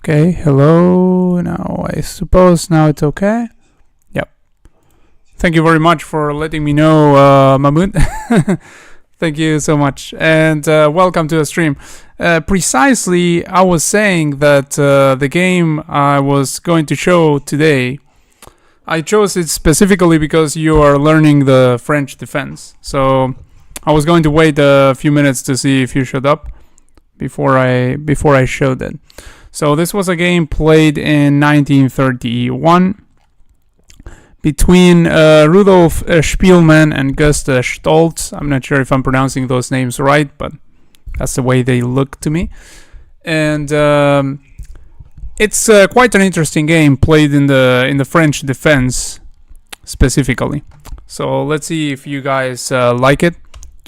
Okay, hello. Now I suppose now it's okay. Yep. Thank you very much for letting me know, Mahmoud. Thank you so much, and welcome to the stream. Precisely, I was saying that the game I was going to show today, I chose it specifically because you are learning the French defense. So I was going to wait a few minutes to see if you showed up before I showed it. So this was a game played in 1931 between Rudolf Spielmann and Gustav Stoltz. I'm not sure if I'm pronouncing those names right, but that's the way they look to me. And it's quite an interesting game played in the French defense specifically. So let's see if you guys like it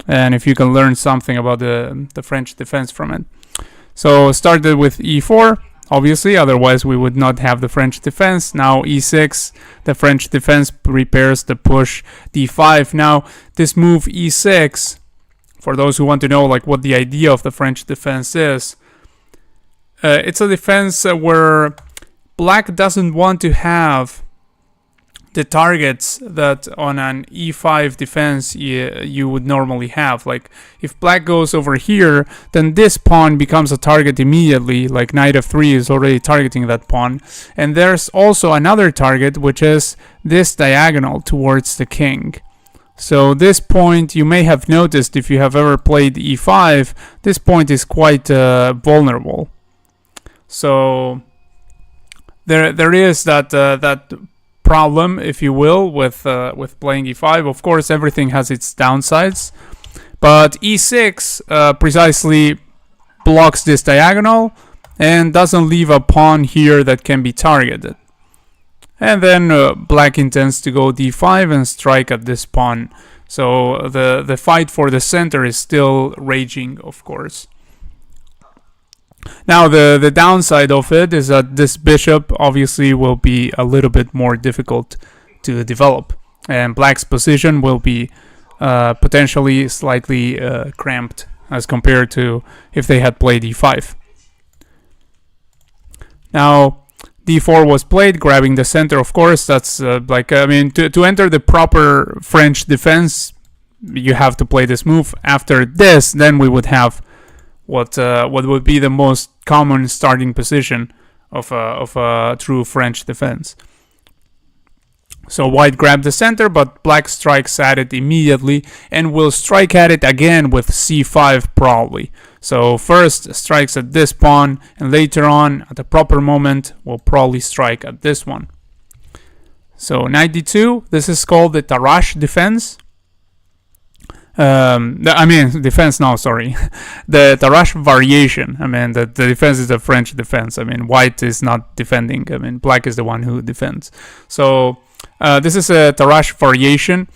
and if you can learn something about the French defense from it. So started with e4, obviously, otherwise we would not have the French defense. Now e6, the French defense prepares the push d5. Now this move e6, for those who want to know like what the idea of the French defense is, it's a defense where black doesn't want to have the targets that on an e5 defense you would normally have. Like if black goes over here, then this pawn becomes a target immediately, like knight f3 is already targeting that pawn. And there's also another target, which is this diagonal towards the king. So this point, you may have noticed if you have ever played e5, this point is quite vulnerable. So there is that problem, if you will, with playing e5. Of course, everything has its downsides, but e6 precisely blocks this diagonal and doesn't leave a pawn here that can be targeted. And then black intends to go d5 and strike at this pawn. So the fight for the center is still raging, of course. Now the downside of it is that this bishop obviously will be a little bit more difficult to develop, and black's position will be potentially slightly cramped as compared to if they had played e5. Now d4 was played, grabbing the center. Of course, that's to enter the proper French defense, you have to play this move. After this, then we would have what would be the most common starting position of a true French defense. So white grabbed the center, but black strikes at it immediately and will strike at it again with c5 probably. So first strikes at this pawn, and later on at the proper moment will probably strike at this one. So knight d2, this is called the Tarrasch defense. Defense, no, sorry. The Tarrasch variation. The defense is the French defense. White is not defending. Black is the one who defends. So this is a Tarrasch variation.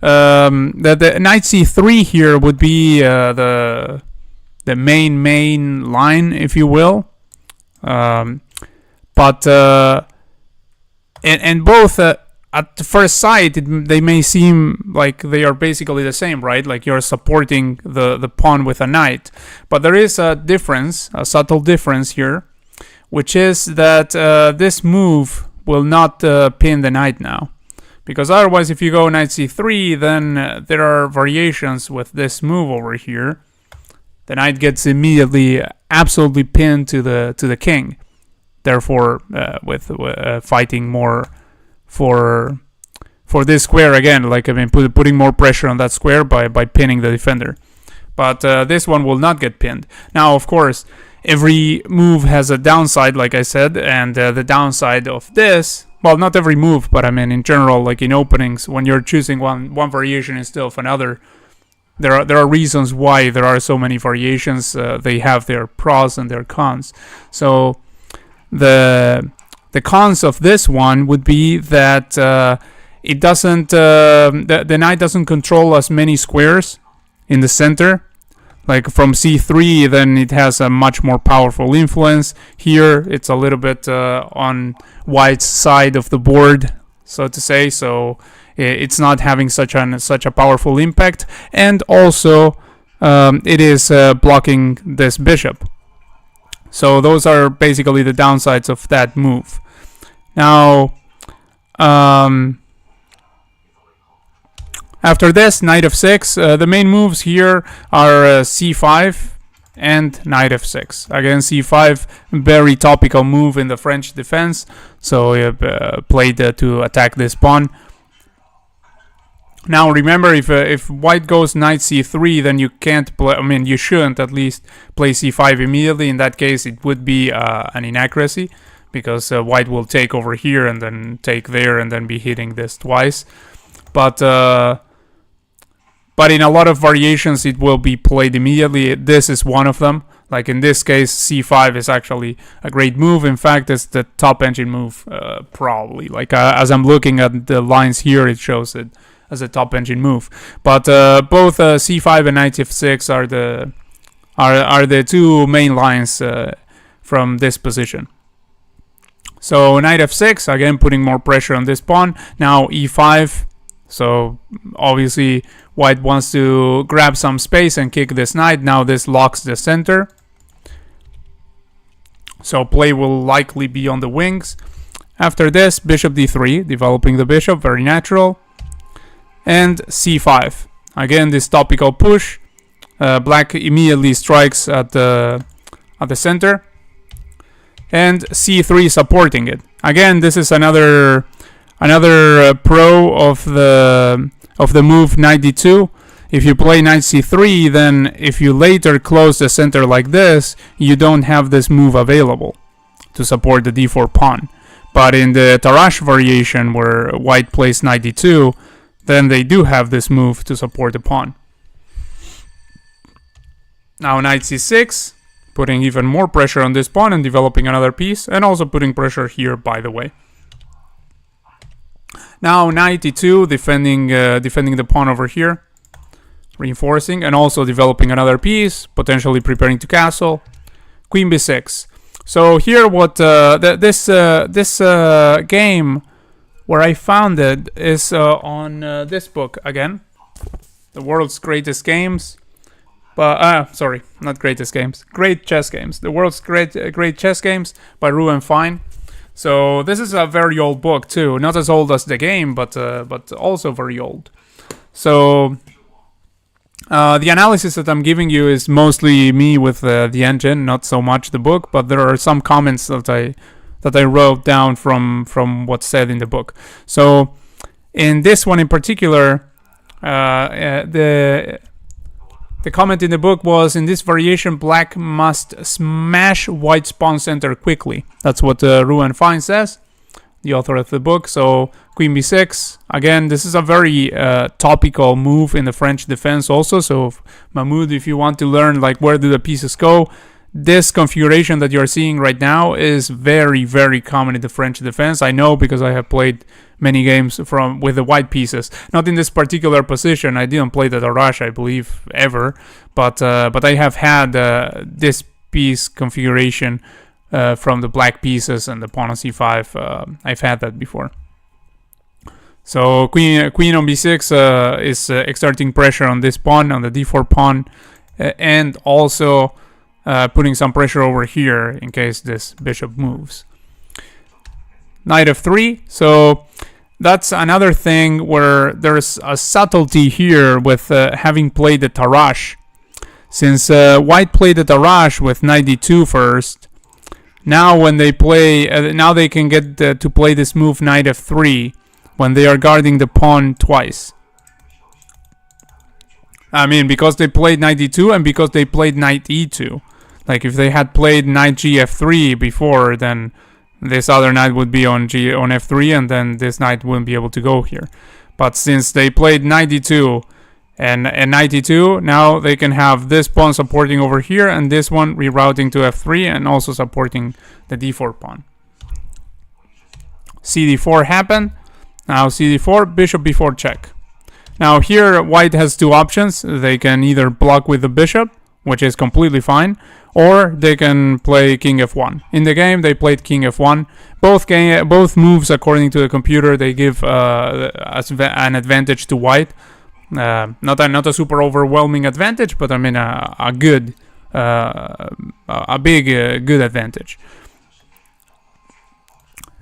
The knight c3 here would be the main line, if you will. And both at the first sight, they may seem like they are basically the same, right? Like you're supporting the pawn with a knight. But there is a difference, a subtle difference here, which is that this move will not pin the knight now. Because otherwise, if you go knight c3, then there are variations with this move over here. The knight gets immediately absolutely pinned to the king. Therefore, with fighting more for this square again, putting more pressure on that square by pinning the defender. But this one will not get pinned. Now, of course, every move has a downside, like I said, and the downside of this, well, not every move, but in general, like in openings, when you're choosing one variation instead of another, there are reasons why there are so many variations. They have their pros and their cons. So the cons of this one would be that it doesn't the knight doesn't control as many squares in the center. Like from c3, then it has a much more powerful influence. Here it's a little bit on white's side of the board, so to say. So it's not having such a powerful impact, and also it is blocking this bishop. So those are basically the downsides of that move. Now, after this, knight f6. The main moves here are c5 and knight f6. Again, c5, very topical move in the French defense. So we have played to attack this pawn. Now remember, if white goes knight c3, then you can't play. I mean, you shouldn't at least play c5 immediately. In that case, it would be an inaccuracy, because white will take over here and then take there and then be hitting this twice. But in a lot of variations, it will be played immediately. This is one of them. Like in this case, c5 is actually a great move. In fact, it's the top engine move, probably. Like as I'm looking at the lines here, it shows it as a top engine move. But both c5 and knight f6 are the two main lines from this position. So knight f6, again putting more pressure on this pawn. Now e5. So obviously white wants to grab some space and kick this knight. Now this locks the center. So play will likely be on the wings. After this, bishop d3, developing the bishop, very natural. And c5. Again, this topical push. Black immediately strikes at the center. And c3 supporting it. Again, this is another pro of the move knight d2. If you play knight c3, then if you later close the center like this, you don't have this move available to support the d4 pawn. But in the Tarrasch variation, where white plays knight d2, then they do have this move to support the pawn. Now knight c6, putting even more pressure on this pawn and developing another piece, and also putting pressure here, by the way. Now knight e2, defending the pawn over here, reinforcing, and also developing another piece, potentially preparing to castle. Queen b6. So here, what this game where I found it is on this book again, The World's Greatest Games. But sorry, not greatest games, great chess games. The World's Great Chess Games by Ruben Fine. So this is a very old book too, not as old as the game, but also very old. So the analysis that I'm giving you is mostly me with the engine, not so much the book. But there are some comments that I wrote down from what's said in the book. So in this one in particular, the comment in the book was, in this variation, black must smash white's pawn center quickly. That's what Ruben Fine says, the author of the book. So queen b6. Again, this is a very topical move in the French defense also. So Mahmoud, if you want to learn like where do the pieces go, this configuration that you're seeing right now is very, very common in the French defense. I know because I have played many games with the white pieces. Not in this particular position. I didn't play the Tarrasch, I believe, ever. But I have had this piece configuration from the black pieces and the pawn on c5. I've had that before. So queen on b6 is exerting pressure on this pawn, on the d4 pawn, and also putting some pressure over here in case this bishop moves. Knight f3. So that's another thing where there's a subtlety here with having played the Tarrasch. Since white played the Tarrasch with knight d2 first, now when they play, now they can get to play this move knight f3 when they are guarding the pawn twice. I mean, because they played knight d2 and because they played knight e2. Like if they had played knight gf3 before, then this other knight would be on f3, and then this knight wouldn't be able to go here. But since they played knight d2 and knight e2, now they can have this pawn supporting over here and this one rerouting to f3 and also supporting the d4 pawn. cd4 happened. Now cd4, bishop b4 check. Now here white has two options. They can either block with the bishop, which is completely fine, or they can play king f1. In the game, they played king f1. Both moves, according to the computer, they give an advantage to white. Not a super overwhelming advantage, but I mean a good a big good advantage.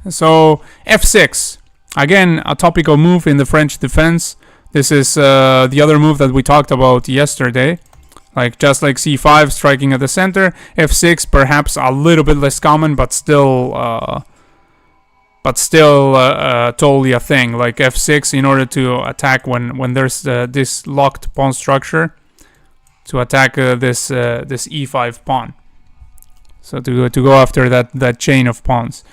So f6, again a topical move in the French defense. This is the other move that we talked about yesterday. Like just like c5, striking at the center. f6, perhaps a little bit less common, but still totally a thing. Like f6 in order to attack when there's this locked pawn structure, to attack this e5 pawn. So to go after that chain of pawns.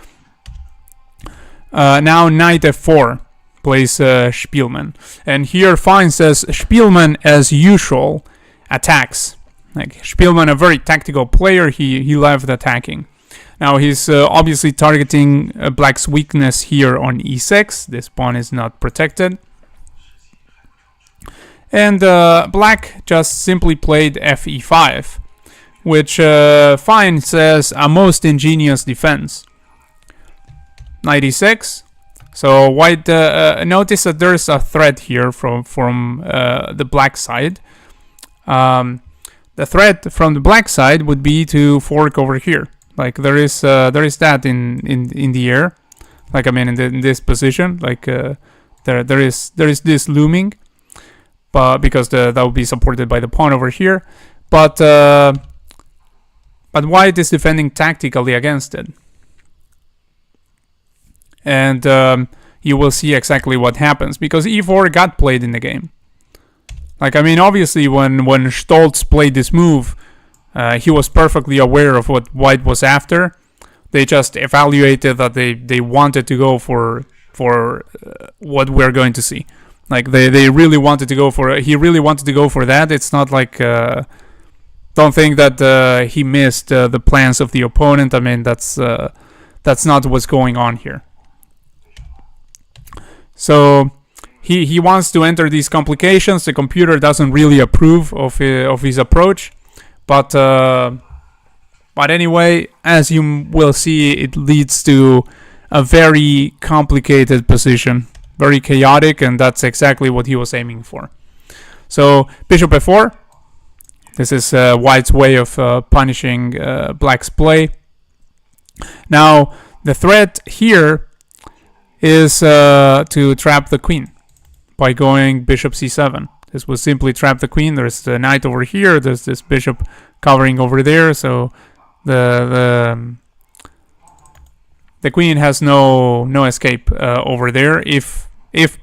Now knight f4 plays Spielmann, and here Fine says Spielmann as usual attacks. Like Spielmann, a very tactical player, he loved attacking. Now he's obviously targeting black's weakness here on e6. This pawn is not protected. And black just simply played fe5, which Fine says a most ingenious defense. Knight e6. So white, notice that there's a threat here from the black side. The threat from the black side would be to fork over here. Like there is that in the air. Like I mean in this position. Like there is this looming, but because that will be supported by the pawn over here. But white is defending tactically against it. And you will see exactly what happens, because e4 got played in the game. Like, I mean, obviously when Stoltz played this move, he was perfectly aware of what white was after. They just evaluated that they wanted to go for what we're going to see. Like, they really wanted to go for, he really wanted to go for that. It's not like, don't think that he missed the plans of the opponent. I mean, that's not what's going on here. So he wants to enter these complications. The computer doesn't really approve of his approach, but anyway, as you will see, it leads to a very complicated position, very chaotic, and that's exactly what he was aiming for. So bishop f4. This is white's way of punishing black's play. Now the threat here is to trap the queen by going bishop c7. This will simply trap the queen. There's the knight over here. There's this bishop covering over there. So the queen has no escape over there if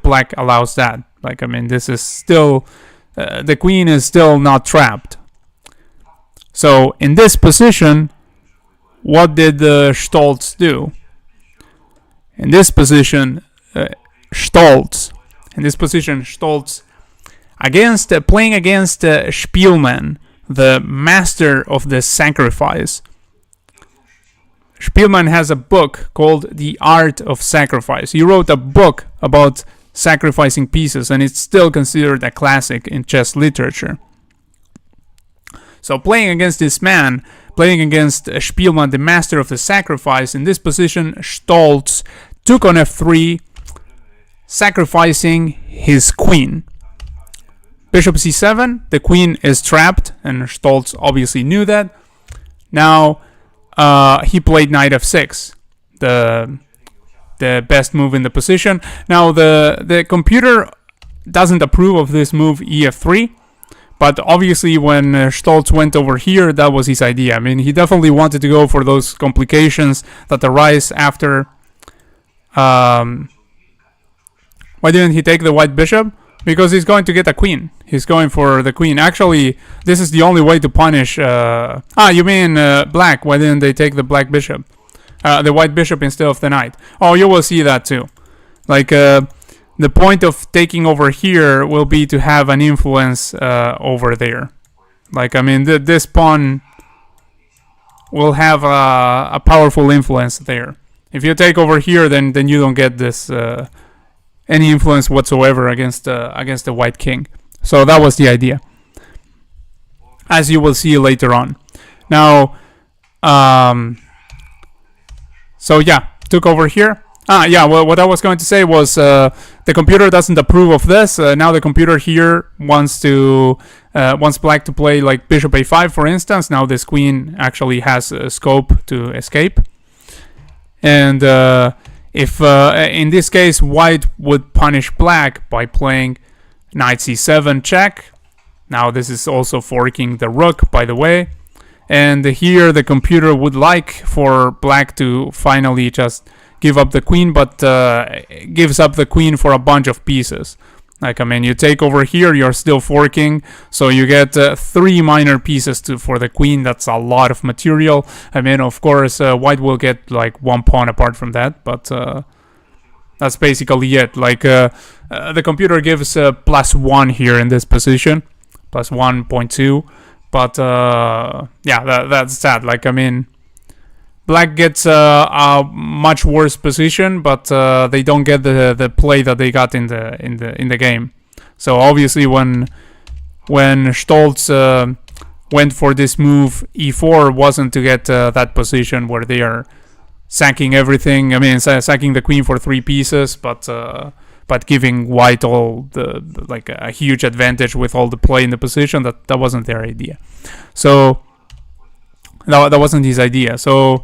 black allows that. Like, I mean, this is still the queen is still not trapped. So in this position, what did Stoltz do? In this position, Stoltz, playing against Spielmann, the master of the sacrifice. Spielmann has a book called The Art of Sacrifice. He wrote a book about sacrificing pieces, and it's still considered a classic in chess literature. So playing against this man, playing against Spielmann, the master of the sacrifice, in this position, Stoltz took on f3, sacrificing his queen. Bishop c7, the queen is trapped, and Stoltz obviously knew that. Now he played knight f6, the best move in the position. Now the computer doesn't approve of this move ef3, but obviously when Stoltz went over here, that was his idea. I mean, he definitely wanted to go for those complications that arise after. Why didn't he take the white bishop? Because he's going to get a queen. He's going for the queen. Actually, this is the only way to punish... you mean black. Why didn't they take the black bishop? The white bishop instead of the knight. Oh, you will see that too. Like, the point of taking over here will be to have an influence over there. Like, I mean, this pawn will have a powerful influence there. If you take over here, then you don't get this any influence whatsoever against the white king. So that was the idea, as you will see later on. Now, so yeah, took over here. Well, what I was going to say was the computer doesn't approve of this. Now the computer here wants to wants black to play like bishop a5, for instance, now this queen actually has a scope to escape. And if in this case white would punish black by playing knight c7 check. Now this is also forking the rook, by the way. And here the computer would like for black to finally just give up the queen, but gives up the queen for a bunch of pieces. Like, I mean, you take over here, you're still forking, so you get 3 minor pieces for the queen. That's a lot of material. I mean, of course, white will get like 1 pawn apart from that, but that's basically it. Like, the computer gives +1 here in this position, plus 1.2, but yeah, that's that. Like, I mean, black gets a much worse position, but they don't get the play that they got in the game. So obviously, when Stoltz went for this move e4, wasn't to get that position where they are sacking everything. I mean, sacking the queen for 3 pieces, but giving white all the like a huge advantage with all the play in the position. That wasn't their idea. So that wasn't his idea. So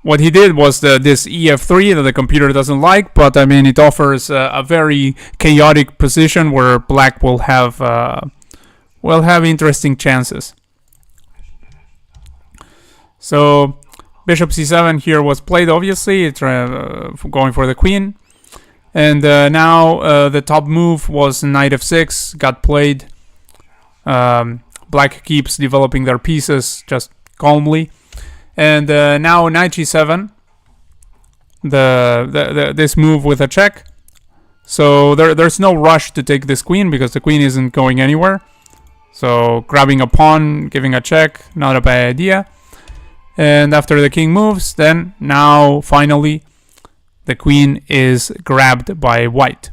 what he did was this ef3 that the computer doesn't like, but I mean, it offers a very chaotic position where black will have interesting chances. So bishop c7 here was played, obviously. It's going for the queen. And now the top move was knight f6, got played. Black keeps developing their pieces just calmly. And now knight g7, this move with a check. So there's no rush to take this queen because the queen isn't going anywhere. So grabbing a pawn, giving a check, not a bad idea. And after the king moves, then now finally the queen is grabbed by white.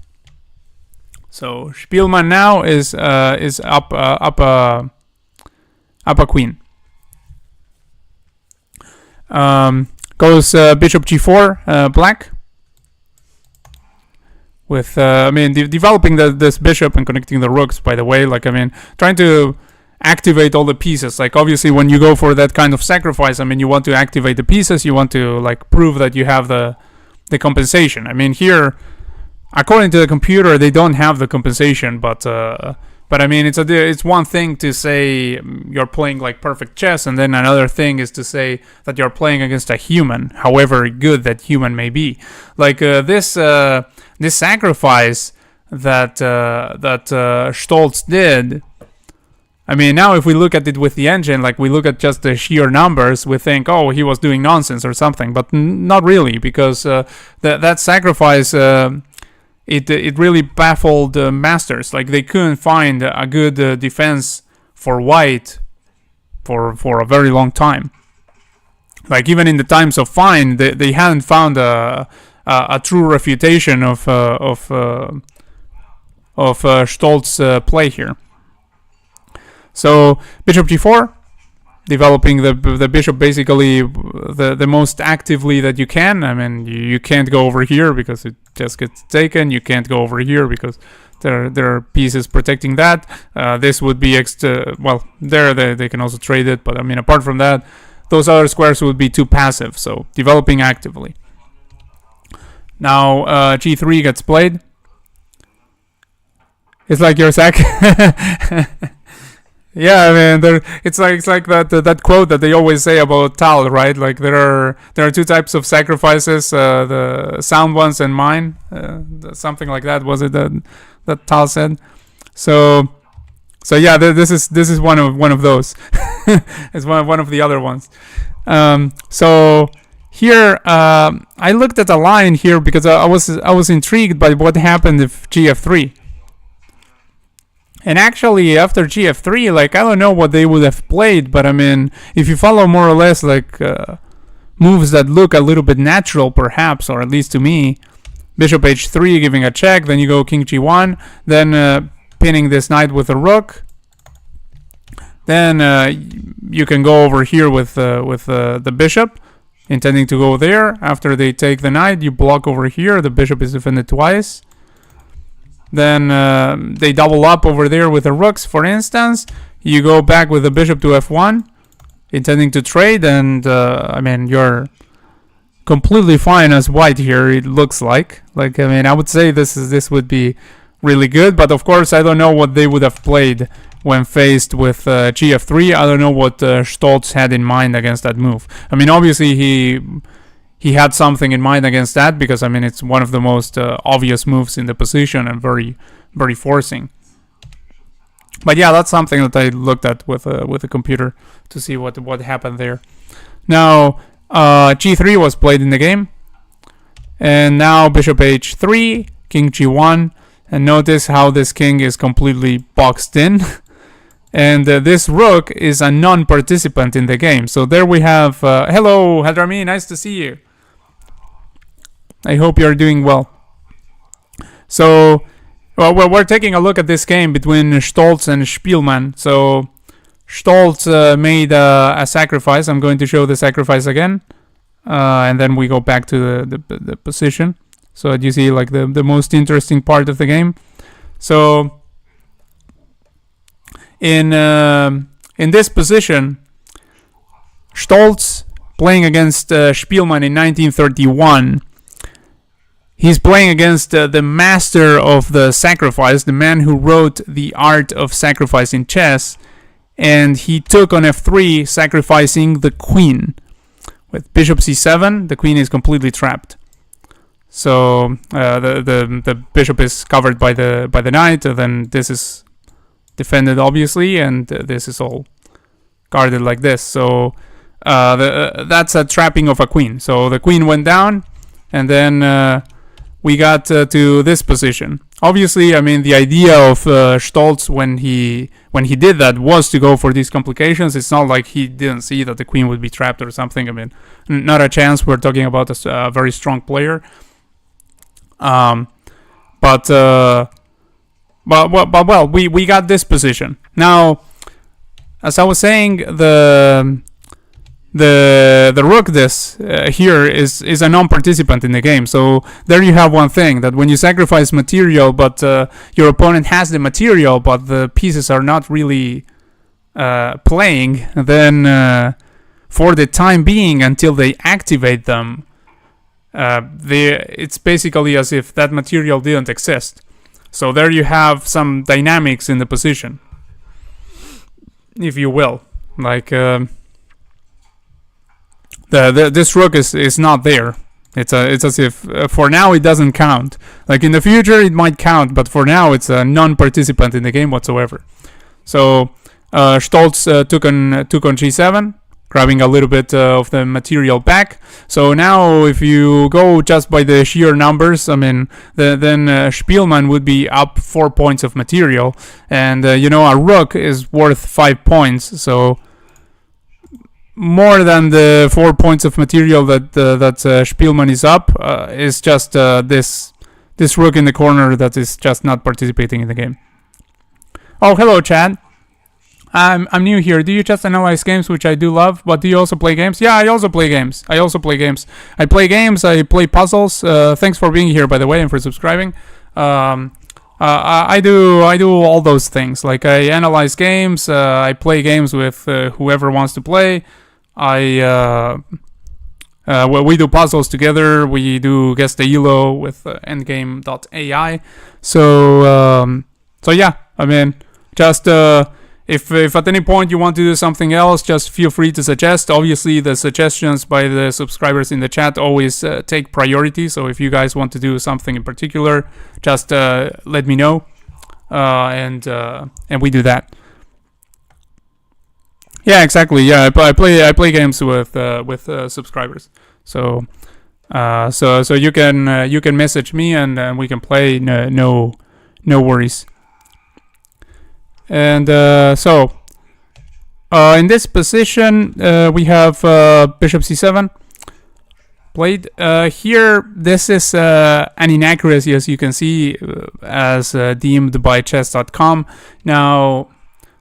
So Spielmann now is up a queen. Goes bishop g4, black. With I mean, developing this bishop and connecting the rooks. By the way, like, I mean, trying to activate all the pieces. Like, obviously, when you go for that kind of sacrifice, I mean, you want to activate the pieces. You want to like prove that you have the compensation. I mean, here, according to the computer, they don't have the compensation, but I mean, it's one thing to say you're playing like perfect chess, and then another thing is to say that you're playing against a human, however good that human may be. Like this sacrifice that Stoltz did. I mean, now if we look at it with the engine, like we look at just the sheer numbers, we think, oh, he was doing nonsense or something, but not really, because that sacrifice. It really baffled masters. Like, they couldn't find a good defense for white for a very long time. Like, even in the times of fine, they hadn't found a true refutation of Stoltz's play here. So bishop g4, developing the bishop basically the most actively that you can. I mean, you can't go over here because it just gets taken. You can't go over here because there are pieces protecting that. This would be well, they can also trade it, but I mean, apart from that, those other squares would be too passive. So developing actively. Now g3 gets played. It's like your sack. Yeah, I mean, it's like that quote that they always say about Tal, right? Like, there are 2 types of sacrifices, the sound ones and mine, something like that. Was it that Tal said? So yeah, this is one of those. It's one of the other ones. So here, I looked at a line here because I was intrigued by what happened if gf3. And actually, after gf3, like, I don't know what they would have played, but I mean, if you follow more or less like moves that look a little bit natural, perhaps, or at least to me, bishop h3, giving a check, then you go king g1, then pinning this knight with a rook, then you can go over here with the bishop, intending to go there. After they take the knight, you block over here. The bishop is defended twice. Then they double up over there with the rooks, for instance. You go back with the bishop to f1, intending to trade, and I mean, you're completely fine as white here, it looks like. I mean, I would say this would be really good, but of course I don't know what they would have played when faced with gf3. I don't know what Stoltz had in mind against that move. I mean, obviously he had something in mind against that, because I mean, it's one of the most obvious moves in the position and very, very forcing. But yeah, that's something that I looked at with a computer to see what happened there. Now g3 was played in the game, and now bishop h3, king g1, and notice how this king is completely boxed in. And this rook is a non-participant in the game. So there we have hello Hadrami, nice to see you. I hope you're doing well. So we're taking a look at this game between Stoltz and Spielmann. So Stoltz made a sacrifice. I'm going to show the sacrifice again, and then we go back to the position. So you see, like, the most interesting part of the game. So in this position, Stoltz playing against Spielmann in 1931. He's playing against the master of the sacrifice, the man who wrote The Art of Sacrifice in Chess, and he took on f3, sacrificing the queen. With bishop c7, the queen is completely trapped. So the bishop is covered by the knight, and then this is defended, obviously, and this is all guarded like this. So that's a trapping of a queen. So the queen went down, and then we got to this position. Obviously, I mean, the idea of Stoltz when he did that was to go for these complications. It's not like he didn't see that the queen would be trapped or something. I mean, not a chance. We're talking about a very strong player. But we got this position. Now, as I was saying, the rook here is a non-participant in the game. So there you have one thing, that when you sacrifice material, but your opponent has the material, but the pieces are not really playing, then for the time being, until they activate them, it's basically as if that material didn't exist. So there you have some dynamics in the position, if you will. Like this rook is not there. It's as if for now it doesn't count. Like in the future it might count, but for now it's a non-participant in the game whatsoever. So Stoltz took on g7, grabbing a little bit of the material back. So now if you go just by the sheer numbers, I mean, then Spielmann would be up 4 points of material, and a rook is worth 5 points. So more than the 4 points of material that Spielmann is up, is just this rook in the corner that is just not participating in the game. Oh, hello, Chad. I'm new here. Do you just analyze games, which I do love, but do you also play games? Yeah, I also play games. I play games. I play puzzles. Thanks for being here, by the way, and for subscribing. I do all those things. Like, I analyze games. I play games with whoever wants to play. We do puzzles together. We do Guess the ELO with endgame.ai. So yeah, I mean, just if at any point you want to do something else, just feel free to suggest. Obviously, the suggestions by the subscribers in the chat always take priority. So if you guys want to do something in particular, just let me know, and we do that. Yeah, exactly. Yeah, I play games with subscribers. So you can message me, and we can play. No worries. And in this position, we have bishop c7 played. Here, this is an inaccuracy, as you can see, as deemed by chess.com. Now,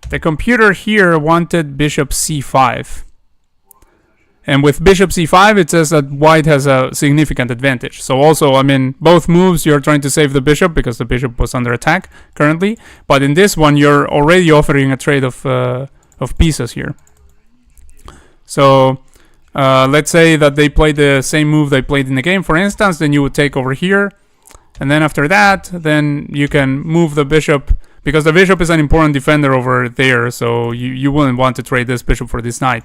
the computer here wanted bishop c5. And with bishop c5, it says that white has a significant advantage. So also, I mean, both moves you're trying to save the bishop because the bishop was under attack currently. But in this one, you're already offering a trade of pieces here. So let's say that they played the same move they played in the game, for instance. Then you would take over here. And then after that, then you can move the bishop, because the bishop is an important defender over there. So you wouldn't want to trade this bishop for this knight.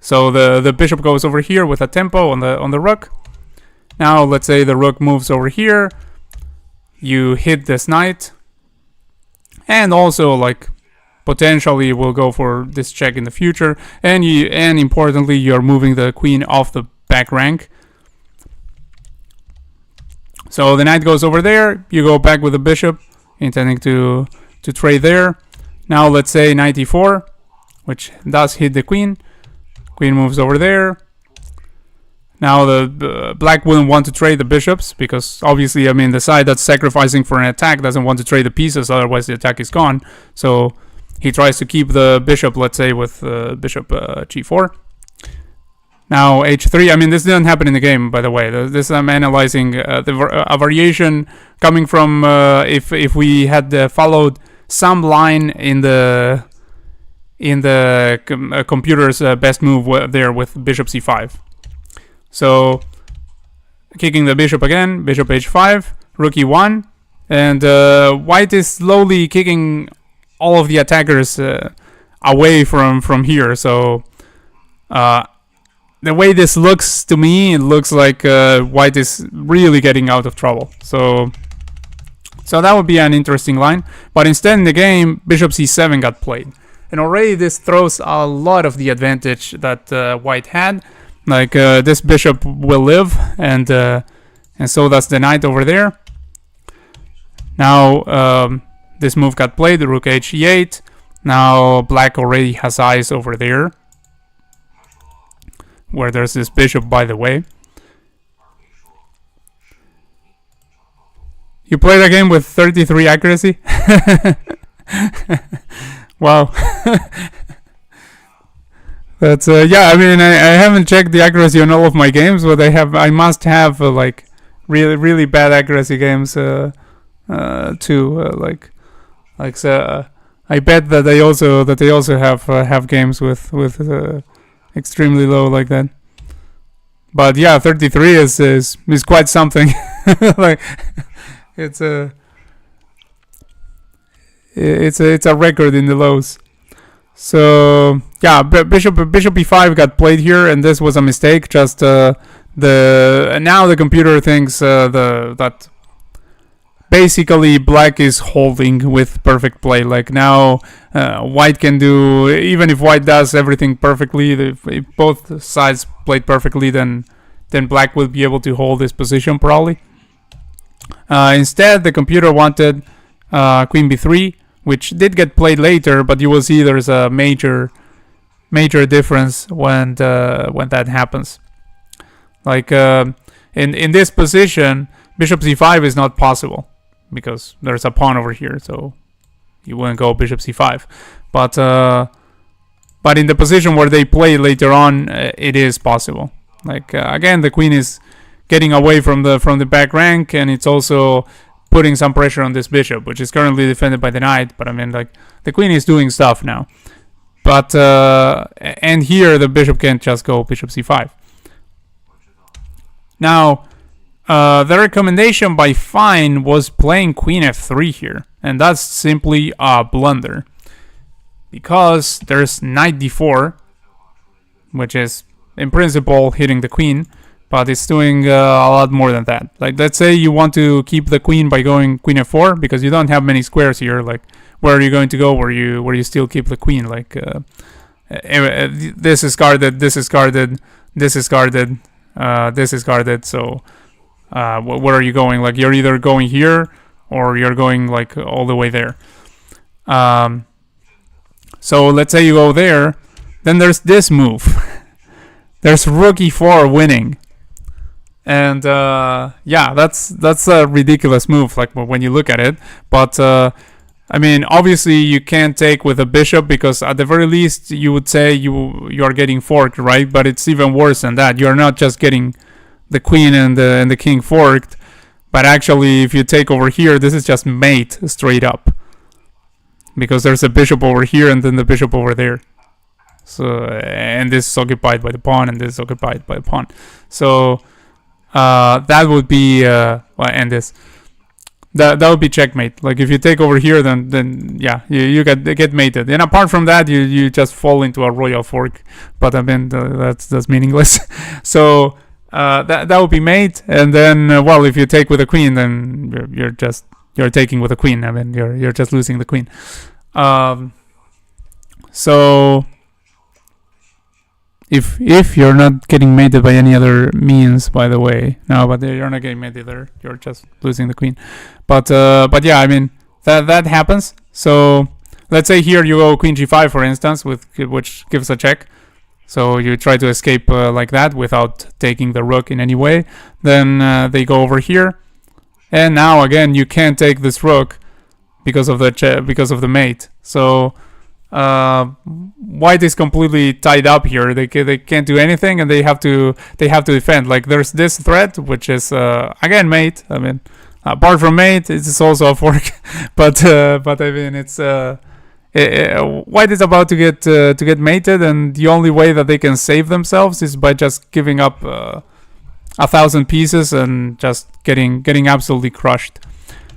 So the bishop goes over here with a tempo on the rook. Now let's say the rook moves over here. You hit this knight, and also like potentially will go for this check in the future. And importantly, you're moving the queen off the back rank. So the knight goes over there. You go back with the bishop, intending to trade there. Now let's say knight e4, which does hit the queen. Queen moves over there. Now the black wouldn't want to trade the bishops, because obviously, I mean, the side that's sacrificing for an attack doesn't want to trade the pieces, otherwise the attack is gone. So he tries to keep the bishop, let's say, with bishop g4. Now h3. I mean, this didn't happen in the game, by the way. This I'm analyzing a variation coming from if we had followed some line in the computer's best move there with bishop c5. So kicking the bishop again, bishop h5, rook e1, and white is slowly kicking all of the attackers away from here. So the way this looks to me, it looks like white is really getting out of trouble. So that would be an interesting line. But instead in the game, bishop c7 got played. And already this throws a lot of the advantage that white had. Like this bishop will live, and so does the knight over there. Now this move got played, the rook h e8. Now black already has eyes over there, where there's this bishop, by the way. You played a game with 33 accuracy? Wow. That's yeah, I mean, I haven't checked the accuracy on all of my games, but I must have like really bad accuracy games too. So I bet that they also have games with extremely low like that. But yeah, 33 is quite something. Like it's a record in the lows. So yeah, bishop e5 got played here, and this was a mistake. Just now the computer thinks that basically black is holding with perfect play. Like now white can do, even if white does everything perfectly, if both sides played perfectly, then black will be able to hold this position probably. Instead, the computer wanted queen b3, which did get played later, but you will see there's a major difference when that happens. Like in this position, bishop c5 is not possible because there's a pawn over here, so you wouldn't go bishop c5. But in the position where they play later on, it is possible. Like again, the queen is getting away from the back rank, and it's also putting some pressure on this bishop, which is currently defended by the knight. But I mean, like, the queen is doing stuff now. But and here the bishop can't just go bishop c5. Now the recommendation by Fine was playing queen f3 here, and that's simply a blunder, because there's knight d4, which is in principle hitting the queen, but it's doing a lot more than that. Like, let's say you want to keep the queen by going queen f4, because you don't have many squares here. Like, where are you going to go where you still keep the queen? Like, this is guarded, this is guarded, this is guarded, this is guarded. So where are you going? Like, you're either going here or you're going like all the way there. So let's say you go there, then there's this move. There's rook e4 winning. And yeah, that's a ridiculous move, like, when you look at it. But I mean, obviously you can't take with a bishop because at the very least you would say you are getting forked, right? But it's even worse than that. You're not just getting the queen and the king forked, but actually if you take over here, this is just mate straight up, because there's a bishop over here and then the bishop over there. So and this is occupied by the pawn and this is occupied by the pawn. So that would be and this. That would be checkmate. Like if you take over here, then yeah, you get mated. And apart from that, you just fall into a royal fork. But I mean that's meaningless. So that would be mate. And then well, if you take with a queen, then you're taking with a queen. I mean you're just losing the queen. So if you're not getting mated by any other means, by the way, no, but you're not getting mated either. You're just losing the queen. But yeah, I mean that happens. So let's say here you go queen g5, for instance, which gives a check. So you try to escape like that without taking the rook in any way. Then they go over here, and now again you can't take this rook because of the mate. So white is completely tied up here. They can't do anything, and they have to defend. Like there's this threat, which is again mate. I mean, apart from mate, it's also a fork. but I mean, it's white is about to get mated, and the only way that they can save themselves is by just giving up 1,000 pieces and just getting absolutely crushed.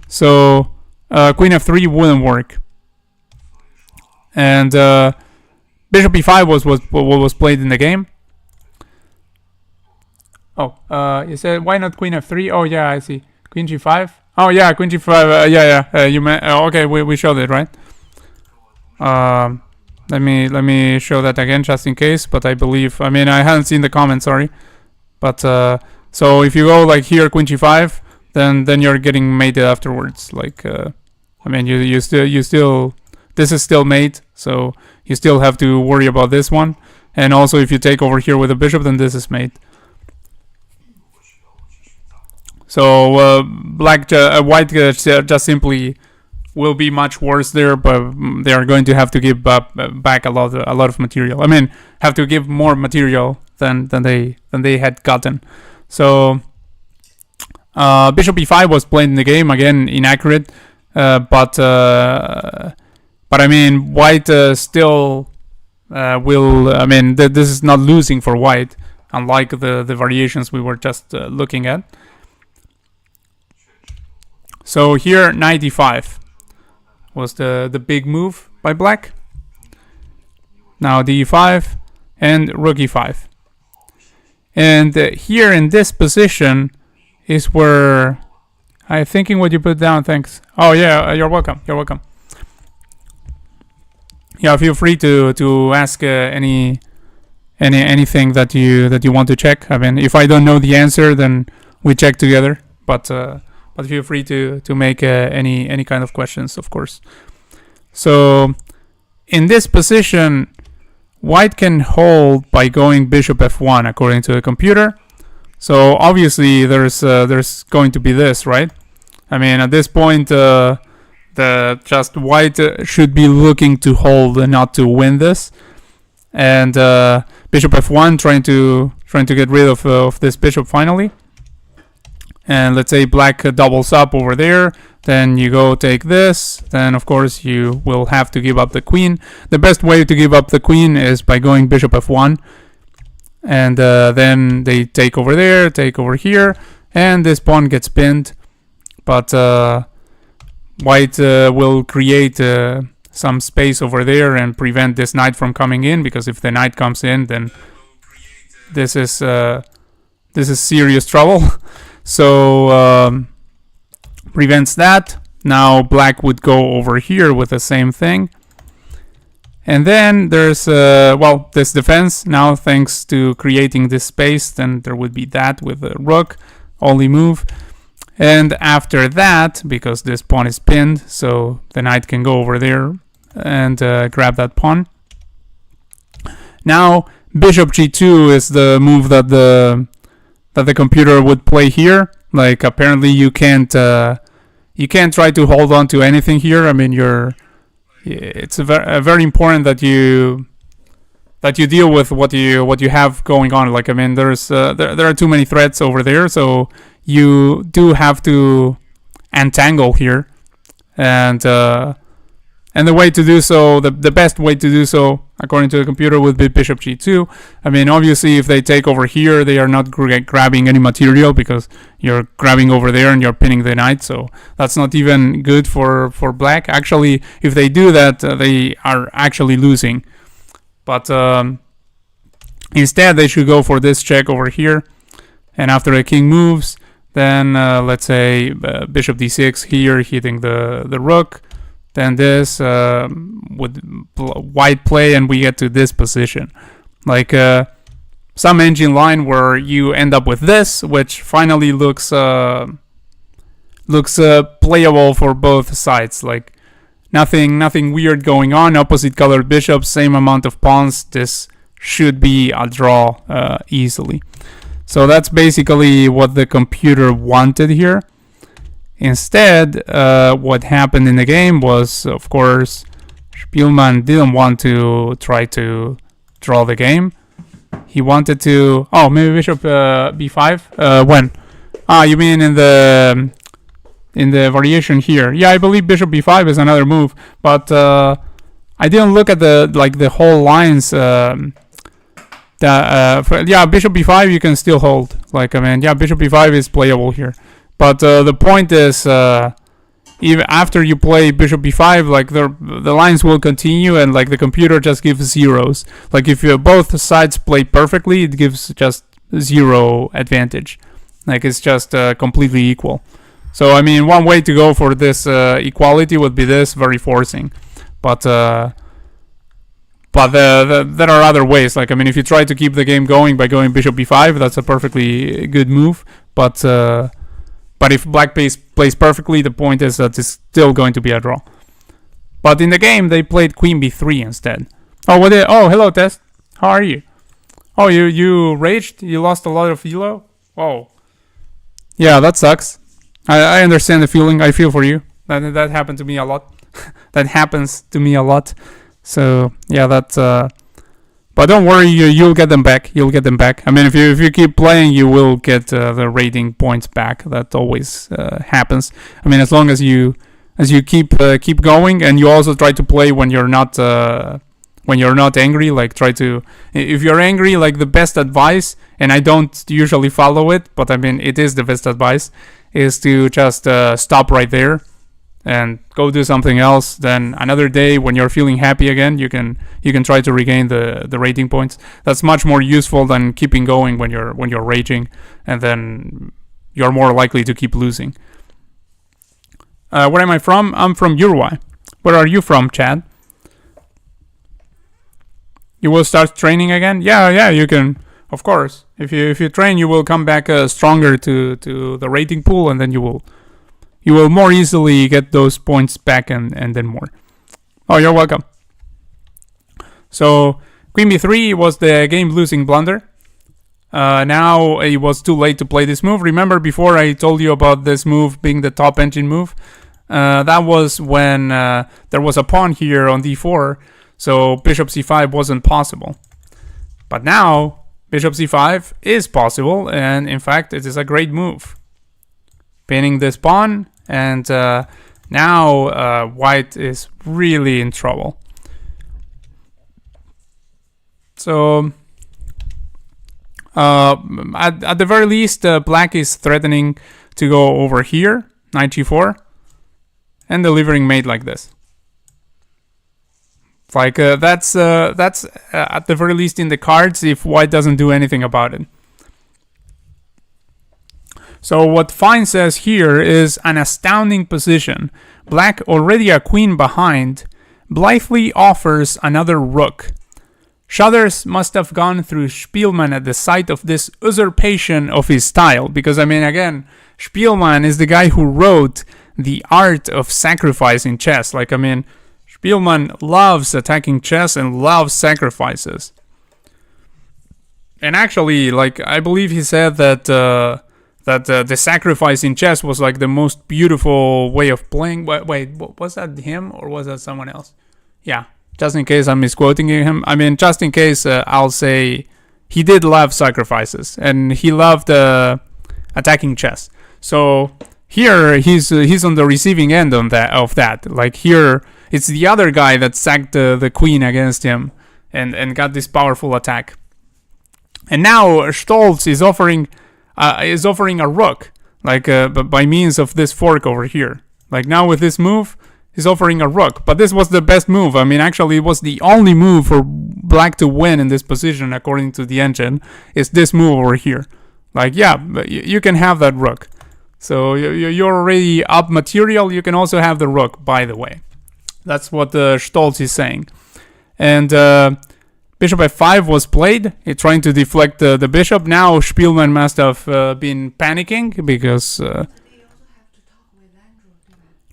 So queen f3 wouldn't work. And bishop e5 was played in the game. Oh, you said why not queen f3? Oh yeah, I see. Queen g5. Oh yeah, queen g5. Yeah. You meant okay. We showed it, right? Let me show that again just in case. But I believe. I mean, I haven't seen the comments. Sorry. But so if you go like here, queen g5, then you're getting mated afterwards. Like I mean, you still. This is still mate, so you still have to worry about this one. And also, if you take over here with a bishop, then this is mate. So white just simply will be much worse there, but they are going to have to give back a lot of material. I mean, have to give more material than they had gotten. So bishop e5 was played in the game, again inaccurate, but I mean, white still will. I mean, this is not losing for white, unlike the variations we were just looking at. So here, knight e5 was the big move by black. Now d5 and rook e5. And here in this position is where I'm thinking what you put down. Thanks. Oh yeah, you're welcome. You're welcome. Yeah, feel free to ask anything that you want to check. I mean, if I don't know the answer, then we check together. But feel free to make any kind of questions, of course. So in this position, white can hold by going bishop f1 according to the computer. So obviously there's going to be this, right? I mean, at this point. Just white should be looking to hold and not to win this, and bishop f1 trying to get rid of this bishop finally. And let's say black doubles up over there, then you go take this, then of course you will have to give up the queen. The best way to give up the queen is by going bishop f1, and then they take over there, take over here, and this pawn gets pinned, but white will create some space over there and prevent this knight from coming in, because if the knight comes in, then this is serious trouble. So prevents that. Now black would go over here with the same thing, and then there's this defense. Now thanks to creating this space, then there would be that with the rook only move. And after that, because this pawn is pinned, so the knight can go over there and grab that pawn. Now bishop g2 is the move that the computer would play here. Like apparently you can't you can't try to hold on to anything here. I mean, it's very important that you deal with what you have going on. Like, I mean, there are too many threats over there, so you do have to untangle here, and the way to do so, the best way to do so, according to the computer, would be bishop g2. I mean, obviously, if they take over here, they are not grabbing any material because you're grabbing over there and you're pinning the knight. So that's not even good for black. Actually, if they do that, they are actually losing. But instead, they should go for this check over here. And after the king moves, then let's say bishop d6 here, hitting the rook. Then this with white play, and we get to this position. Like some engine line where you end up with this, which finally looks playable for both sides. Like nothing weird going on. Opposite colored bishops, same amount of pawns. This should be a draw easily. So that's basically what the computer wanted here. Instead, what happened in the game was, of course, Spielmann didn't want to try to draw the game. He wanted to... Oh, maybe bishop b5? When? You mean in the variation here? Yeah, I believe bishop b5 is another move, but I didn't look at the whole lines. Yeah, bishop b5 you can still hold. Like, I mean, yeah, bishop b5 is playable here. But the point is, even after you play bishop b5, like the lines will continue, and like the computer just gives zeros. Like if both sides play perfectly, it gives just 0 advantage. Like it's just completely equal. So I mean, one way to go for this equality would be this, very forcing. But there are other ways. Like, I mean, if you try to keep the game going by going bishop b5, that's a perfectly good move. But if black plays perfectly, the point is that it's still going to be a draw. But in the game, they played queen b3 instead. Oh, oh, hello, Test. How are you? Oh, you raged? You lost a lot of elo? Oh. Yeah, that sucks. I understand the feeling. I feel for you. That happened to me a lot. That happens to me a lot. So, yeah, that's... But don't worry, you'll get them back. You'll get them back. I mean, if you keep playing, you will get the rating points back. That always happens. I mean, as long as you keep going, and you also try to play when you're not angry. Like, try to, if you're angry, like the best advice, and I don't usually follow it, but I mean it is the best advice, is to just stop right there and go do something else. Then another day when you're feeling happy again, you can try to regain the rating points. That's much more useful than keeping going when you're raging, and then you're more likely to keep losing. Where am I from? I'm from Uruguay. Where are you from, Chad? You will start training again? Yeah, you can. Of course, if you train, you will come back stronger to the rating pool, and then you will more easily get those points back and then more. Oh, you're welcome. So queen b3 was the game-losing blunder. Now it was too late to play this move. Remember before I told you about this move being the top engine move? That was when there was a pawn here on d4, so bishop c5 wasn't possible. But now bishop c5 is possible, and in fact it is a great move. Pinning this pawn, and now white is really in trouble. So at the very least, black is threatening to go over here, knight g4, and delivering mate like this. Like that's at the very least in the cards if white doesn't do anything about it. So what Fine says here is an astounding position. Black, already a queen behind, blithely offers another rook. Shudders must have gone through Spielmann at the sight of this usurpation of his style. Because, I mean, again, Spielmann is the guy who wrote The Art of Sacrifice in chess. Like, I mean, Spielmann loves attacking chess and loves sacrifices. And actually, like, I believe he said that that the sacrifice in chess was like the most beautiful way of playing. Wait, was that him or was that someone else? Yeah, just in case I'm misquoting him. I mean, just in case, I'll say he did love sacrifices and he loved attacking chess. So here he's on the receiving end of that. Like here, it's the other guy that sacked the queen against him and got this powerful attack. And now Stoltz is offering a rook, like by means of this fork over here. Like now with this move, he's offering a rook. But this was the best move. I mean, actually, it was the only move for black to win in this position, according to the engine, is this move over here. Like, yeah, you can have that rook. So you're already up material. You can also have the rook, by the way. That's what Stoltz is saying. And bishop f5 was played. He's trying to deflect the bishop. Now Spielmann must have been panicking because...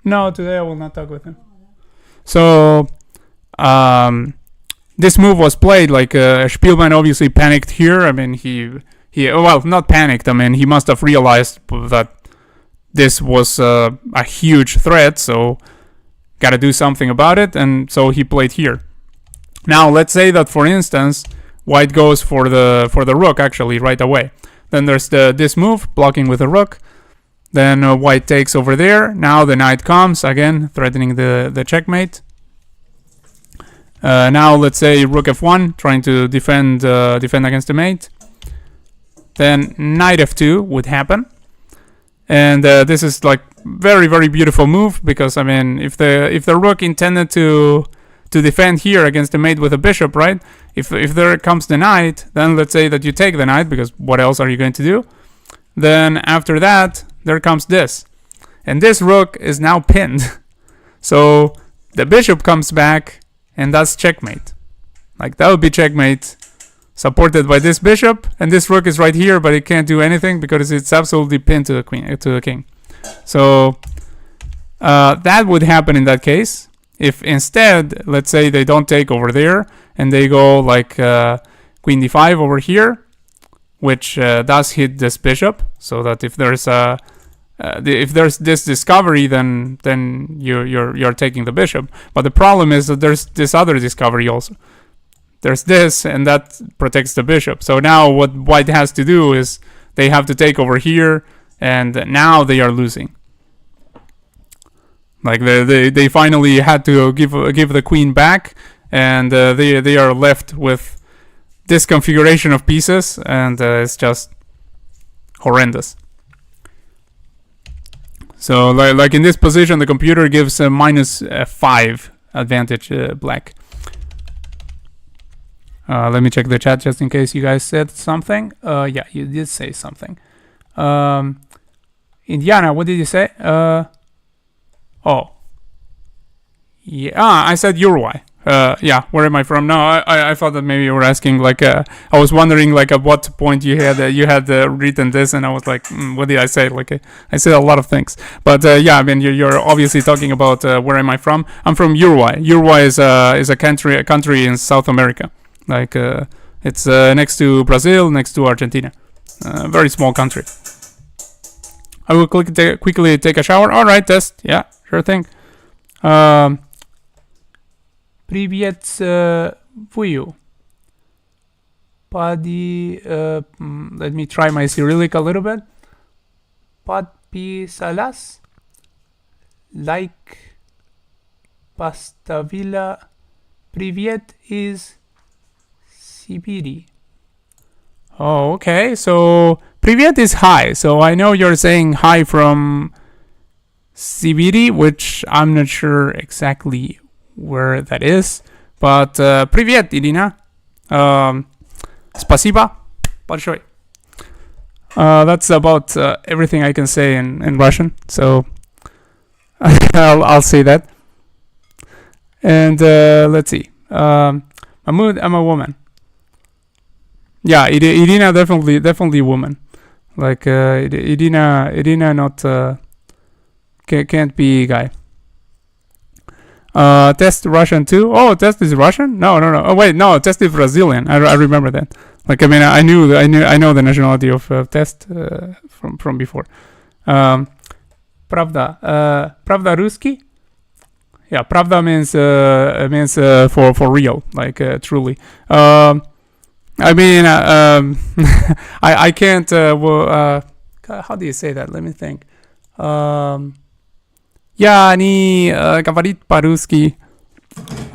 no, today I will not talk with him. So this move was played. Like Spielmann obviously panicked here. I mean, he well, not panicked. I mean, he must have realized that this was a huge threat. So got to do something about it. And so he played here. Now let's say that, for instance, white goes for the rook actually right away. Then there's this move blocking with the rook. Then white takes over there. Now the knight comes again, threatening the checkmate. Now let's say rook f1, trying to defend against the mate. Then knight f2 would happen, and this is like very, very beautiful move, because I mean, if the rook intended to defend here against the mate with a bishop, right? If there comes the knight, then let's say that you take the knight, because what else are you going to do? Then after that, there comes this, and this rook is now pinned. So the bishop comes back, and that's checkmate. Like that would be checkmate, supported by this bishop, and this rook is right here, but it can't do anything because it's absolutely pinned to the king. So that would happen in that case. If instead, let's say they don't take over there, and they go like queen d5 over here, which does hit this bishop, so that if there's this discovery, then you're taking the bishop. But the problem is that there's this other discovery also. There's this, and that protects the bishop. So now what white has to do is they have to take over here, and now they are losing. Like they finally had to give the queen back, and they are left with this configuration of pieces, and it's just horrendous. So like in this position, the computer gives a -5 advantage black. Let me check the chat just in case you guys said something. Yeah, you did say something. Indiana, what did you say? Oh. Yeah, I said Uruguay. Yeah, where am I from? No, I thought that maybe you were asking, like, I was wondering, like, at what point you had written this, and I was like, what did I say? Like, I said a lot of things. But, yeah, I mean, you're obviously talking about where am I from? I'm from Uruguay. Uruguay is a country in South America. Like, it's next to Brazil, next to Argentina. Very small country. I will quickly take a shower. All right, test. Yeah, sure thing. Привет, Vuyu. Let me try my Cyrillic a little bit. Подписалась. Like. Поставила. Привет из Сибири. Oh, okay. So, привет is hi. So, I know you're saying hi from Sibiri, which I'm not sure exactly where that is. But, привет, Irina. Спасибо большое. That's about everything I can say in Russian. So, I'll say that. And, let's see. Mahmoud, I'm a woman. Yeah, Irina definitely a woman. Like Irina not can't be a guy. Test Russian too. Oh, Test is Russian? No. Oh wait, no, Test is Brazilian. I remember that. Like, I mean, I know the nationality of Test from before. Pravda. Pravda Ruski? Yeah, Pravda means for real, like truly. I mean, I can't. How do you say that? Let me think. Yeah, они говорит по-русски.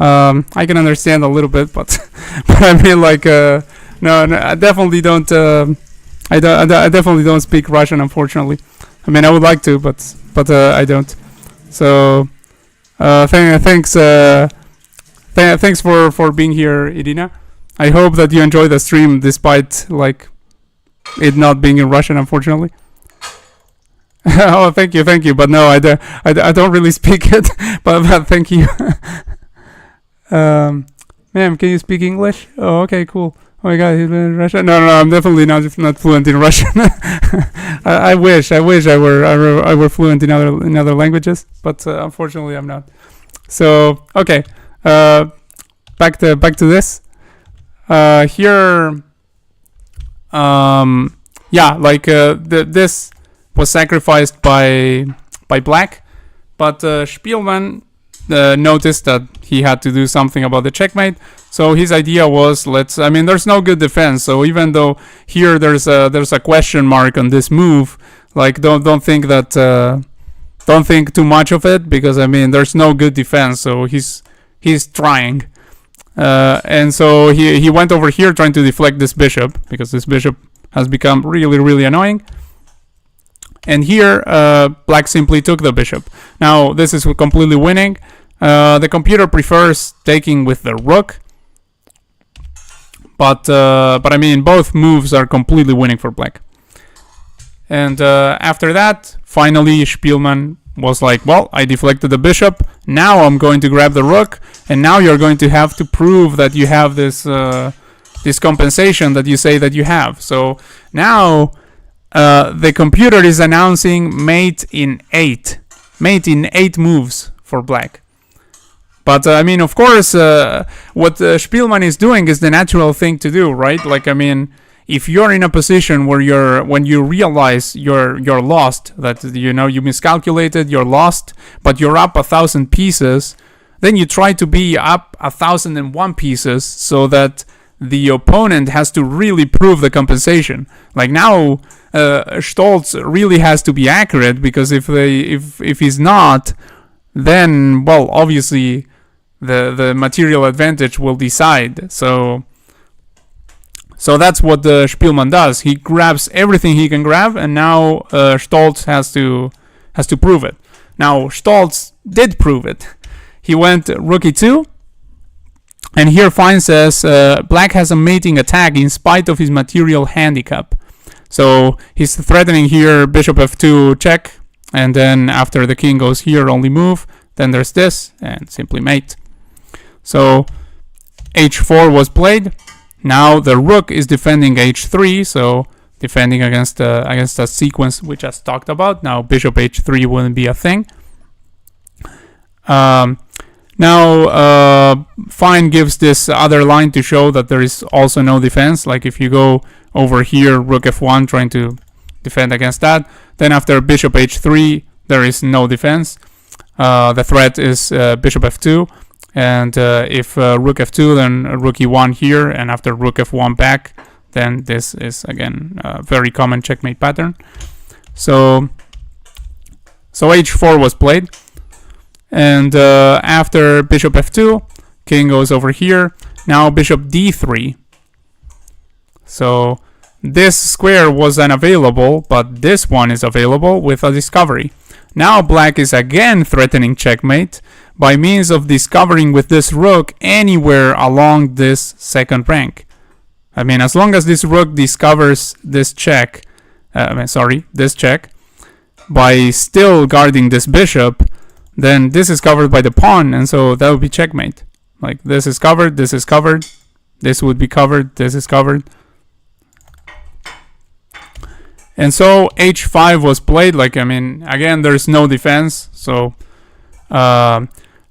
I can understand a little bit, but but I mean, like, no, I definitely don't. I definitely don't speak Russian, unfortunately. I mean, I would like to, but I don't. So, thanks for being here, Irina. I hope that you enjoy the stream despite like it not being in Russian, unfortunately. Oh, thank you. But no, I don't really speak it. but thank you. Ma'am, can you speak English? Oh, okay, cool. Oh my God, he's been in Russian. No, I'm definitely not fluent in Russian. I wish I were fluent in other languages, but unfortunately I'm not. So okay, back to this. Here, yeah, like this was sacrificed by black, but Spielmann noticed that he had to do something about the checkmate. So his idea was, there's no good defense. So even though here there's a question mark on this move, like don't think too much of it, because I mean there's no good defense. So he's trying, and so he went over here trying to deflect this bishop, because this bishop has become really, really annoying. And here, black simply took the bishop. Now, this is completely winning. The computer prefers taking with the rook. But I mean, both moves are completely winning for black. And after that, finally, Spielmann was like, well, I deflected the bishop. Now I'm going to grab the rook. And now you're going to have to prove that you have this compensation that you say that you have. So now the computer is announcing mate in 8 moves for black. But I mean, of course, what Spielmann is doing is the natural thing to do, right? Like, I mean, if you're in a position where when you realize you're lost, that you miscalculated, you're lost, but you're up 1,000 pieces, then you try to be up 1,001 pieces so that the opponent has to really prove the compensation. Like now, Stoltz really has to be accurate, because if he's not, then, well, obviously the material advantage will decide. So that's what the Spielmann does. He grabs everything he can grab, and now Stoltz has to prove it. Now Stoltz did prove it. He went rook e2, and here Fine says black has a mating attack in spite of his material handicap. So he's threatening here bishop f2 check, and then after the king goes here, only move, then there's this, and simply mate. So h4 was played. Now the rook is defending h3, so defending against a sequence we just talked about. Now bishop h3 wouldn't be a thing. Now Fine gives this other line to show that there is also no defense. Like if you go over here, rook f1, trying to defend against that, then after bishop h3 there is no defense. The threat is bishop f2, and if rook f2, then rook e1 here, and after rook f1 back, then this is again a very common checkmate pattern. So h4 was played, and after bishop f2, king goes over here. Now bishop d3. So this square was unavailable, but this one is available with a discovery. Now black is again threatening checkmate by means of discovering with this rook anywhere along this second rank. I mean, as long as this rook discovers this check, this check, by still guarding this bishop, then this is covered by the pawn, and so that would be checkmate. Like this is covered, this is covered, this would be covered, this is covered. And so h5 was played. Like, I mean, again, there's no defense. So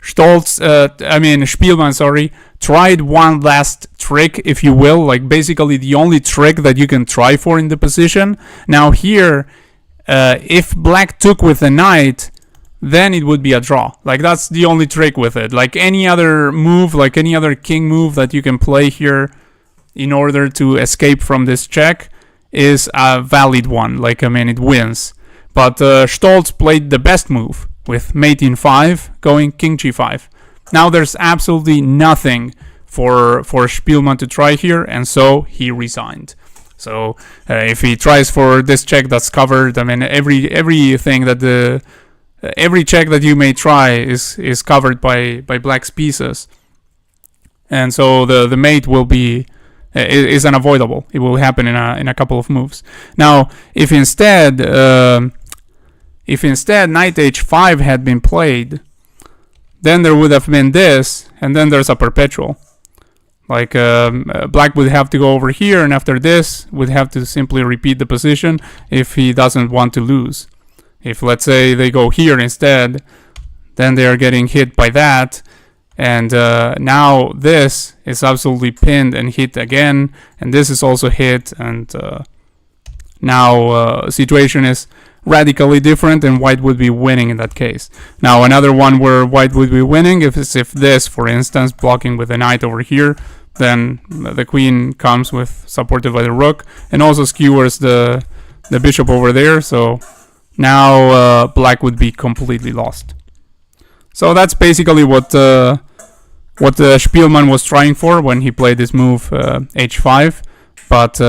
Spielmann, sorry, tried one last trick, if you will, like basically the only trick that you can try for in the position. Now here, if black took with the knight, then it would be a draw. Like that's the only trick with it. Like any other move, like any other king move that you can play here in order to escape from this check is a valid one. Like, I mean, it wins. But Stoltz played the best move with mate in 5 going king g5. Now there's absolutely nothing for Spielmann to try here, and so he resigned. So if he tries for this check that's covered, I mean, everything that every check that you may try is covered by black's pieces, and so the mate will be is unavoidable. It will happen in a couple of moves. Now, if instead knight h5 had been played, then there would have been this, and then there's a perpetual. Like black would have to go over here, and after this would have to simply repeat the position if he doesn't want to lose. If, let's say, they go here instead, then they are getting hit by that, and now this is absolutely pinned and hit again, and this is also hit, and now situation is radically different, and white would be winning in that case. Now another one where white would be winning if this, for instance, blocking with the knight over here, then the queen comes with supported by the rook, and also skewers the bishop over there, so now black would be completely lost. So that's basically what Spielmann was trying for when he played this move h5, but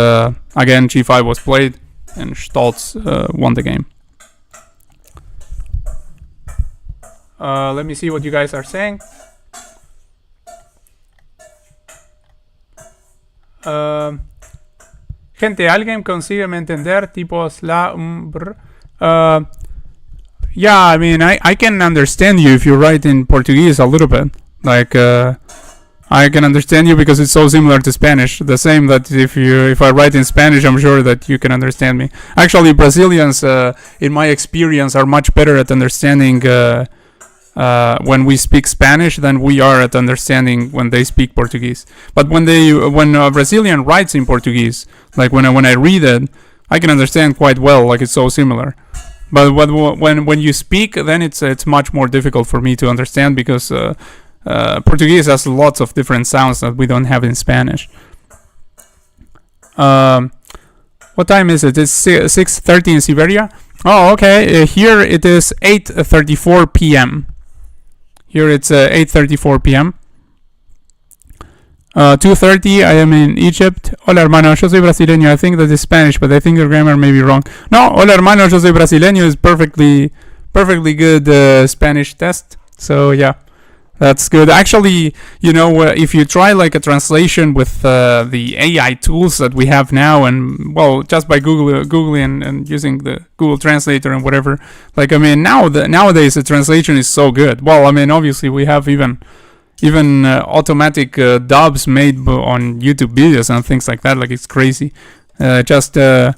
again g5 was played and Stoltz won the game. Let me see what you guys are saying. Gente, ¿alguien consigue entender tipos la yeah, I mean, I can understand you if you write in Portuguese a little bit. Like, I can understand you because it's so similar to Spanish. The same that if I write in Spanish, I'm sure that you can understand me. Actually, Brazilians, in my experience, are much better at understanding when we speak Spanish than we are at understanding when they speak Portuguese. But when a Brazilian writes in Portuguese, like when I read it, I can understand quite well. Like, it's so similar. But when you speak, then it's much more difficult for me to understand because Portuguese has lots of different sounds that we don't have in Spanish. What time is it? It's 6:30 in Siberia. Oh, okay. Here it is 8:34 p.m. Here it's 8:34 p.m. 2:30. I am in Egypt. Hola, hermano. Yo soy brasileño. I think that is Spanish, but I think your grammar may be wrong. No, hola, hermano. Yo soy brasileño is perfectly good Spanish test. So yeah. That's good. Actually, you know, if you try like a translation with the AI tools that we have now, and well, just by googling and using the Google Translator and whatever, like, I mean, nowadays the translation is so good. Well, I mean, obviously we have even automatic dubs made on YouTube videos and things like that. Like, it's crazy. Just the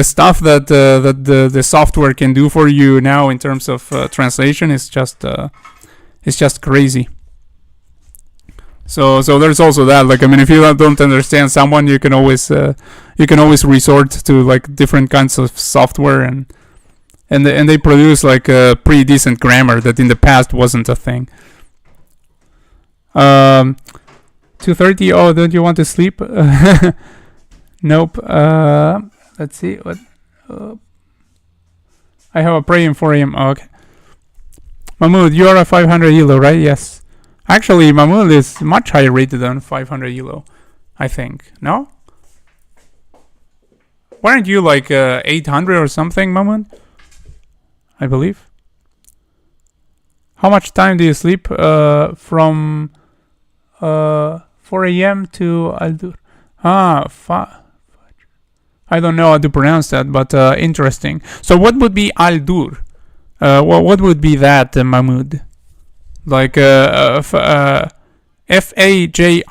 stuff that the software can do for you now in terms of translation is just. It's just crazy. So there's also that. Like, I mean, if you don't understand someone, you can always resort to like different kinds of software, and they produce like a pretty decent grammar that in the past wasn't a thing. 2:30. Oh, don't you want to sleep? Nope. Let's see what. I have a praying for him. Oh, okay. Mahmoud, you are a 500 elo, right? Yes. Actually, Mahmoud is much higher rated than 500 elo, I think. No? Weren't you like 800 or something, Mahmoud? I believe. How much time do you sleep? From 4 a.m. to Aldur. I don't know how to pronounce that, but interesting. So what would be Aldur? What would be that, Mahmoud? Like Fajr,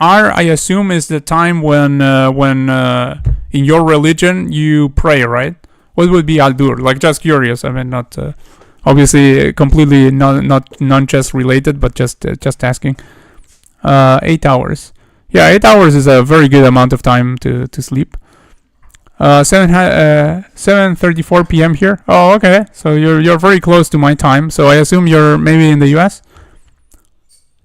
I assume, is the time when in your religion you pray, right? What would be Aldur? Like, just curious. I mean, not Obviously, completely not non-chess related, but just asking. 8 hours. Yeah, 8 hours is a very good amount of time to sleep. 7:34 p.m. here. Oh, okay. So you're very close to my time. So I assume you're maybe in the U.S.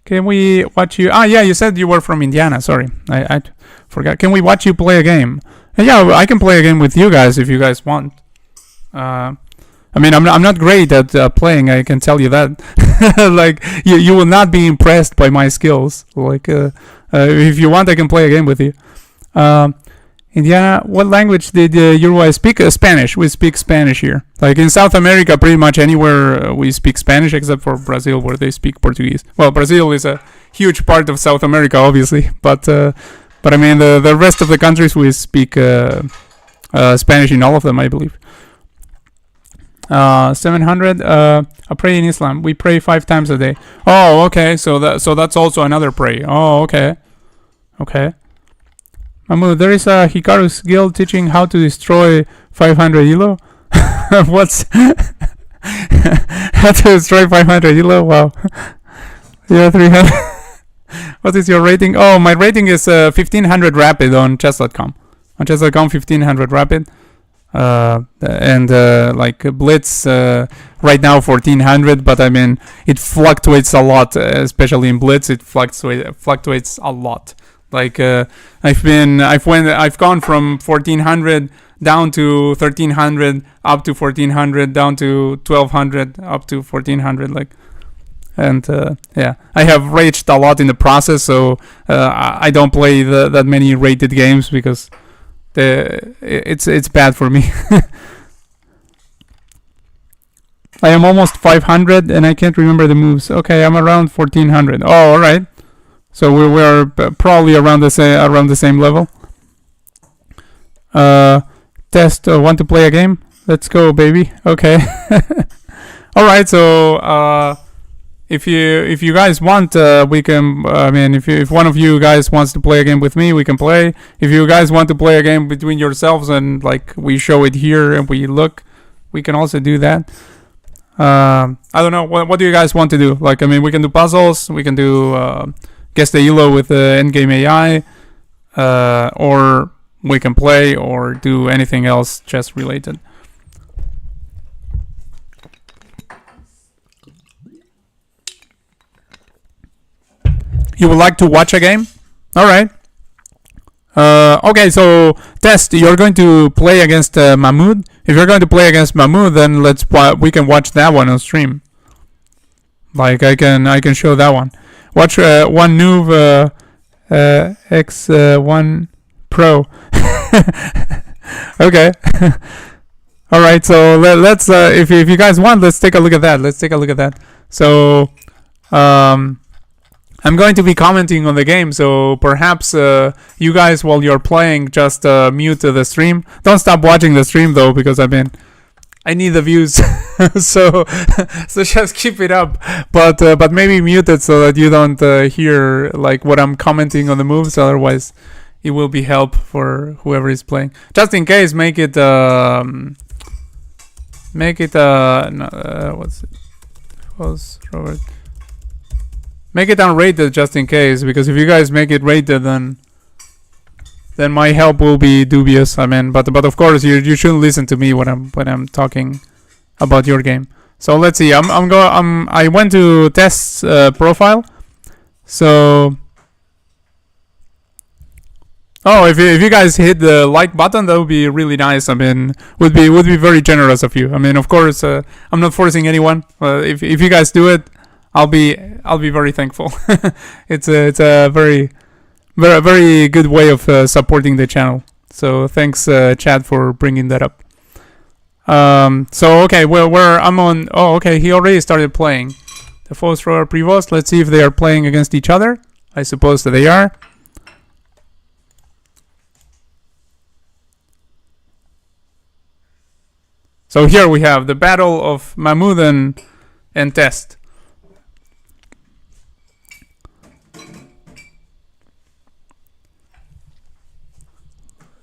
Can we watch you? Ah, yeah. You said you were from Indiana. Sorry, I forgot. Can we watch you play a game? Yeah, I can play a game with you guys if you guys want. I mean, I'm not great at playing. I can tell you that. Like you will not be impressed by my skills. Like if you want, I can play a game with you. Indiana, what language did Uruguay speak? Spanish. We speak Spanish here. Like in South America, pretty much anywhere we speak Spanish, except for Brazil, where they speak Portuguese. Well, Brazil is a huge part of South America, obviously, but I mean the rest of the countries we speak Spanish in all of them, I believe. 700. I pray in Islam. We pray 5 times a day. Oh, okay. So that's also another pray. Oh, okay. Okay. Mamu, there is a Hikaru's guild teaching how to destroy 500 elo. What's how to destroy 500 elo? Wow. Yeah, 300. What is your rating? Oh, my rating is 1500 rapid on chess.com. On chess.com, 1500 rapid. And like Blitz right now 1400, but I mean it fluctuates a lot, especially in Blitz. It fluctuates a lot. Like I've gone from 1400 down to 1300, up to 1400, down to 1200, up to 1400. Like, and yeah, I have raged a lot in the process, so I don't play that many rated games because it's bad for me. I am almost 500 and I can't remember the moves. Okay, I'm around 1400. Oh, all right. So we're probably around the same level. Test. Want to play a game? Let's go, baby. Okay. All right. So if you guys want, we can. I mean, if one of you guys wants to play a game with me, we can play. If you guys want to play a game between yourselves and like we show it here and we look, we can also do that. I don't know. What do you guys want to do? Like, I mean, we can do puzzles. We can do. Guess the ELO with the endgame AI, or we can play or do anything else chess related. You would like to watch a game? All right. Okay, so Test, you're going to play against Mahmoud. If you're going to play against Mahmoud, then we can watch that one on stream. Like I can show that one. Watch one noob X1 Pro. Okay. All right. So let's if you guys want, let's take a look at that. So I'm going to be commenting on the game. So perhaps you guys, while you're playing, just mute the stream. Don't stop watching the stream though, because I need the views. so just keep it up, but maybe mute it so that you don't hear like what I'm commenting on the moves. Otherwise, it will be help for whoever is playing. Just in case, make it what's it? What's Robert? Make it unrated just in case, because if you guys make it rated, then my help will be dubious. I mean, but of course you shouldn't listen to me when I'm talking about your game. So let's see. I went to Test's profile. So if you guys hit the like button, that would be really nice. I mean, would be very generous of you. I mean, of course, I'm not forcing anyone. If you guys do it, I'll be very thankful. It's a very good way of supporting the channel. So thanks, Chad, for bringing that up. So okay, where I'm on. Oh, okay, he already started playing. The foes thrower Prevost. Let's see if they are playing against each other. I suppose that they are. So here we have the battle of Mahmoud and Test.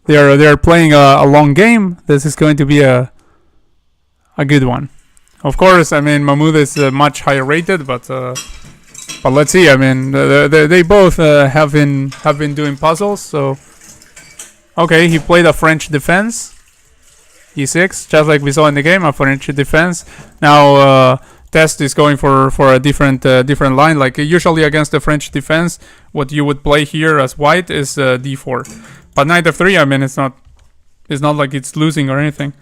They are playing a long game. This is going to be a good one. Of course, I mean, Mahmoud is much higher rated, but let's see. I mean, they both have been doing puzzles. So, okay, he played a French defense, e6, just like we saw in the game, a French defense. Now, Test is going for a different line. Like usually against the French defense, what you would play here as white is d4. But knight f3, I mean, it's not like it's losing or anything.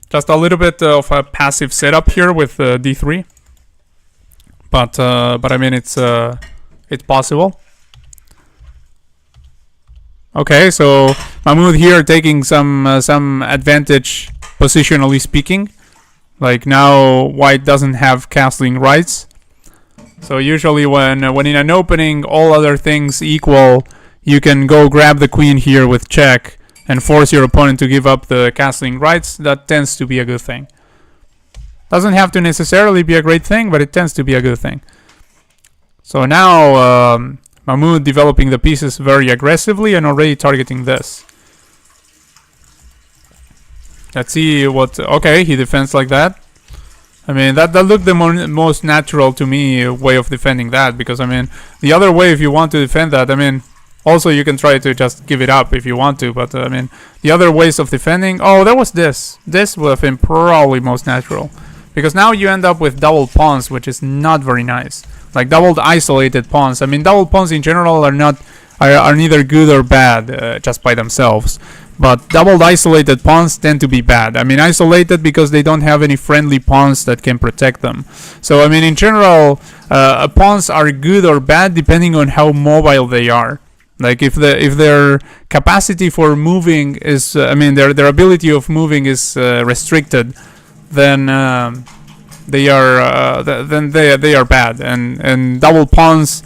Just a little bit of a passive setup here with d3. But I mean, it's possible. Okay, so Mahmoud here taking some advantage positionally speaking. Like now, white doesn't have castling rights. So usually when in an opening, all other things equal, you can go grab the queen here with check and force your opponent to give up the castling rights. That tends to be a good thing. Doesn't have to necessarily be a great thing, but it tends to be a good thing. So now Mahmoud developing the pieces very aggressively and already targeting this. Let's see what... Okay, he defends like that. I mean, that looked the most natural to me way of defending that. Because, I mean, the other way if you want to defend that, I mean... Also, you can try to just give it up if you want to. But, I mean, the other ways of defending... Oh, there was this. This would have been probably most natural. Because now you end up with double pawns, which is not very nice. Like doubled isolated pawns. I mean, double pawns in general are neither good or bad just by themselves. But doubled isolated pawns tend to be bad. I mean, isolated because they don't have any friendly pawns that can protect them. So, I mean, in general, pawns are good or bad depending on how mobile they are. Like if their capacity for moving is, I mean, their ability of moving is restricted, then they are bad. And double pawns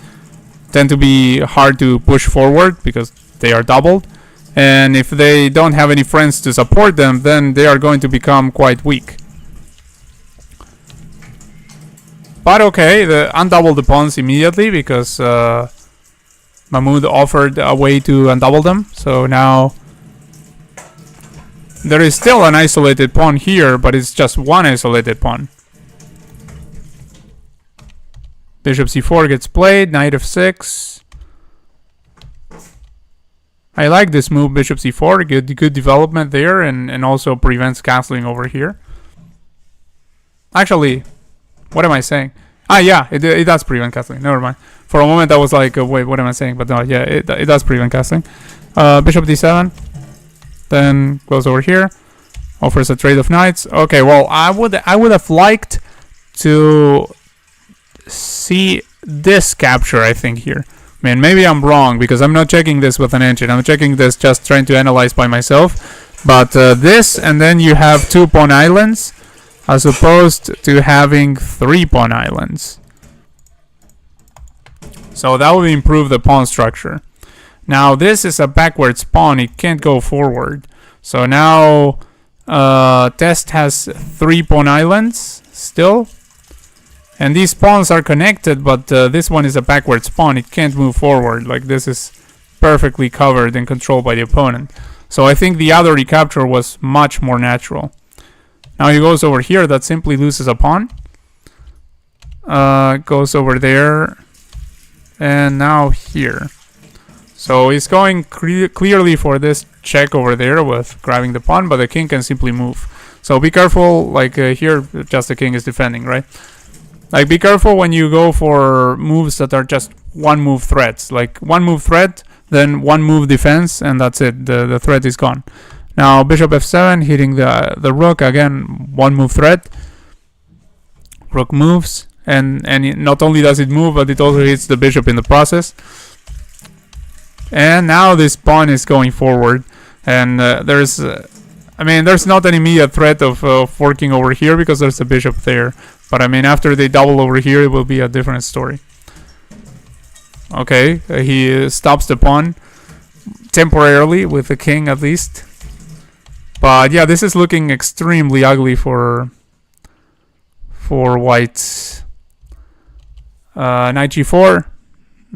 tend to be hard to push forward because they are doubled. And if they don't have any friends to support them, then they are going to become quite weak. But okay, undouble the pawns immediately because Mahmoud offered a way to undouble them. So now there is still an isolated pawn here, but it's just one isolated pawn. Bishop c4 gets played, knight f6. I like this move, bishop c4. Good development there, and also prevents castling over here. Actually, what am I saying? Ah, yeah, it does prevent castling. Never mind. For a moment, I was like, wait, what am I saying? But no, yeah, it does prevent castling. Bishop d7. Then goes over here. Offers a trade of knights. Okay, well, I would have liked to see this capture, I think, here. I mean, maybe I'm wrong because I'm not checking this with an engine. I'm checking this just trying to analyze by myself. But this, and then you have 2 pawn islands as opposed to having 3 pawn islands. So that would improve the pawn structure. Now this is a backwards pawn. It can't go forward. So now Test has 3 pawn islands still. And these pawns are connected, but this one is a backwards pawn. It can't move forward. Like this is perfectly covered and controlled by the opponent. So I think the other recapture was much more natural. Now he goes over here. That simply loses a pawn. Goes over there. And now here. So he's going clearly for this check over there with grabbing the pawn, but the king can simply move. So be careful. Like here, just the king is defending, right? Like, be careful when you go for moves that are just one move threats. Like, one move threat, then one move defense, and that's it. The threat is gone. Now, bishop f7, hitting the rook. Again, one move threat. Rook moves. And not only does it move, but it also hits the bishop in the process. And now this pawn is going forward. And there's not an immediate threat of working over here because there's a bishop there. But I mean, after they double over here, it will be a different story. Okay, he stops the pawn temporarily with the king at least. But yeah, this is looking extremely ugly for white. Knight g4.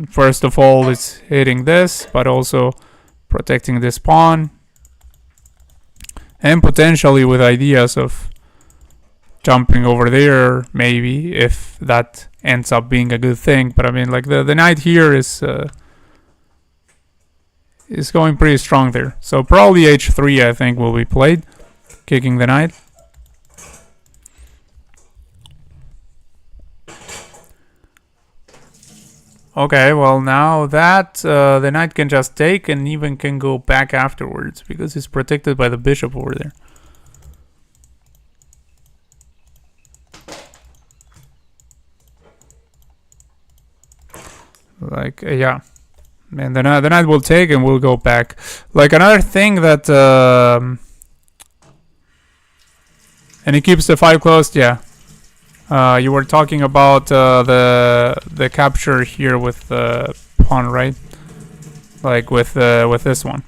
First of all, it's hitting this, but also protecting this pawn. And potentially with ideas of jumping over there, maybe, if that ends up being a good thing. But I mean, like the knight here is going pretty strong there. So probably h3, I think, will be played, kicking the knight. Okay, well now that the knight can just take and even can go back afterwards because he's protected by the bishop over there. Like, yeah. And the knight will take and will go back. Like, another thing that... and he keeps the 5 closed, yeah. You were talking about the capture here with the pawn, right? Like with this one.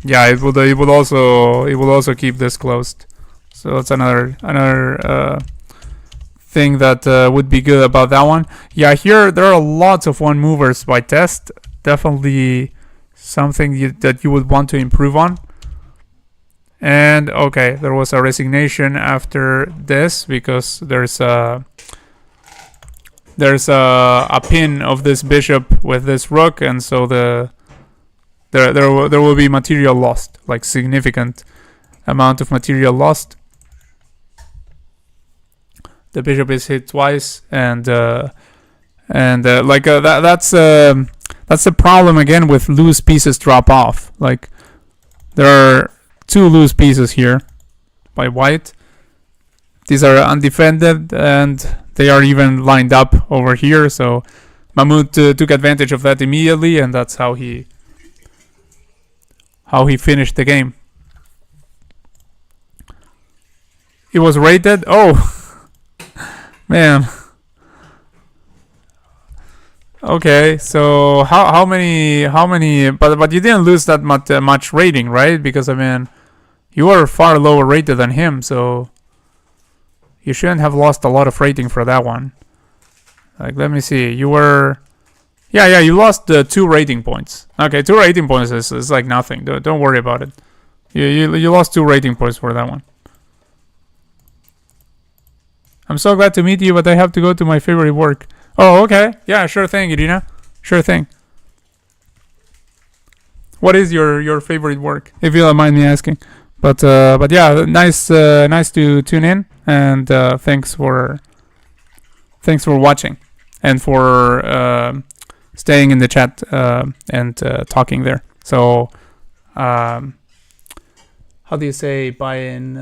Yeah, it will also keep this closed. So that's another thing that would be good about that one. Yeah, here there are lots of one movers by test. Definitely something that you would want to improve on. And okay, there was a resignation after this because there's a pin of this bishop with this rook, and so there will be material lost, like significant amount of material lost. The bishop is hit twice, and that's the problem again with loose pieces drop off. Like there are 2 loose pieces here by white. These are undefended, and they are even lined up over here. So Mahmoud took advantage of that immediately, and that's how he finished the game. It was rated. Oh. Man. Okay, so how many? But you didn't lose that much rating, right? Because I mean, you were far lower rated than him, so you shouldn't have lost a lot of rating for that one. Like, let me see. You were, yeah, you lost 2 rating points. Okay, 2 rating points is like nothing. Don't worry about it. You lost 2 rating points for that one. I'm so glad to meet you, but I have to go to my favorite work. Oh, okay. Yeah, sure thing, Irina. Sure thing. What is your favorite work, if you don't mind me asking? But yeah, nice to tune in, and thanks for watching and for staying in the chat and talking there. So, how do you say bye in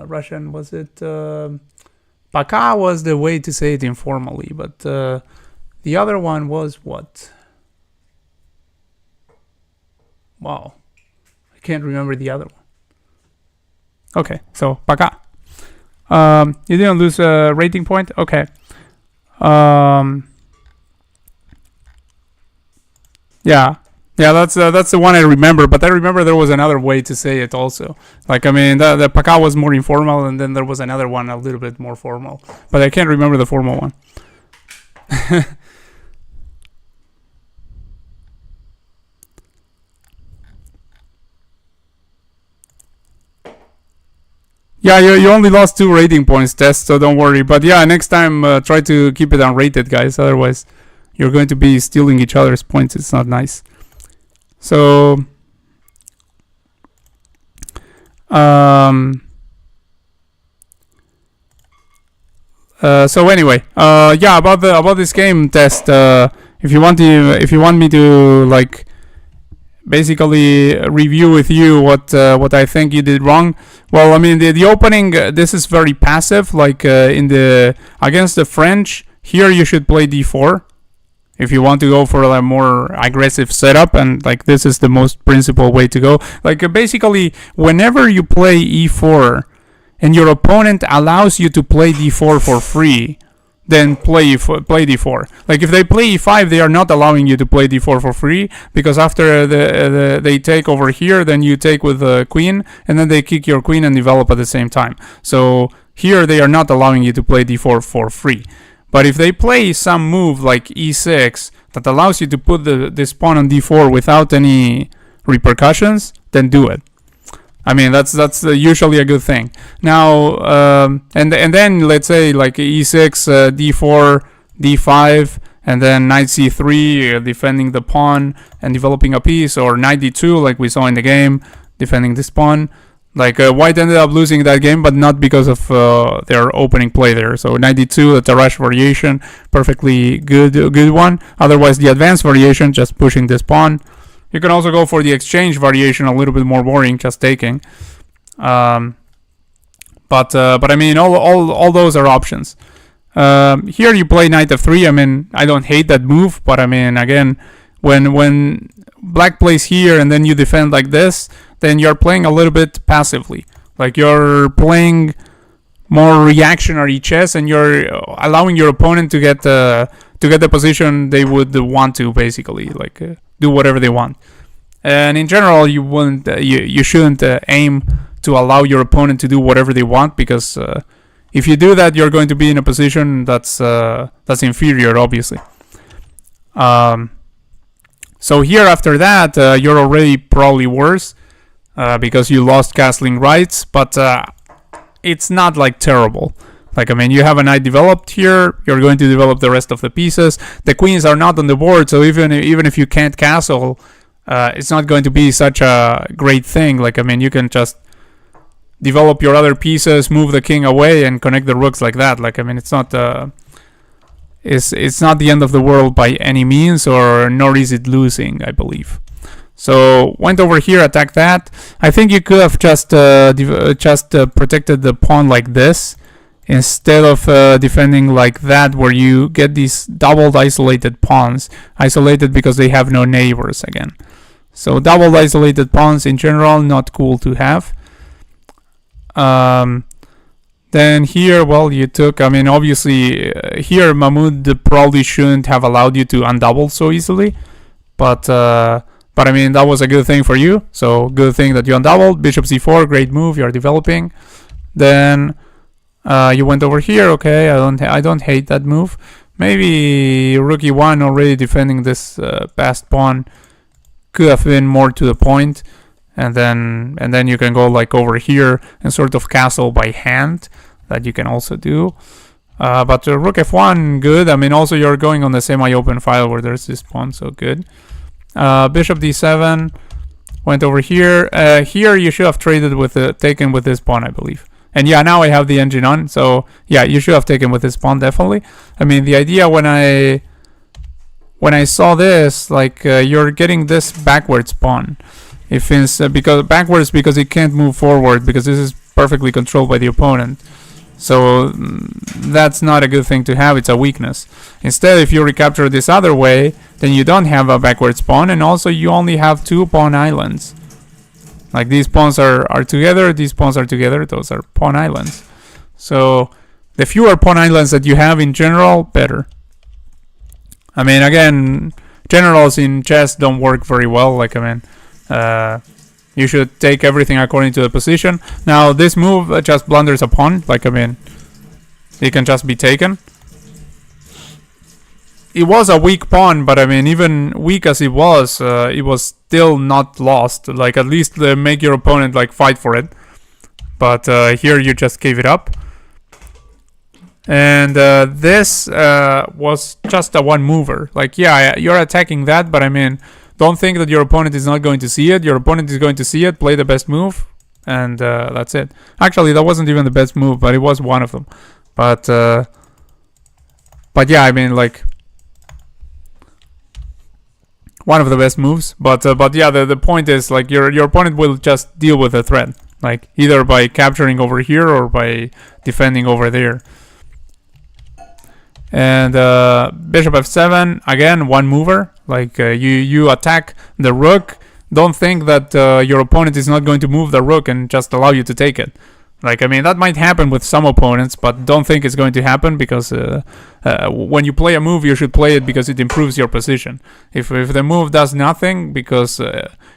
Russian? Was it? Пока was the way to say it informally, but the other one was what? Wow, I can't remember the other one. Okay, so пока. You didn't lose a rating point? Okay. Yeah, that's the one I remember, but I remember there was another way to say it also. Like, I mean, the пока was more informal, and then there was another one a little bit more formal, but I can't remember the formal one. Yeah, you only lost 2 rating points, Test, so don't worry. But yeah, next time try to keep it unrated, guys. Otherwise, you're going to be stealing each other's points. It's not nice. So, so anyway, yeah, about this game, Test. If you want me to like basically review with you what I think you did wrong. Well, I mean the opening, this is very passive. Like against the French, here you should play d4 if you want to go for a more aggressive setup, and like this is the most principal way to go. Like basically, whenever you play e4 and your opponent allows you to play d4 for free, then play d4. Like if they play e5, they are not allowing you to play d4 for free, because after they take over here, then you take with the queen, and then they kick your queen and develop at the same time. So here they are not allowing you to play d4 for free. But if they play some move like e6 that allows you to put this pawn on d4 without any repercussions, then do it. I mean, that's usually a good thing. Now, and then let's say like e6, d4, d5, and then knight c3, defending the pawn and developing a piece, or knight d2, like we saw in the game, defending this pawn. Like white ended up losing that game, but not because of their opening play there. So knight d2, the Tarrasch variation, perfectly good one. Otherwise, the advanced variation, just pushing this pawn. You can also go for the exchange variation, a little bit more boring, just taking. But I mean, all those are options. Here you play knight f3. I mean, I don't hate that move, but I mean, again, when black plays here and then you defend like this, then you're playing a little bit passively. Like you're playing more reactionary chess, and you're allowing your opponent to get the position they would want to, basically, like do whatever they want. And in general, you wouldn't, you shouldn't aim to allow your opponent to do whatever they want, because if you do that, you're going to be in a position that's inferior, obviously. So here after that, you're already probably worse because you lost castling rights, but it's not like terrible. Like, I mean, you have a knight developed here, you're going to develop the rest of the pieces. The queens are not on the board, so even if you can't castle, it's not going to be such a great thing. Like, I mean, you can just develop your other pieces, move the king away, and connect the rooks like that. Like, I mean, it's not it's not the end of the world by any means, or nor is it losing, I believe. So went over here, attacked that. I think you could have just protected the pawn like this, instead of defending like that, where you get these doubled isolated pawns. Isolated because they have no neighbors again. So doubled isolated pawns in general, not cool to have. Then here, well, you took, I mean, obviously, here Mahmoud probably shouldn't have allowed you to undouble so easily. But I mean, that was a good thing for you. So good thing that you undoubled. Bishop c4, great move, you're developing. Then you went over here, okay, I don't hate that move. Maybe rook e1, already defending this passed pawn, could have been more to the point. And then you can go like over here and sort of castle by hand. That you can also do. But rook f1, good. I mean, also you're going on the semi-open file where there's this pawn, so good. Bishop d7, went over here. Here you should have traded with taken with this pawn, I believe. And yeah, now I have the engine on, so yeah, you should have taken with this pawn, definitely. I mean, the idea when I saw this, like you're getting this backwards pawn. If it's because backwards because it can't move forward, because this is perfectly controlled by the opponent. So that's not a good thing to have, it's a weakness. Instead, if you recapture this other way, then you don't have a backwards pawn, and also you only have 2 pawn islands. Like these pawns are together, these pawns are together, those are pawn islands. So the fewer pawn islands that you have in general, better. I mean, again, generals in chess don't work very well. Like, I mean, you should take everything according to the position. Now, this move just blunders a pawn. Like, I mean, it can just be taken. It was a weak pawn, but I mean, even weak as it was still not lost. Like, at least make your opponent like fight for it. But here you just gave it up. And this was just a one mover. Like, yeah, you're attacking that, but I mean, don't think that your opponent is not going to see it. Your opponent is going to see it, play the best move, and that's it. Actually, that wasn't even the best move, but it was one of them. But yeah, I mean, like, one of the best moves. But yeah, the point is, like, your opponent will just deal with the threat, like either by capturing over here or by defending over there. And bishop f7, again, one mover. Like, you attack the rook. Don't think that your opponent is not going to move the rook and just allow you to take it. Like, I mean, that might happen with some opponents, but don't think it's going to happen, because when you play a move, you should play it because it improves your position. If the move does nothing, because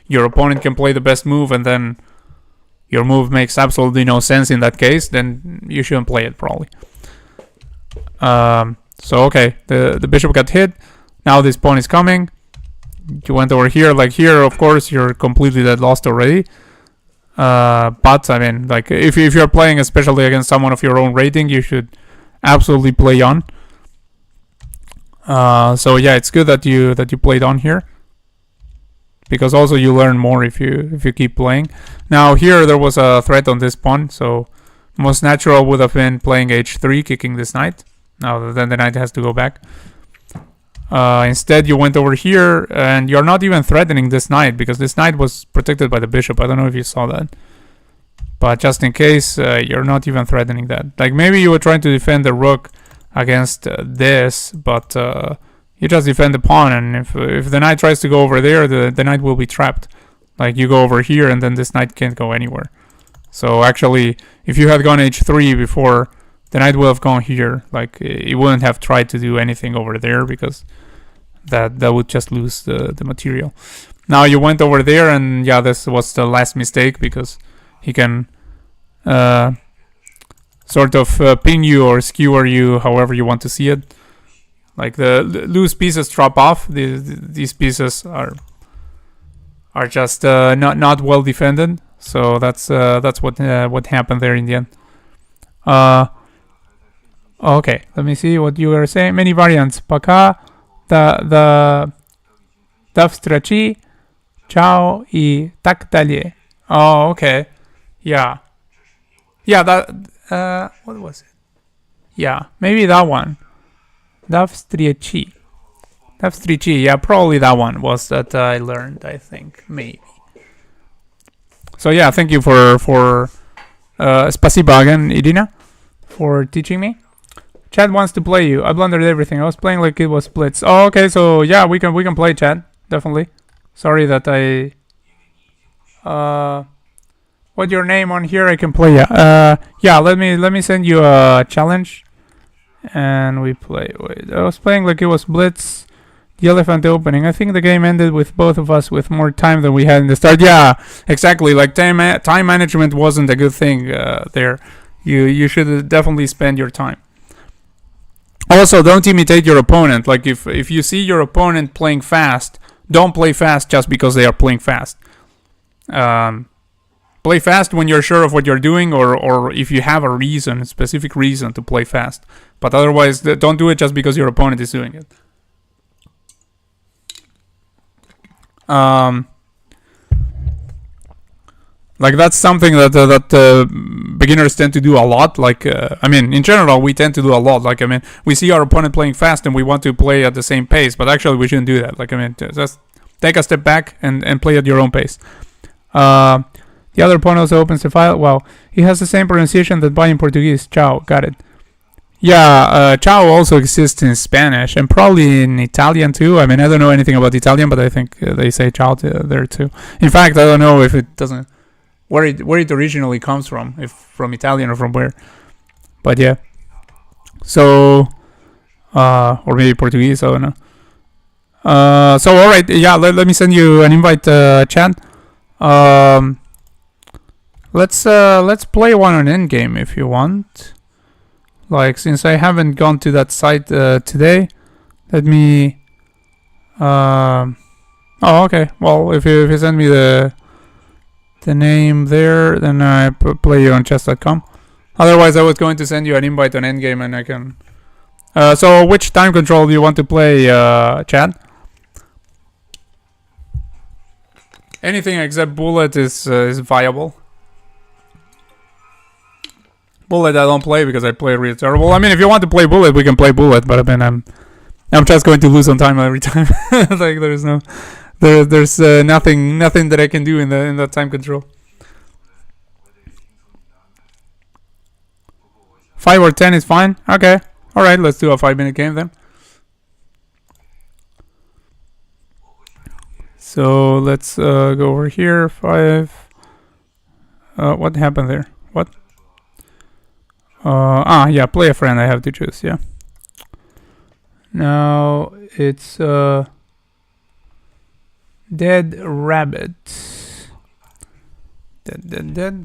your opponent can play the best move and then your move makes absolutely no sense in that case, then you shouldn't play it, probably. So, okay, the bishop got hit. Now this pawn is coming. You went over here. Like, here, of course, you're completely dead lost already. But I mean, like if you're playing especially against someone of your own rating, you should absolutely play on. So yeah, it's good that you played on here, because also you learn more if you keep playing. Now here there was a threat on this pawn, so most natural would have been playing h3, kicking this knight. Now then the knight has to go back. Instead you went over here, and you're not even threatening this knight, because this knight was protected by the bishop. I don't know if you saw that, but just in case, you're not even threatening that. Like maybe you were trying to defend the rook against this, but you just defend the pawn, and if the knight tries to go over there, the knight will be trapped. Like you go over here, and then this knight can't go anywhere. So actually, if you had gone h3 before, the knight would have gone here. Like it wouldn't have tried to do anything over there, because that would just lose the material. Now you went over there, and yeah, this was the last mistake, because he can sort of pin you or skewer you however you want to see it. Like the loose pieces drop off. These pieces are just not well defended. So that's what happened there in the end. Okay, let me see what you were saying. Many variants. Пока до встречи, ciao и так далее. Oh, okay. Yeah. Yeah, that what was it? Yeah, maybe that one. До встречи. До встречи. Yeah, probably that one was that I learned, I think. Maybe. So yeah, thank you for спасибо again, Irina, for teaching me. Chad wants to play you. I blundered everything. I was playing like it was Blitz. Oh, okay. So yeah, we can play, Chad. Definitely. Sorry that I what your name on here? I can play. Yeah. Let me send you a challenge, and we play. Wait, I was playing like it was Blitz. The elephant opening. I think the game ended with both of us with more time than we had in the start. Yeah, exactly. Like time management wasn't a good thing there. You should definitely spend your time. Also, don't imitate your opponent. Like if you see your opponent playing fast, don't play fast just because they are playing fast. Play fast when you're sure of what you're doing, or if you have a specific reason to play fast. But otherwise, don't do it just because your opponent is doing it. Like that's something that beginners tend to do a lot. Like I mean, in general, we tend to do a lot. Like I mean, we see our opponent playing fast and we want to play at the same pace, but actually we shouldn't do that. Like I mean, just take a step back and play at your own pace. The other opponent also opens the file. Wow, he has the same pronunciation that by in Portuguese. Ciao, got it. Yeah, ciao also exists in Spanish and probably in Italian too. I mean, I don't know anything about Italian, but I think they say ciao there too. In fact, I don't know if it doesn't where it originally comes from, if from Italian or from where. But yeah. So or maybe Portuguese, I don't know. So all right, yeah, let me send you an invite, Chad. Let's play one on endgame if you want. Like, since I haven't gone to that site today, let me. Oh, okay. Well, if you send me the name there, then I play you on chess.com. Otherwise, I was going to send you an invite on endgame, and I can. So, which time control do you want to play, Chad? Anything except bullet is viable. Bullet I don't play because I play really terrible. I mean, if you want to play bullet, we can play bullet, but I mean, I'm just going to lose on time every time. Like there's nothing that I can do in that time control. 5 or 10 is fine. Okay, all right, let's do a 5-minute game then. So let's go over here. 5. What happened there? What? Yeah, play a friend. I have to choose. Yeah. Now it's dead rabbit. Dead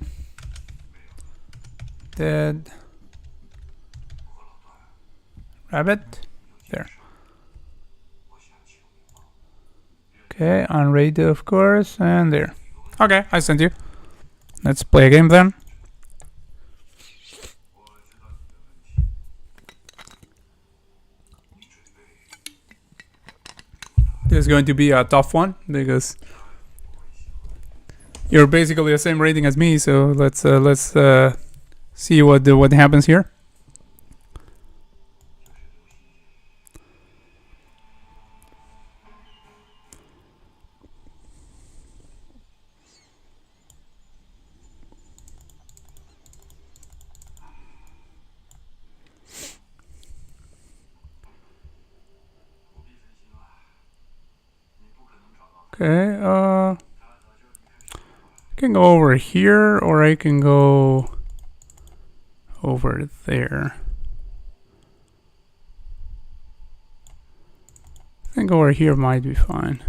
rabbit. There. Okay, unrated of course, and there. Okay, I sent you. Let's play a game then. This is going to be a tough one because you're basically the same rating as me. So let's see what happens here. Okay, I can go over here, or I can go over there. I think over here might be fine.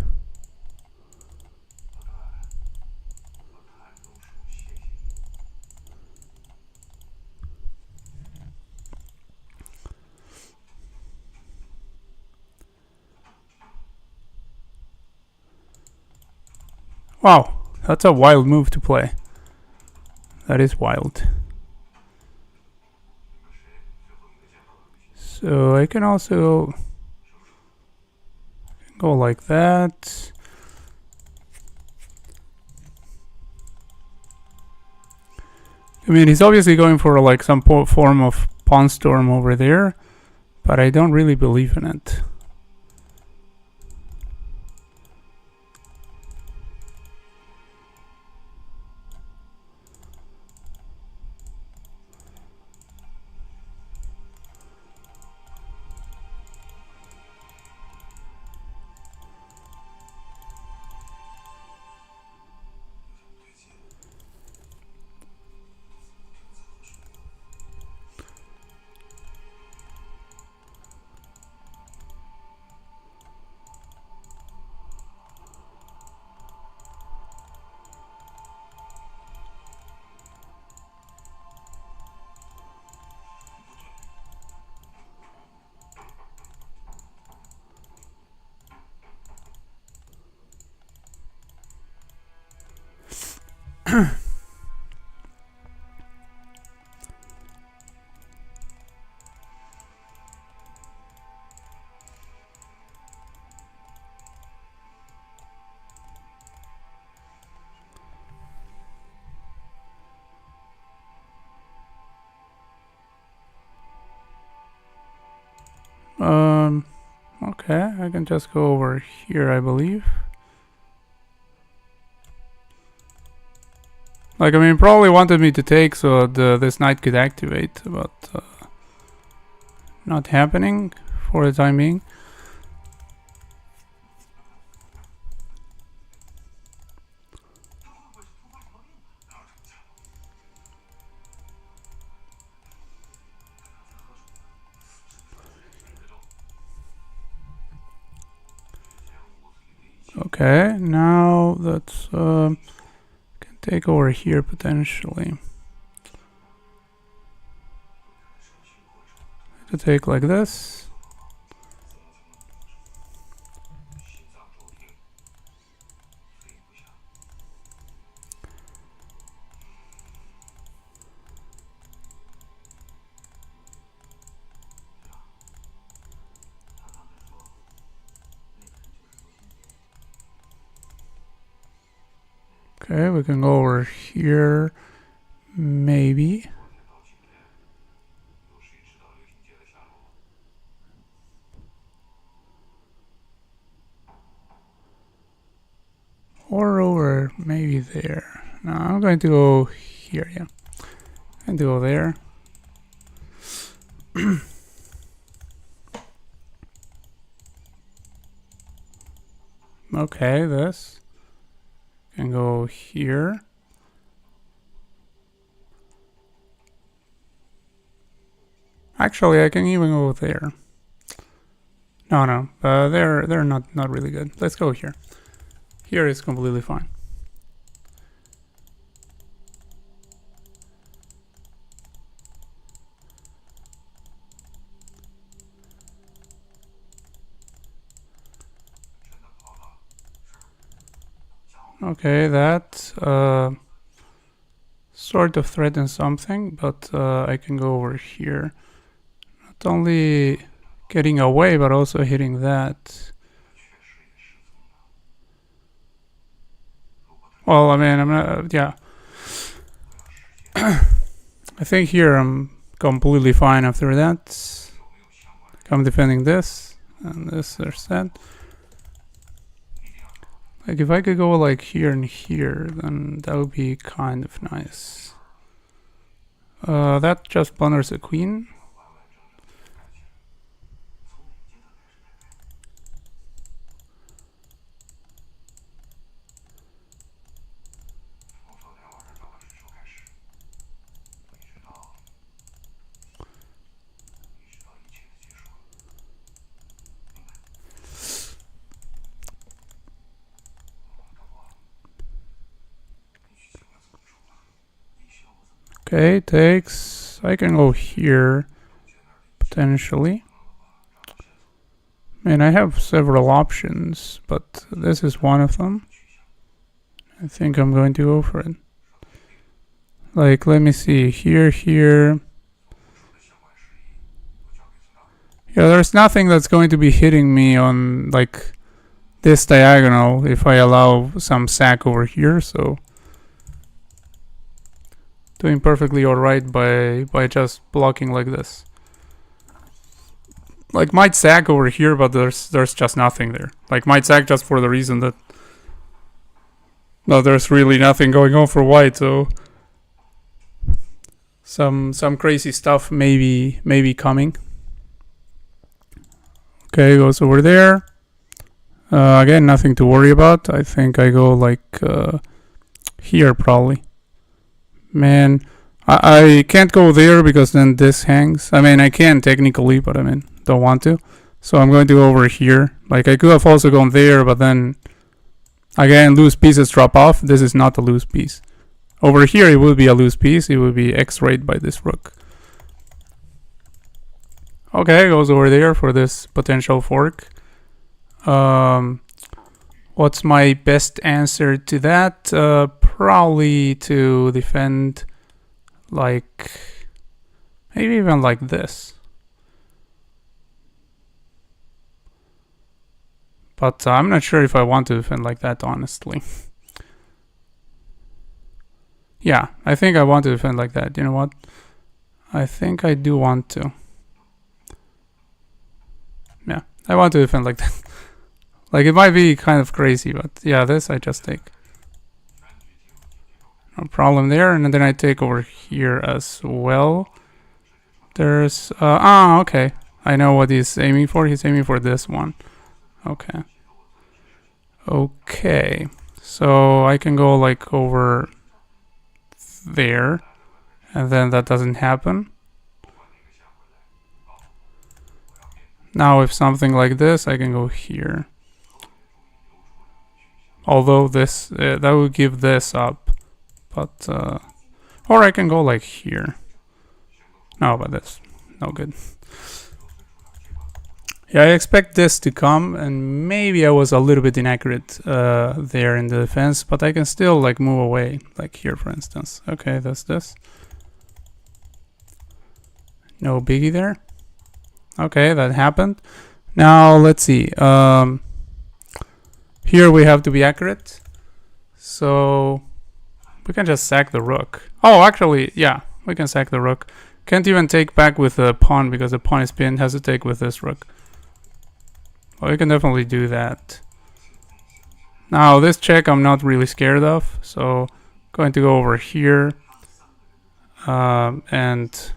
Wow, that's a wild move to play. That is wild. So I can also go like that. I mean, he's obviously going for like some form of pawn storm over there, but I don't really believe in it. Okay, I can just go over here, I believe. Like, I mean, probably wanted me to take so this knight could activate, but not happening for the time being. Okay, now that's can take over here potentially. To take like this. Okay, we can go over here, maybe. Or over maybe there. No, I'm going to go here, yeah. I'm going to go there. Okay, this. Can go here. Actually, I can even go there. No, they're not really good. Let's go here. Here is completely fine. Okay, that sort of threatens something, but I can go over here. Not only getting away, but also hitting that. Well, I mean, I'm not, yeah. I think here I'm completely fine after that. I'm defending this, and this, there's that. Like, if I could go like here and here, then that would be kind of nice. That just blunders a queen. Okay, takes. I can go here, potentially. I mean, I have several options, but this is one of them. I think I'm going to go for it. Like, let me see, here. Yeah, there's nothing that's going to be hitting me on, like, this diagonal if I allow some sack over here, so doing perfectly alright by just blocking like this. Like, might sack over here, but there's just nothing there. Like, might sack just for the reason that no, there's really nothing going on for white, so some crazy stuff may be coming. Okay, goes over there. Again, nothing to worry about. I think I go like here probably. Man, I can't go there because then this hangs. I mean, I can technically, but I mean, don't want to. So I'm going to go over here. Like, I could have also gone there, but then again, loose pieces drop off. This is not a loose piece. Over here, it will be a loose piece. It will be x-rayed by this rook. Okay, goes over there for this potential fork. What's my best answer to that? Probably to defend, like, maybe even like this. But I'm not sure if I want to defend like that, honestly. Yeah, I think I want to defend like that. You know what? I think I do want to. Yeah, I want to defend like that. Like, it might be kind of crazy, but yeah, this I just take. No problem there, and then I take over here as well. There's, okay. I know what he's aiming for. He's aiming for this one. Okay. Okay. So I can go like over there, and then that doesn't happen. Now if something like this, I can go here. Although this, that would give this up. But, or I can go like here. No, but that's no good. Yeah, I expect this to come, and maybe I was a little bit inaccurate there in the defense, but I can still like move away, like here for instance. Okay, that's this. No biggie there. Okay, that happened. Now let's see. Here we have to be accurate, so we can just sack the rook. Oh, actually, yeah, we can sack the rook. Can't even take back with the pawn because the pawn is pinned. Has to take with this rook. Well, we can definitely do that. Now this check I'm not really scared of, so going to go over here and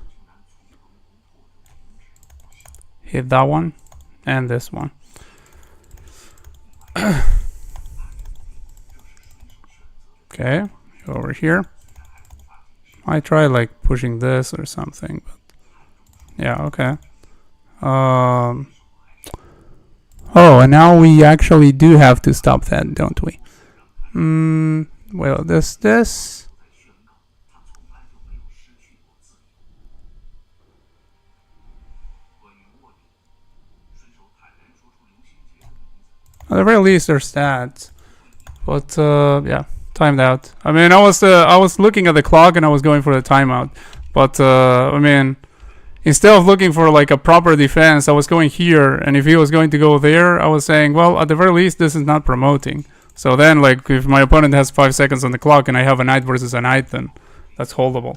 hit that one and this one. Okay, go over here. I try like pushing this or something, but yeah, okay. Oh, and now we actually do have to stop that, don't we? Well, this. At the very least, there's that. But, yeah. Timed out. I mean, I was looking at the clock and I was going for the timeout, but I mean, instead of looking for like a proper defense, I was going here, and if he was going to go there, I was saying, well, at the very least, this is not promoting. So then, like, if my opponent has 5 seconds on the clock and I have a knight versus a knight, then that's holdable.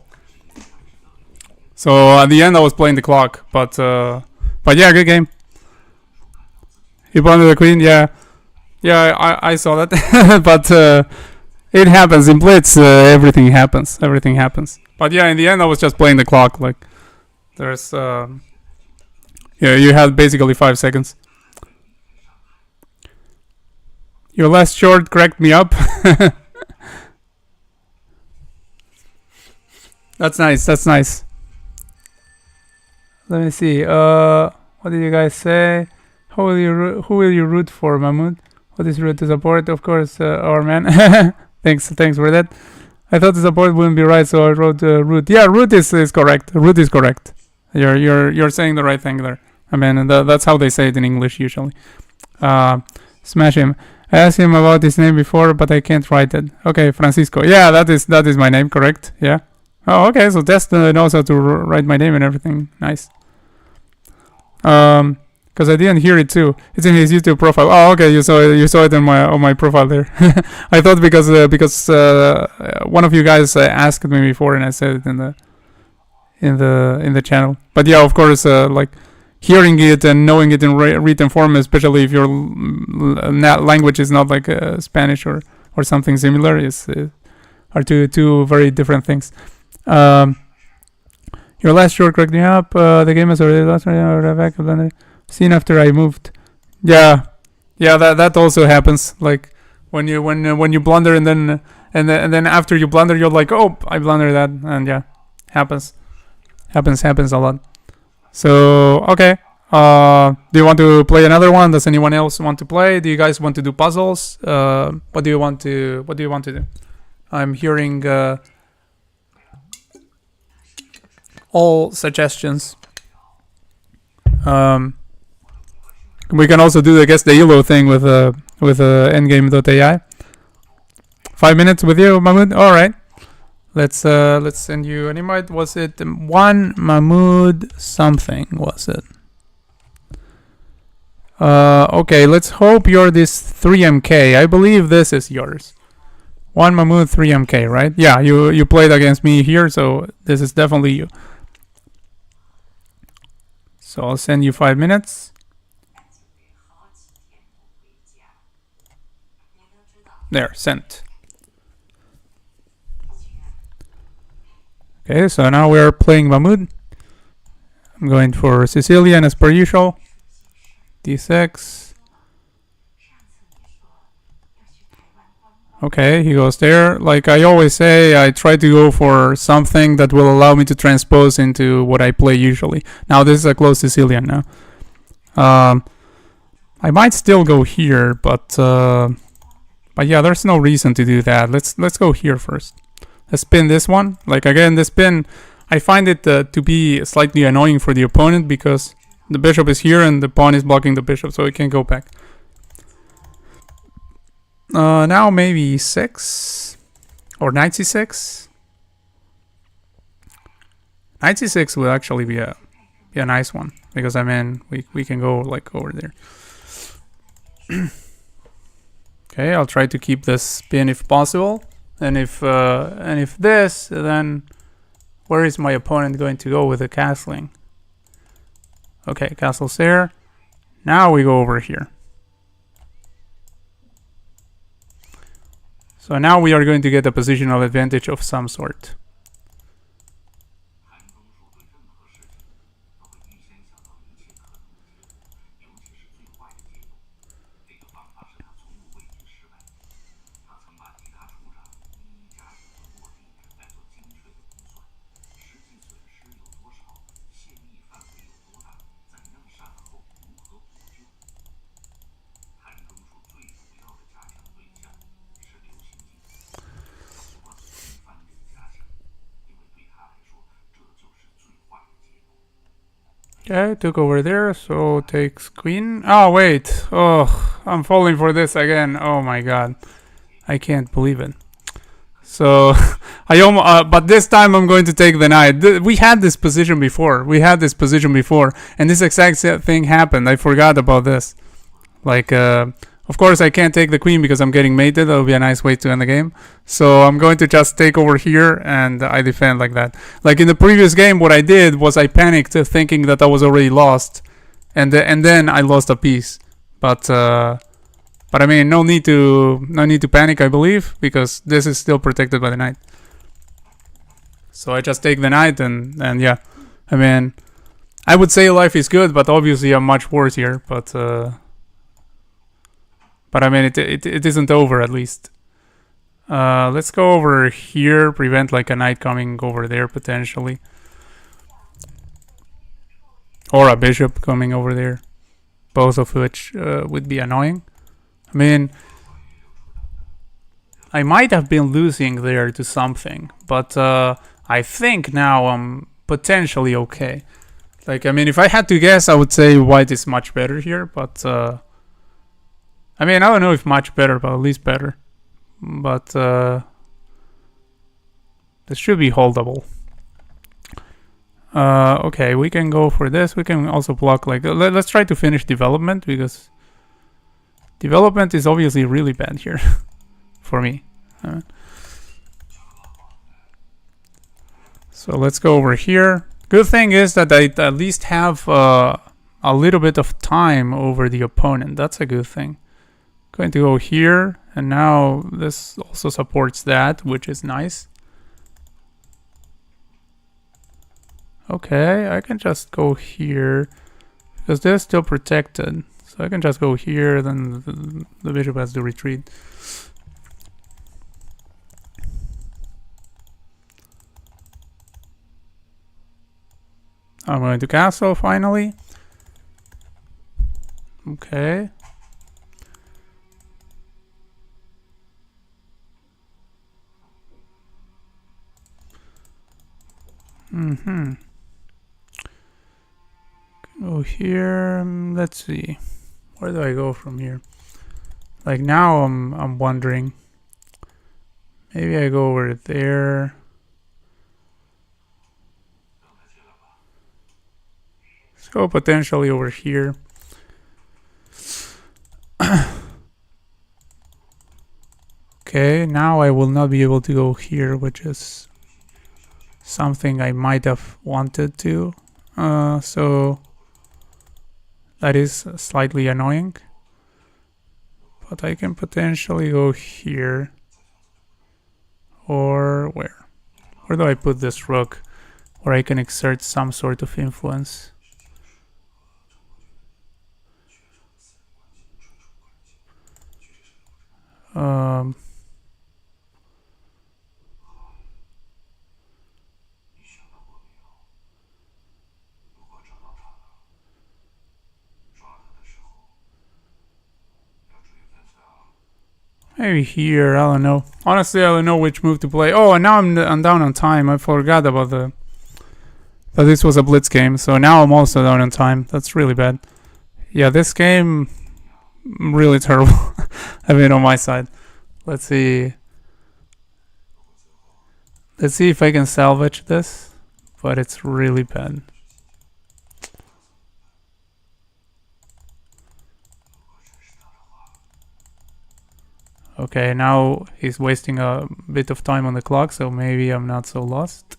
So at the end, I was playing the clock, but yeah, good game. He blundered the queen, yeah, I saw that, but it happens in Blitz. Everything happens. But yeah, in the end, I was just playing the clock. Like, there's yeah, you had basically 5 seconds. Your last short cracked me up. That's nice. Let me see. What did you guys say? Who will you root for, Mahmoud? What is root to support? Of course, our man. Thanks for that. I thought the support wouldn't be right, so I wrote root. Yeah, root is correct. Root is correct. You're saying the right thing there. I mean, that's how they say it in English usually. Smash him. I asked him about his name before, but I can't write it. Okay, Francisco. Yeah, that is my name, correct? Yeah. Oh, okay. So Test knows how to write my name and everything. Nice. Because I didn't hear it too. It's in his YouTube profile. Oh, okay. You saw it on my profile there. I thought because one of you guys asked me before, and I said it in the channel. But yeah, of course, like hearing it and knowing it in written form, especially if your language is not like Spanish or something similar, are two very different things. Your last short cracked me up. The game is already lost. Seen after I moved. Yeah, that also happens. Like when you blunder and then after you blunder, you're like, oh, I blundered that, and yeah, happens a lot. So okay, do you want to play another one? Does anyone else want to play? Do you guys want to do puzzles? What do you want to do? I'm hearing all suggestions. We can also do, I guess, the ELO thing with endgame.ai. 5 minutes with you, Mahmoud. All right. Let's send you an invite. Was it one Mahmoud something? Was it? Okay. Let's hope you're this 3MK. I believe this is yours. One Mahmoud 3MK, right? Yeah. You played against me here, so this is definitely you. So I'll send you 5 minutes. There, sent. Okay, so now we're playing Mahmoud. I'm going for Sicilian as per usual. D6. Okay, he goes there. Like I always say, I try to go for something that will allow me to transpose into what I play usually. Now this is a closed Sicilian now. I might still go here, but yeah, there's no reason to do that. Let's go here first. Let's spin this one. Like again, this spin, I find it to be slightly annoying for the opponent because the bishop is here and the pawn is blocking the bishop, so it can't go back. Now maybe 6 or knight c6. Knight c6 will actually be a nice one because I mean we can go like over there. Okay, I'll try to keep this spin if possible, and if this, then where is my opponent going to go with the castling? Okay, castle's there. Now we go over here. So now we are going to get a positional advantage of some sort. Okay, took over there, so takes queen. Oh, wait. Oh, I'm falling for this again. Oh my god. I can't believe it. So but this time I'm going to take the knight. We had this position before. And this exact thing happened. I forgot about this. Like, of course, I can't take the queen because I'm getting mated. That would be a nice way to end the game. So I'm going to just take over here and I defend like that. Like in the previous game, what I did was I panicked, thinking that I was already lost, and then I lost a piece. But I mean, no need to panic, I believe, because this is still protected by the knight. So I just take the knight and yeah, I mean, I would say life is good, but obviously I'm much worse here. But I mean, it isn't over at least. Let's go over here, prevent like a knight coming over there potentially, or a bishop coming over there, both of which would be annoying. I mean, I might have been losing there to something, but I think now I'm potentially okay. Like, I mean, if I had to guess, I would say white is much better here, but I mean, I don't know if much better, but at least better. But this should be holdable. Okay, we can go for this. We can also block, like, let's try to finish development, because development is obviously really bad here for me. So let's go over here. Good thing is that I at least have a little bit of time over the opponent. That's a good thing. Going to go here, and now this also supports that, which is nice. Okay, I can just go here because they're still protected. So I can just go here, then the bishop has to retreat. I'm going to castle finally. Okay. Go here. Let's see. Where do I go from here? Like now I'm wondering. Maybe I go over there. Let's go potentially over here. Okay, now I will not be able to go here, which is something I might have wanted to. So that is slightly annoying. But I can potentially go here. Or where? Where do I put this rook? Where I can exert some sort of influence. Maybe here, I don't know. Honestly, I don't know which move to play. Oh, and now I'm down on time. I forgot about that this was a Blitz game. So now I'm also down on time. That's really bad. Yeah, this game, really terrible. I mean, on my side. Let's see. Let's see if I can salvage this. But it's really bad. Okay, now he's wasting a bit of time on the clock, so maybe I'm not so lost.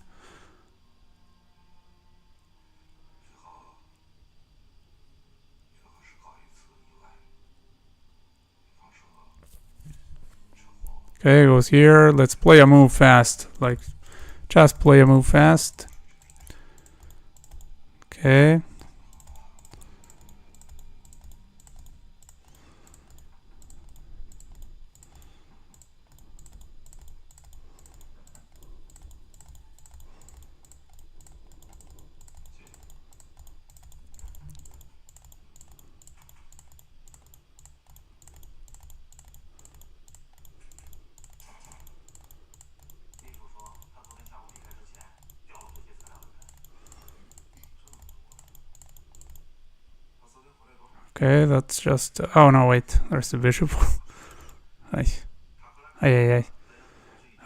Okay, goes here. Let's play a move fast. Like, just play a move fast. Okay. Okay, that's just... oh no, wait. There's the bishop. Ay. Ay, ay,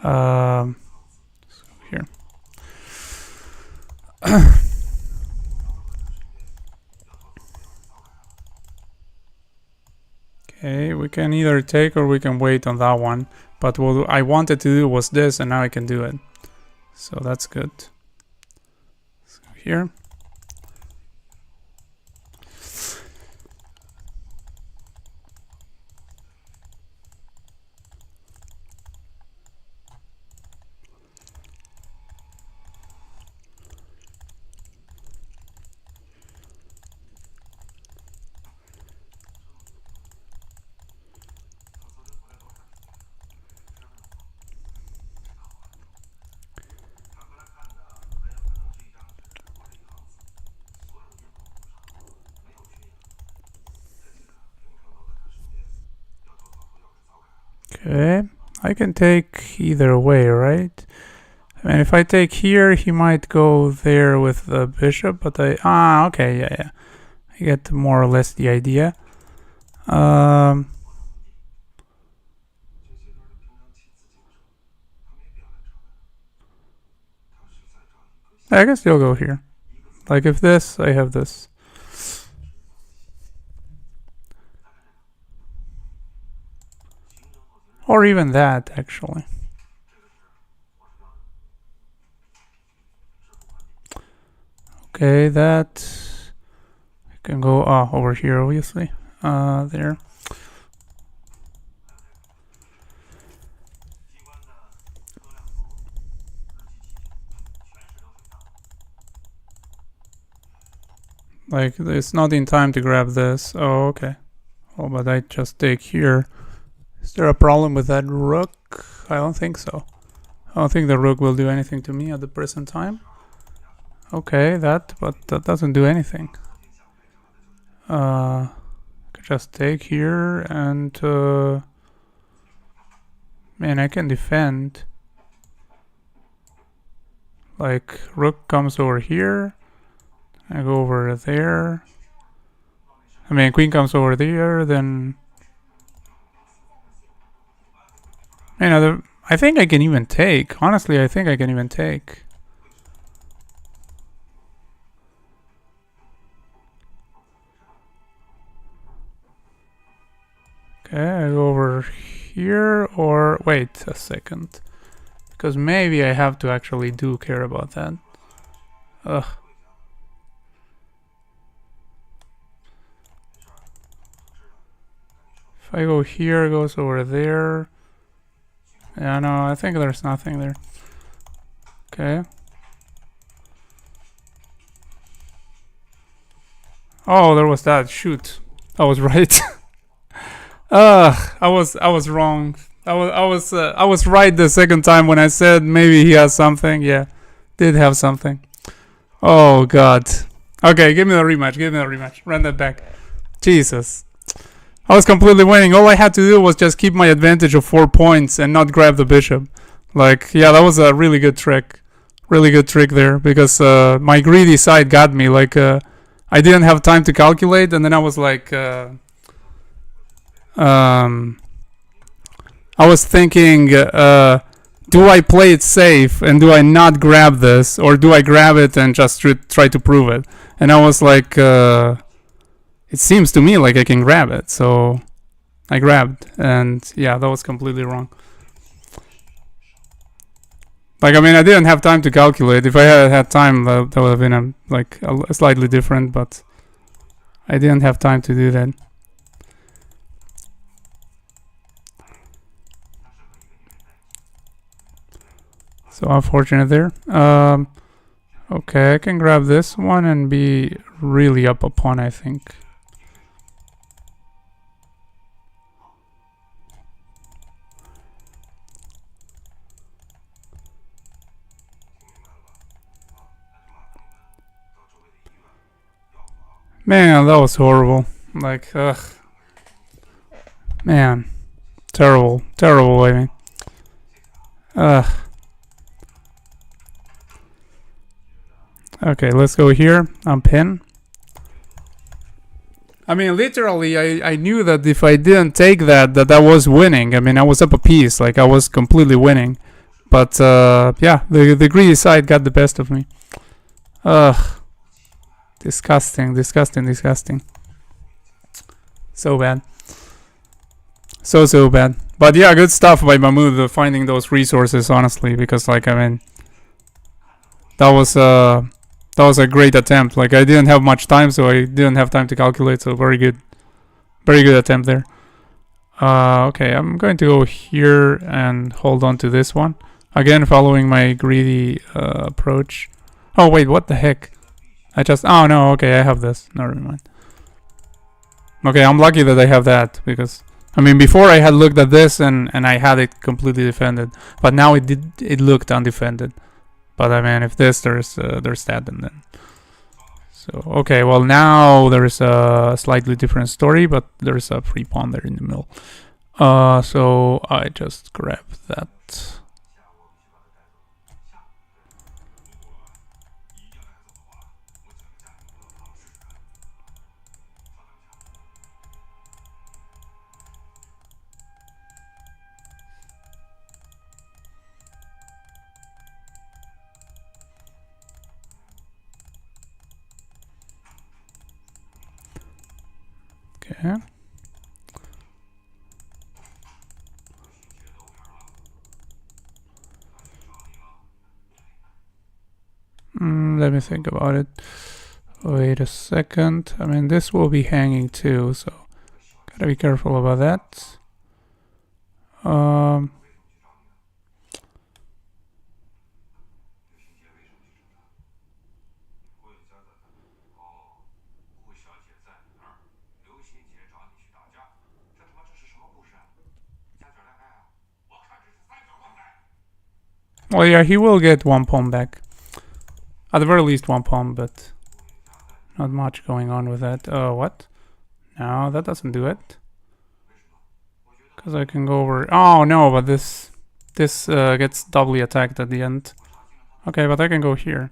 ay. Here. Okay, we can either take or we can wait on that one. But what I wanted to do was this, and now I can do it. So that's good. Let's go here. Okay, I can take either way, right? I mean, if I take here, he might go there with the bishop, but okay, yeah. I get more or less the idea. I guess you'll go here. Like if this, I have this. Or even that, actually. Okay, that I can go over here, obviously. There. Like, it's not in time to grab this. Oh, okay. Oh, but I just take here. Is there a problem with that rook? I don't think so. I don't think the rook will do anything to me at the present time. Okay, but that doesn't do anything. I could just take here and man, I can defend. Like, rook comes over here. I go over there. I mean, queen comes over there, then... Man, I think I can even take. Honestly, I think I can even take. Okay, I go over here, or... Wait a second. Because maybe I have to actually do care about that. Ugh. If I go here, it goes over there. Yeah, no, I think there's nothing there. Okay. Oh, there was that. Shoot. I was right. I was wrong. I was right the second time when I said maybe he has something. Yeah, did have something. Oh god. Okay, give me the rematch. Give me the rematch. Run that back. Jesus. I was completely winning. All I had to do was just keep my advantage of 4 points and not grab the bishop. Like, yeah, that was a really good trick. Really good trick there, because my greedy side got me. Like, I didn't have time to calculate, and then I was like, I was thinking, do I play it safe and do I not grab this, or do I grab it and just try to prove it? And I was like, it seems to me like I can grab it, so I grabbed, and yeah, that was completely wrong. Like, I mean, I didn't have time to calculate. If I had time, that would have been a slightly different, but I didn't have time to do that. So unfortunate there. Okay, I can grab this one and be really up a pawn, I think. Man, that was horrible. Like, ugh. Man. Terrible. Terrible, I mean. Ugh. Okay, let's go here. I'm pin. I mean, literally, I knew that if I didn't take that was winning. I mean, I was up a piece. Like, I was completely winning. But yeah, the greedy side got the best of me. Ugh, disgusting, disgusting, disgusting. So bad. So bad. But yeah, good stuff by Mahmoud finding those resources, honestly, because like I mean, that was a great attempt. Like I didn't have much time, so I didn't have time to calculate. So very good attempt there. Okay, I'm going to go here and hold on to this one again, following my greedy approach. Oh wait, what the heck? Oh no, okay, I have this. Never mind. Okay, I'm lucky that I have that because I mean before I had looked at this and I had it completely defended, but now it looked undefended. But I mean if there's that and then. So okay, well now there's a slightly different story, but there's a free pawn there in the middle. So I just grab that. Okay. Let me think about it. Wait a second. I mean, this will be hanging too, so gotta be careful about that. Well, yeah, he will get one pawn back. At the very least one pawn, but not much going on with that. What? No, that doesn't do it. Because I can go over... Oh, no, but this gets doubly attacked at the end. Okay, but I can go here.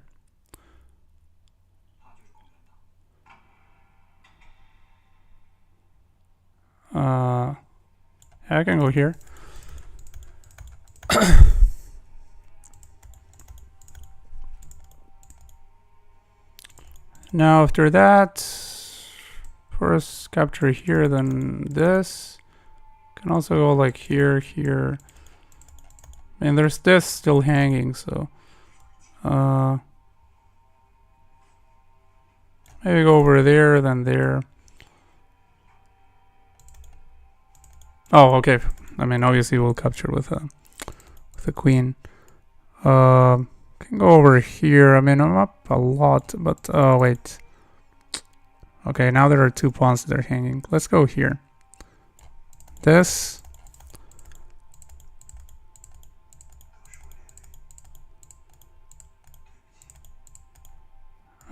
Yeah, I can go here. Now after that, first capture here, then this. Can also go like here, here. And there's this still hanging, so maybe go over there, then there. Oh, okay. I mean, obviously we'll capture with a queen. Can go over here. I mean, I'm up a lot, but wait. Okay, now there are two pawns that are hanging. Let's go here. This.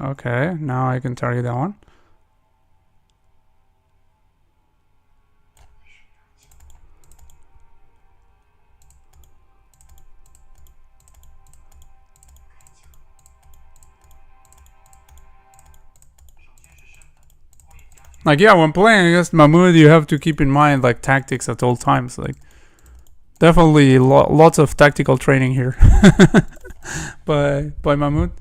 Okay, now I can target that one. Like, yeah, when playing against Mahmoud, you have to keep in mind, like, tactics at all times. Like, definitely lots of tactical training here by Mahmoud.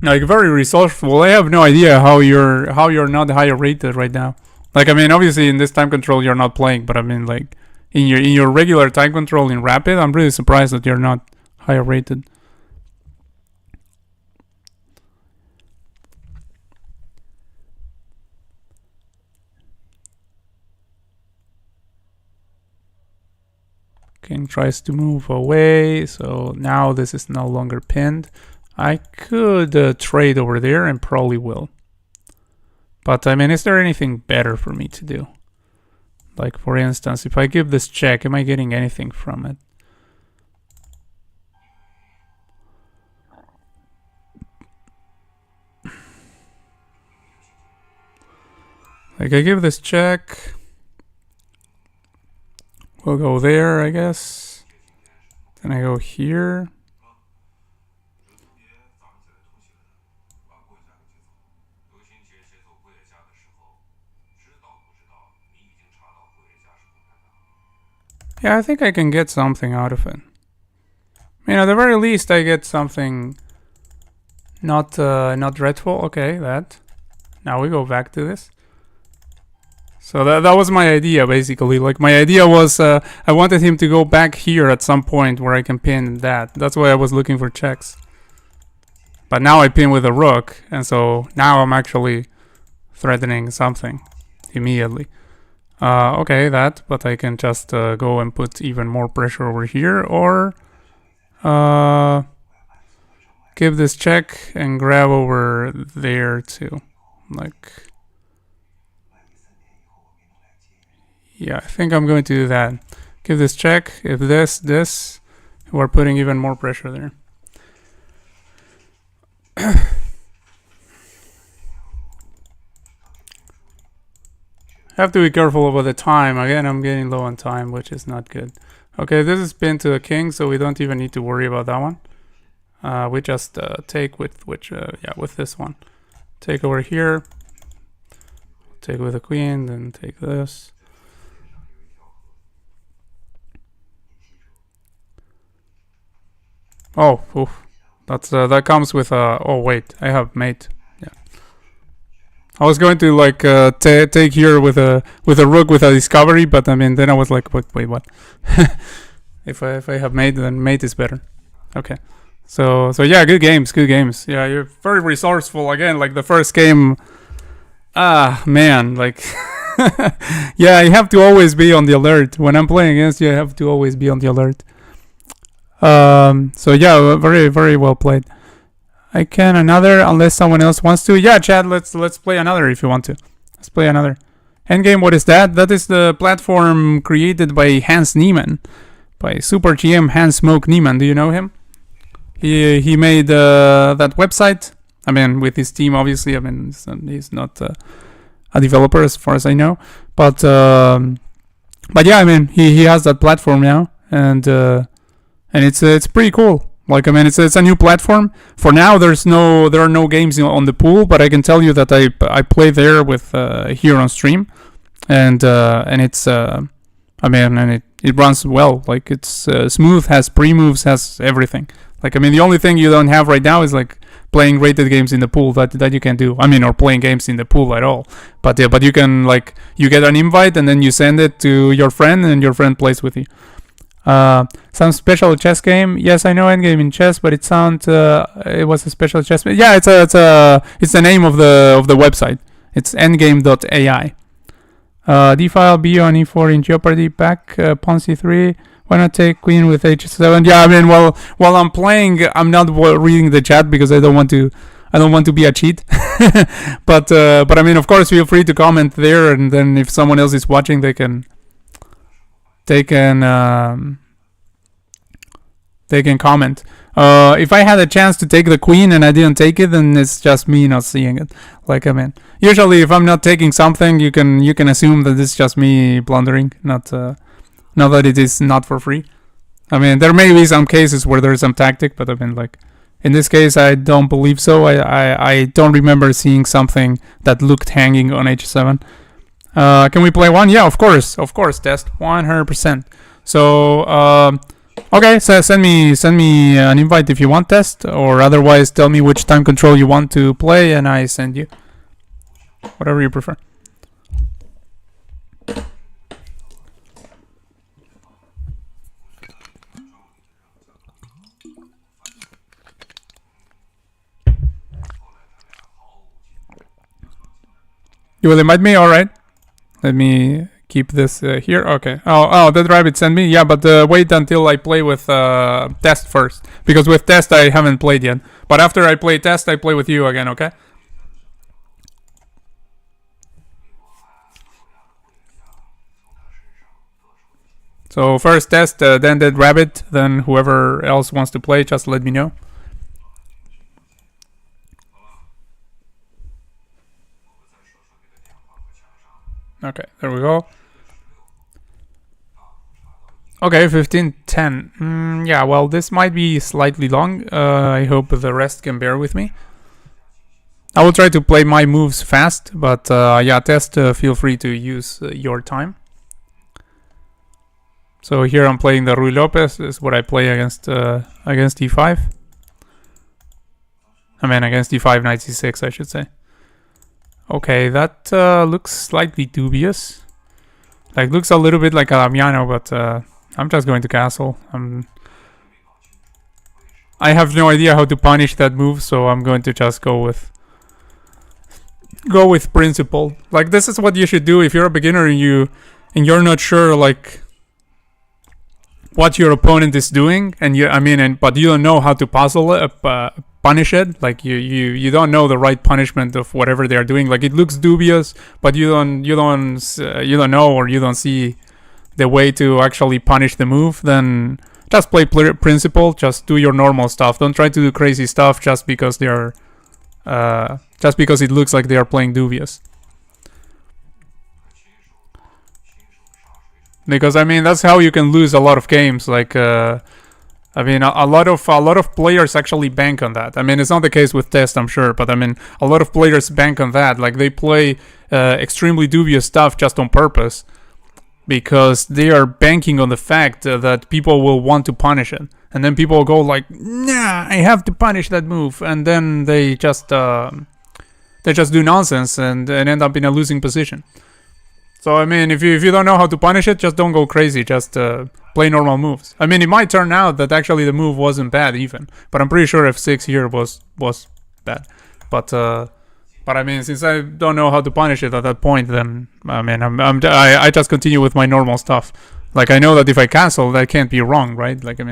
Like, very resourceful. I have no idea how you're not higher rated right now. Like, I mean, obviously in this time control you're not playing, but I mean, like, in your regular time control in rapid, I'm really surprised that you're not higher rated. King tries to move away, so now this is no longer pinned. I could trade over there and probably will. But I mean, is there anything better for me to do? Like, for instance, if I give this check, am I getting anything from it? Like, I give this check. We'll go there, I guess. Then I go here. Yeah, I think I can get something out of it. I mean, at the very least, I get something not dreadful. Okay, that. Now we go back to this. So that was my idea, basically. Like, my idea was I wanted him to go back here at some point where I can pin that. That's why I was looking for checks. But now I pin with a rook, and so now I'm actually threatening something immediately. Okay, that, but I can just go and put even more pressure over here, or give this check and grab over there too. Like, yeah, I think I'm going to do that. Give this check. If this, we're putting even more pressure there. Have to be careful about the time. Again, I'm getting low on time, which is not good. Okay, this is pinned to a king, so we don't even need to worry about that one. We just take with with this one. Take over here. Take with the queen, then take this. Oh, oof. That's that comes with oh wait, I have mate. Yeah. I was going to like take here with a rook with a discovery, but I mean then I was like, wait, what? if I have mate, then mate is better. Okay. So yeah, good games. Yeah, you're very resourceful. Again, like the first game. Man, like yeah, you have to always be on the alert. When I'm playing against you, I have to always be on the alert. So yeah, very, very well played. I can another unless someone else wants to. Yeah, Chad, let's play another if you want to. Let's play another. Endgame, what is that? That is the platform created by Hans Niemann, by Super GM Hans Smoke Niemann. Do you know him? He made that website. I mean, with his team, obviously. I mean, he's not a developer as far as I know, but yeah, I mean, he has that platform now, and it's pretty cool. Like, I mean, it's a new platform. For now, there are no games on the pool, but I can tell you that I play there with here on stream, and it's I mean, and it runs well. Like, it's smooth, has pre-moves, has everything. Like, I mean, the only thing you don't have right now is like playing rated games in the pool that you can do. I mean, or playing games in the pool at all. But yeah, but you can, like, you get an invite and then you send it to your friend and your friend plays with you. Some special chess game. Yes, I know endgame in chess, but it sounds it was a special chess. Yeah, it's the name of the website. It's endgame.ai. D-file B on E4 in Jeopardy. Back pawn C3. Why not take queen with H7? Yeah, I mean, while I'm playing, I'm not reading the chat because I don't want to be a cheat. but I mean, of course, feel free to comment there, and then if someone else is watching, they can comment. If I had a chance to take the queen and I didn't take it, then it's just me not seeing it. Like, I mean, usually if I'm not taking something, you can assume that it's just me blundering, not that it is not for free. I mean, there may be some cases where there's some tactic, but I mean, like, in this case, I don't believe so. I don't remember seeing something that looked hanging on H7. Can we play one? Yeah, of course, test 100%. So, okay, so send me an invite if you want test, or otherwise tell me which time control you want to play, and I send you whatever you prefer. You will invite me? Alright. Let me keep this here. Okay. Oh, that rabbit sent me? Yeah, but wait until I play with test first. Because with test I haven't played yet. But after I play test, I play with you again, okay? So first test, then that rabbit, then whoever else wants to play, just let me know. Okay, there we go. Okay, 15:10. Yeah, well, this might be slightly long. I hope the rest can bear with me. I will try to play my moves fast, but yeah, test, feel free to use your time. So here I'm playing the Rui Lopez. This is what I play against e5. I mean against e5, knight c6, I should say. Okay, that looks slightly dubious. Like, looks a little bit like a Damiano, but I'm just going to castle. I have no idea how to punish that move, so I'm going to just go with principle. Like, this is what you should do if you're a beginner and you're not sure like what your opponent is doing, but you don't know how to punish it. Like you don't know the right punishment of whatever they are doing. Like, it looks dubious, but you don't know, or you don't see the way to actually punish the move. Then just play principle. Just do your normal stuff. Don't try to do crazy stuff just because they're just because it looks like they are playing dubious. Because I mean, that's how you can lose a lot of games. Like I mean, a lot of players actually bank on that. I mean, it's not the case with Test, I'm sure, but I mean, a lot of players bank on that. Like, they play extremely dubious stuff just on purpose because they are banking on the fact that people will want to punish it, and then people go like, "Nah, I have to punish that move," and then they just do nonsense and end up in a losing position. So I mean, if you don't know how to punish it, just don't go crazy. Just play normal moves. I mean, it might turn out that actually the move wasn't bad even, but I'm pretty sure f6 here was bad. But I mean, since I don't know how to punish it at that point, then I mean, I just continue with my normal stuff. Like, I know that if I cancel, that can't be wrong, right? Like, I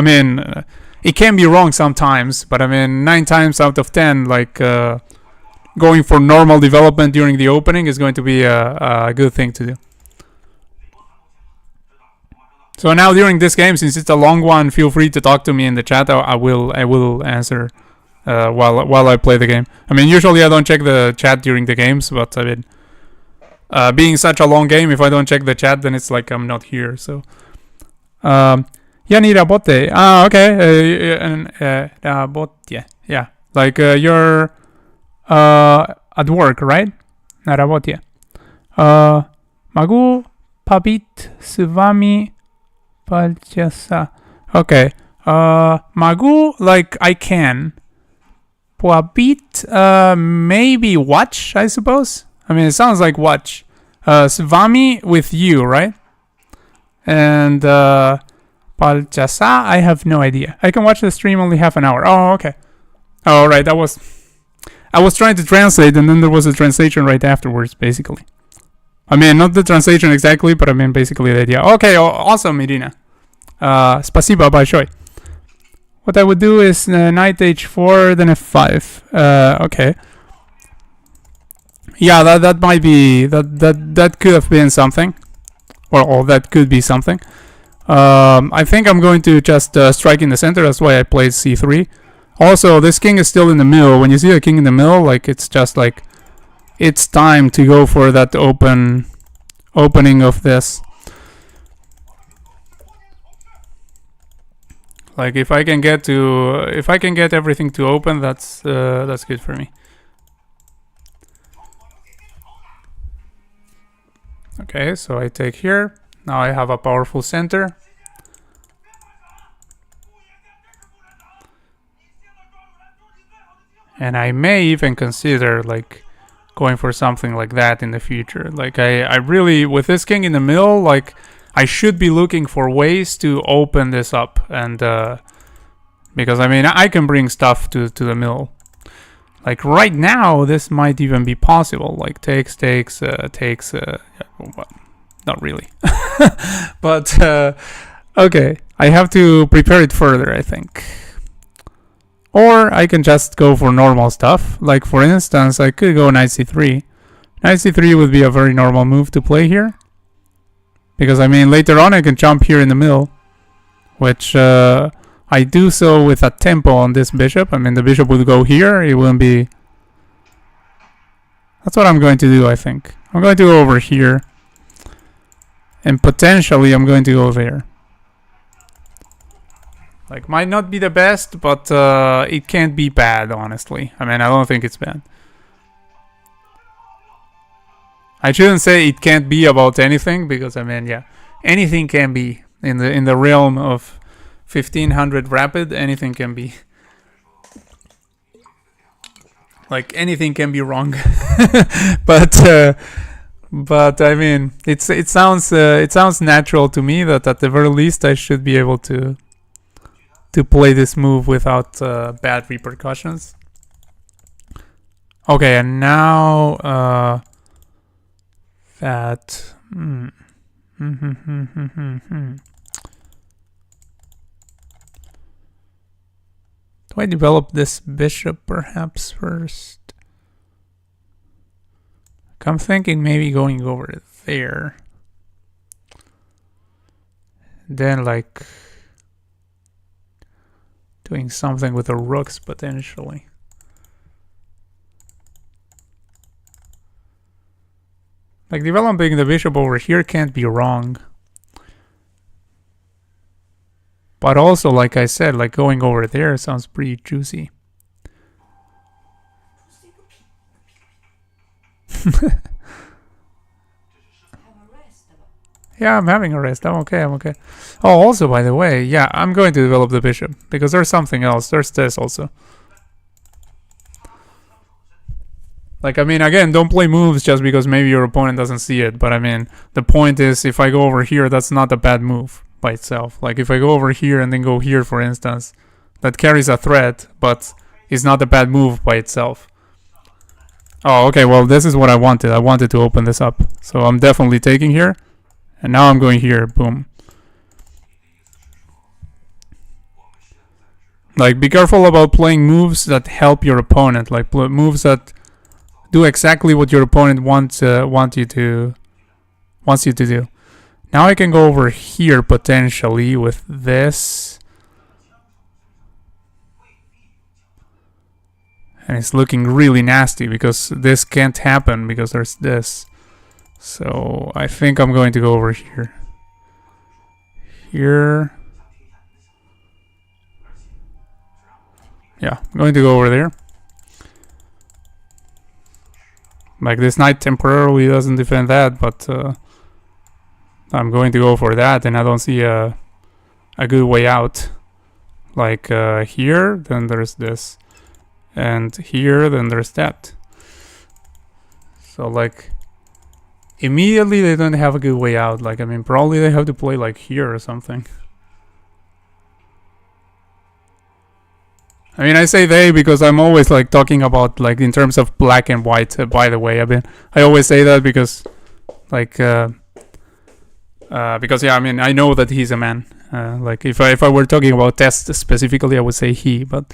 mean, it can be wrong sometimes, but I mean, 9 times out of 10, like. Going for normal development during the opening is going to be a good thing to do. So now during this game, since it's a long one, feel free to talk to me in the chat. I will answer while I play the game. I mean, usually I don't check the chat during the games, but I mean, being such a long game, if I don't check the chat, then it's like I'm not here. So, Yanni Rabote. Ah, okay. Rabote. Yeah. Like you're. At work, right? Na работе. Могу побить с вами полчаса. Okay. Могу, like, I can. Побить, maybe watch, I suppose. I mean, it sounds like watch. С вами, with you, right? And полчаса, I have no idea. I can watch the stream only half an hour. Oh, okay. Oh, right, I was trying to translate, and then there was a translation right afterwards, basically. I mean, not the translation exactly, but I mean, basically the idea. Okay, awesome, Irina. Спасибо большое. What I would do is knight h4, then f5. Okay. Yeah, that might be... That could have been something. Or that could be something. I think I'm going to just strike in the center. That's why I played c3. Also, this king is still in the middle. When you see a king in the middle, like, it's just like, it's time to go for that opening of this. Like, if I can get everything to open, that's good for me. Okay, so I take here. Now I have a powerful center. And I may even consider, like, going for something like that in the future. Like, I really, with this king in the middle, like, I should be looking for ways to open this up. And, because, I mean, I can bring stuff to the middle. Like, right now, this might even be possible. Like, takes, well, not really. But, okay, I have to prepare it further, I think. Or I can just go for normal stuff. Like, for instance, I could go knight c3. Knight c3 would be a very normal move to play here. Because, I mean, later on I can jump here in the middle. Which I do so with a tempo on this bishop. I mean, the bishop would go here. It wouldn't be... That's what I'm going to do, I think. I'm going to go over here. And potentially I'm going to go there. Like, might not be the best, but it can't be bad, honestly. I mean, I don't think it's bad. I shouldn't say it can't be about anything, because, I mean, yeah. anything can be in the realm of 1500 rapid. Anything can be. Like anything can be wrong, but I mean, it sounds natural to me that at the very least I should be able to play this move without bad repercussions. Okay, and now that. Do I develop this bishop perhaps first? I'm thinking maybe going over there. Then like doing something with the rooks potentially. Like developing the bishop over here can't be wrong. But also, like I said, like going over there sounds pretty juicy. Yeah, I'm having a rest. I'm okay. Oh, also, by the way, yeah, I'm going to develop the bishop because there's something else. There's this also. Like, I mean, again, don't play moves just because maybe your opponent doesn't see it. But I mean, the point is, if I go over here, that's not a bad move by itself. Like, if I go over here and then go here, for instance, that carries a threat, but is not a bad move by itself. Oh, okay, well, this is what I wanted. I wanted to open this up. So I'm definitely taking here. And now I'm going here. Boom. Like, be careful about playing moves that help your opponent. Like, moves that do exactly what your opponent wants you to do. Now I can go over here potentially with this. And it's looking really nasty because this can't happen because there's this. So I think I'm going to go over here. Here. Yeah, I'm going to go over there. Like this knight temporarily doesn't defend that, but I'm going to go for that, and I don't see a good way out. Like here, then there's this, and here, then there's that. So like immediately they don't have a good way out. Like, I mean, probably they have to play like here or something. I mean, I say they because I'm always like talking about like in terms of black and white. By the way, I mean, I always say that because like because yeah, I mean, I know that he's a man. Like if I were talking about test specifically, I would say he. But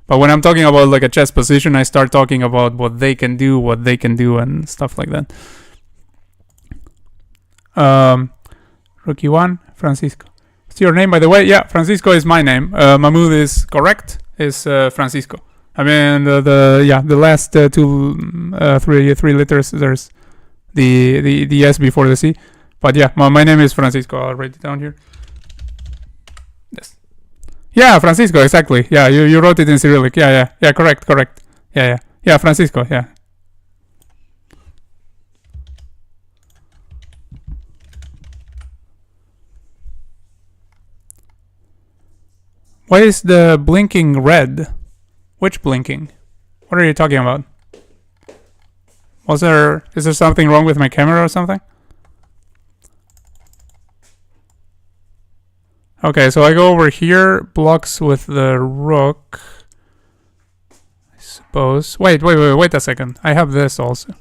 when I'm talking about like a chess position, I start talking about what they can do, and stuff like that. Rookie 1, Francisco. What's your name, by the way? Yeah, Francisco is my name. Mahmoud is correct. Is Francisco. I mean the last three letters. There's the S before the C. But yeah, my name is Francisco. I'll write it down here. Yes. Yeah, Francisco. Exactly. Yeah, you wrote it in Cyrillic. Yeah. Correct. Yeah, Francisco. Yeah. Why is the blinking red? Which blinking? What are you talking about? Is there something wrong with my camera or something? Okay, so I go over here, blocks with the rook. I suppose. Wait a second. I have this also.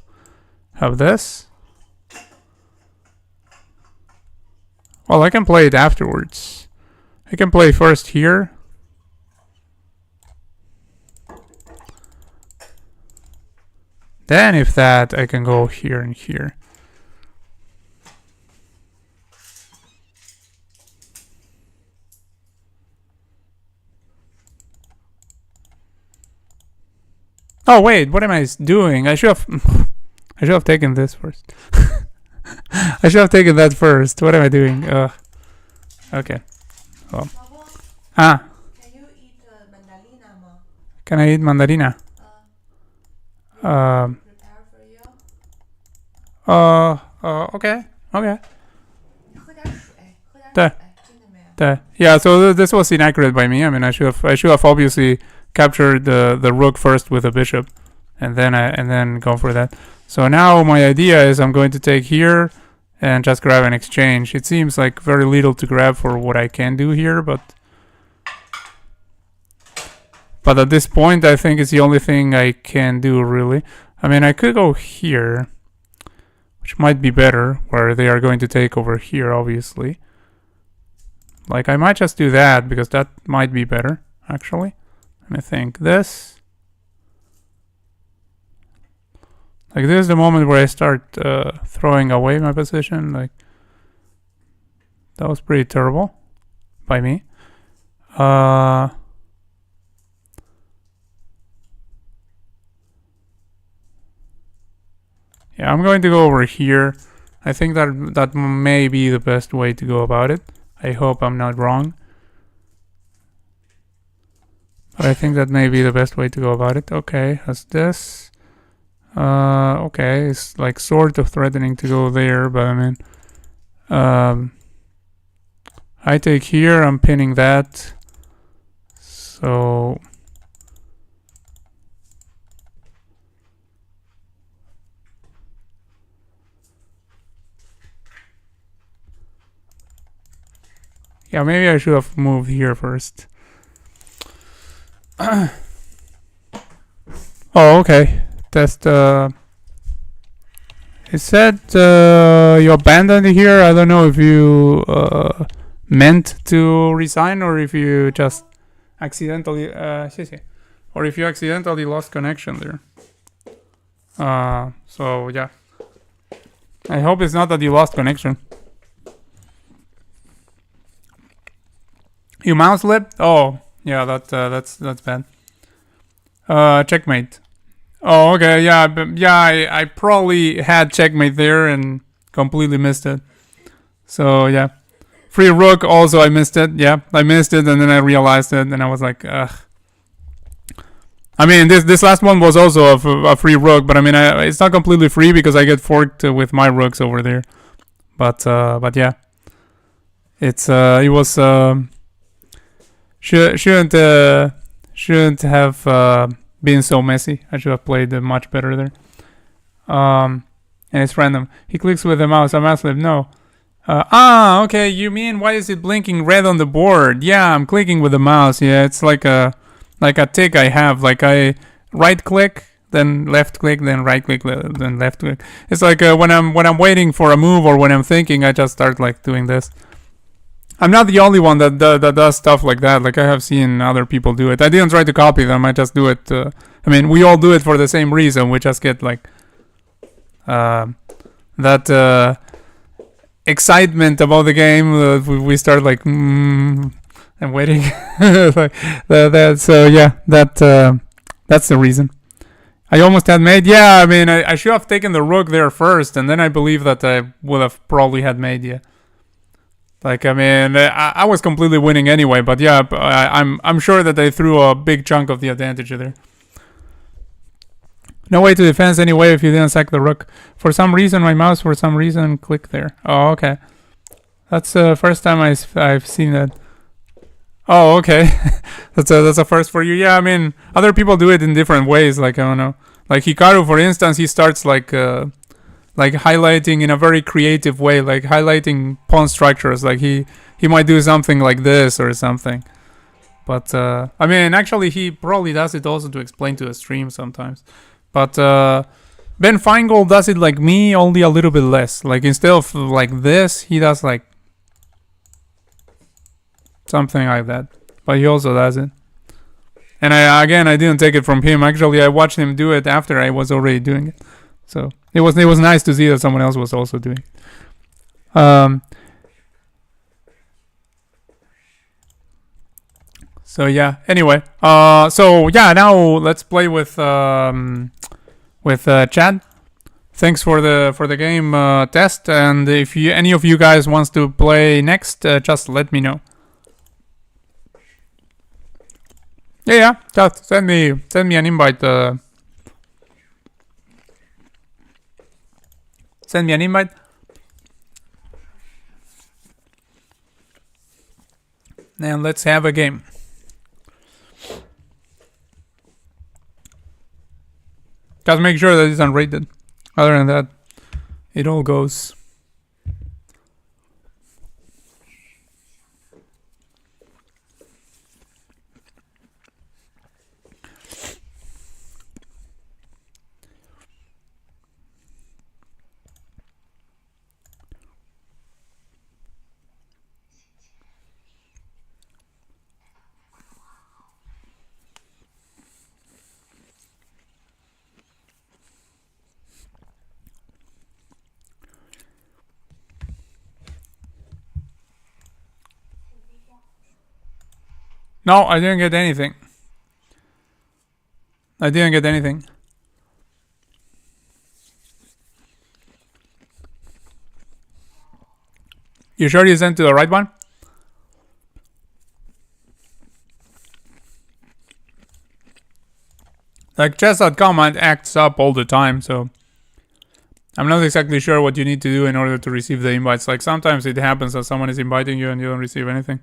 Have this? Well, I can play it afterwards. I can play first here. Then if that, I can go here and here. Oh wait, what am I doing? I should have taken this first. I should have taken that first. What am I doing? Okay. Well. Can you eat mandarina, Ma? Can I eat mandarina? Prepare for you. Okay. Yeah, so this was inaccurate by me. I mean, I should have obviously captured the rook first with a bishop, and then go for that. So now my idea is I'm going to take here and just grab an exchange. It seems like very little to grab for what I can do here, but at this point I think it's the only thing I can do really. I mean, I could go here, which might be better, where they are going to take over here, obviously. Like, I might just do that, because that might be better, actually. Let me think. This. Like, this is the moment where I start throwing away my position. Like, that was pretty terrible by me. Yeah, I'm going to go over here. I think that may be the best way to go about it. I hope I'm not wrong. But I think that may be the best way to go about it. Okay, has this. Okay, it's like sort of threatening to go there, but I mean, I take here, I'm pinning that. So yeah, maybe I should have moved here first. Oh, okay. Test. It said you abandoned here. I don't know if you meant to resign or if you just accidentally or if you accidentally lost connection there. So yeah. I hope it's not that you lost connection. You mouse slipped? Oh, yeah, that's bad. Checkmate. Oh, okay, yeah, I probably had checkmate there and completely missed it. So yeah, free rook also I missed it. Yeah, I missed it and then I realized it and I was like, ugh. I mean, this last one was also a free rook, but I mean, it's not completely free because I get forked with my rooks over there. But yeah, it was shouldn't have been so messy. I should have played much better there. And it's random. He clicks with the mouse. A mouse flip. No. Okay. You mean why is it blinking red on the board? Yeah, I'm clicking with the mouse. Yeah, it's like a tick I have. Like I right click, then left click, then right click, then left click. It's like when I'm waiting for a move or when I'm thinking, I just start like doing this. I'm not the only one that does stuff like that. Like I have seen other people do it. I didn't try to copy them. I just do it. I mean, we all do it for the same reason. We just get like that excitement about the game. We start like I'm waiting. Like that. So yeah, that's the reason. I almost had made. Yeah, I mean, I should have taken the rook there first, and then I believe that I would have probably had made. Yeah. Like I mean, I was completely winning anyway, but yeah, I'm sure that they threw a big chunk of the advantage there. No way to defense anyway if you didn't sack the rook. For some reason, my mouse clicked there. Oh, okay. That's the first time I've seen that. Oh, okay. that's a first for you. Yeah, I mean, other people do it in different ways. Like I don't know. Like Hikaru, for instance, he starts like highlighting in a very creative way, like highlighting pawn structures. Like he might do something like this or something. But I mean, actually, he probably does it also to explain to a stream sometimes. But Ben Feingold does it like me, only a little bit less. Like instead of like this, he does like something like that. But he also does it. And I didn't take it from him. Actually, I watched him do it after I was already doing it. So it was nice to see that someone else was also doing it. So yeah. Anyway. So yeah. Now let's play with Chad. Thanks for the game test. And if any of you guys wants to play next, just let me know. Yeah. Just send me an invite. Send me an invite. And let's have a game. Just make sure that it's unrated. Other than that, it all goes. No, I didn't get anything. I didn't get anything. You sure you sent to the right one? Like chess.com acts up all the time, so I'm not exactly sure what you need to do in order to receive the invites. Like sometimes it happens that someone is inviting you and you don't receive anything.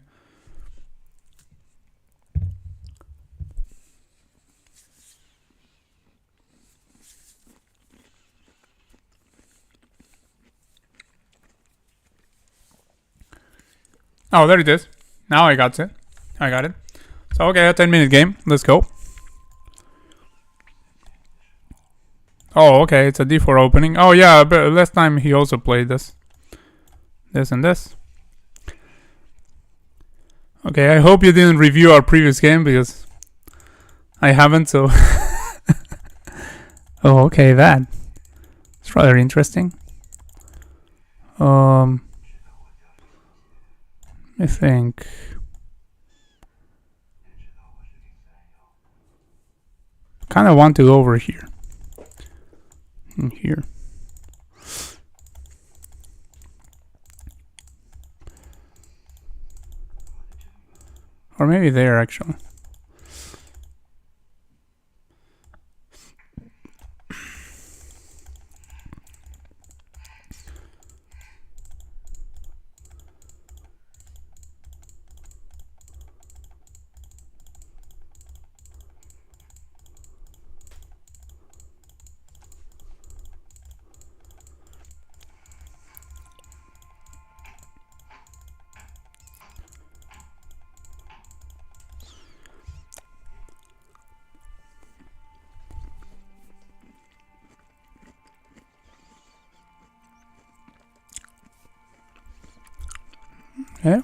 Oh, there it is. Now I got it. I got it. So okay, a 10-minute game. Let's go. Oh, okay, it's a D4 opening. Oh yeah, but last time he also played this. This and this. Okay, I hope you didn't review our previous game because I haven't, so... Oh, okay, that. It's rather interesting. I think... kind of want to go over here. Here. Or maybe there, actually. Yeah.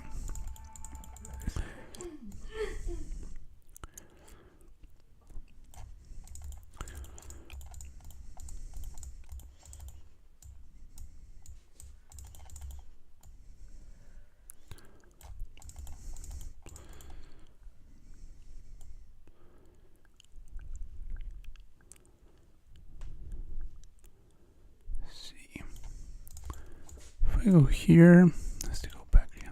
If I go here, let's go back here.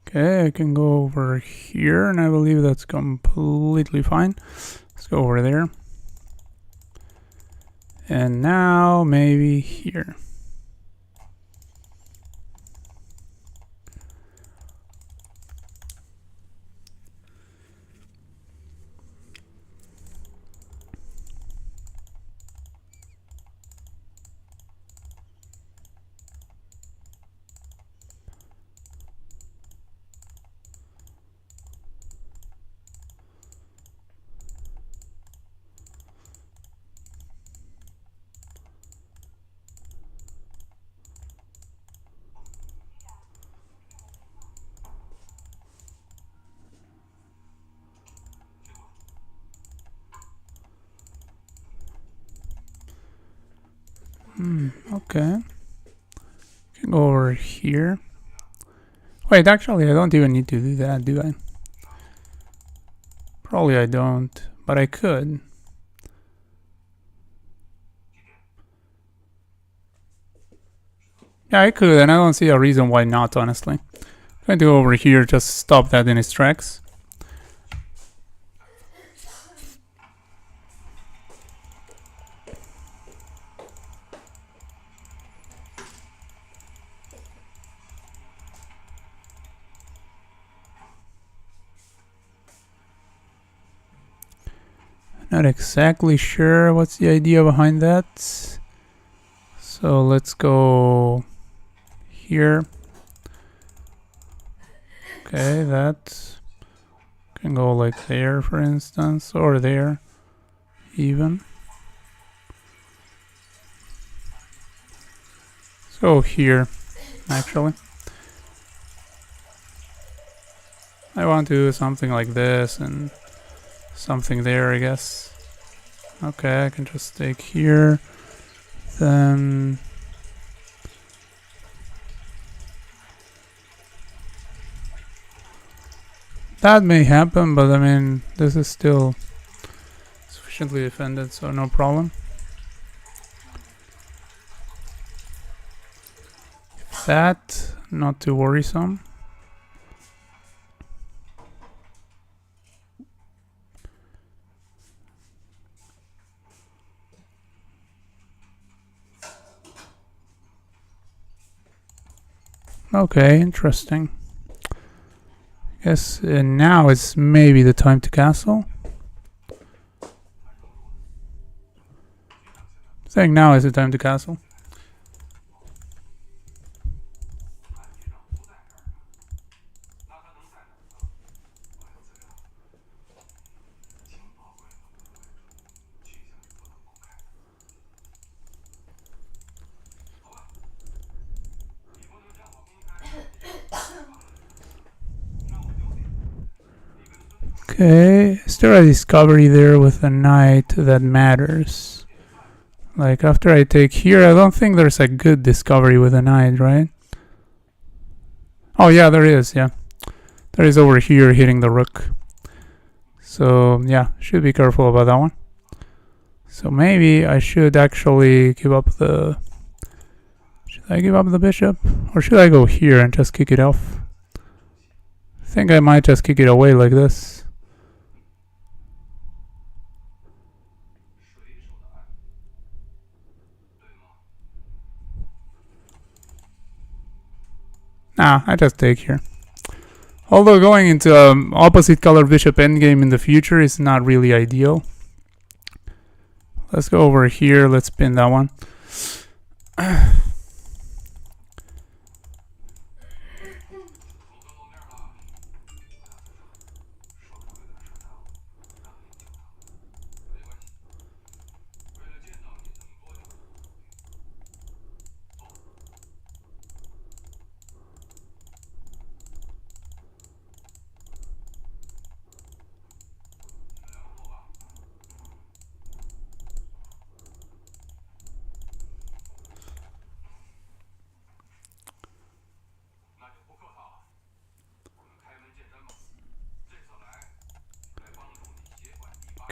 Okay, I can go over here, and I believe that's completely fine. Let's go over there. And now, maybe here. Okay. Can go over here. Wait, actually, I don't even need to do that, do I? Probably I don't, but I could. Yeah, I could, and I don't see a reason why not, honestly. I'm going to go over here, just stop that in its tracks. Not exactly sure what's the idea behind that. So let's go here. Okay, that can go like there, for instance, or there, even. Let's go here, actually. I want to do something like this and something there, I guess. Okay, I can just take here. Then that may happen, but I mean, this is still sufficiently defended, so no problem. That, not too worrisome. Okay, interesting. Guess now is maybe the time to castle. I think now is the time to castle. Okay, is there a discovery there with a knight that matters? Like, after I take here, I don't think there's a good discovery with a knight, right? Oh yeah, there is, yeah. There is over here hitting the rook. So yeah, should be careful about that one. So maybe I should actually give up the... Should I give up the bishop? Or should I go here and just kick it off? I think I might just kick it away like this. Nah, I just take here. Although going into opposite color bishop endgame in the future is not really ideal. Let's go over here, let's pin that one.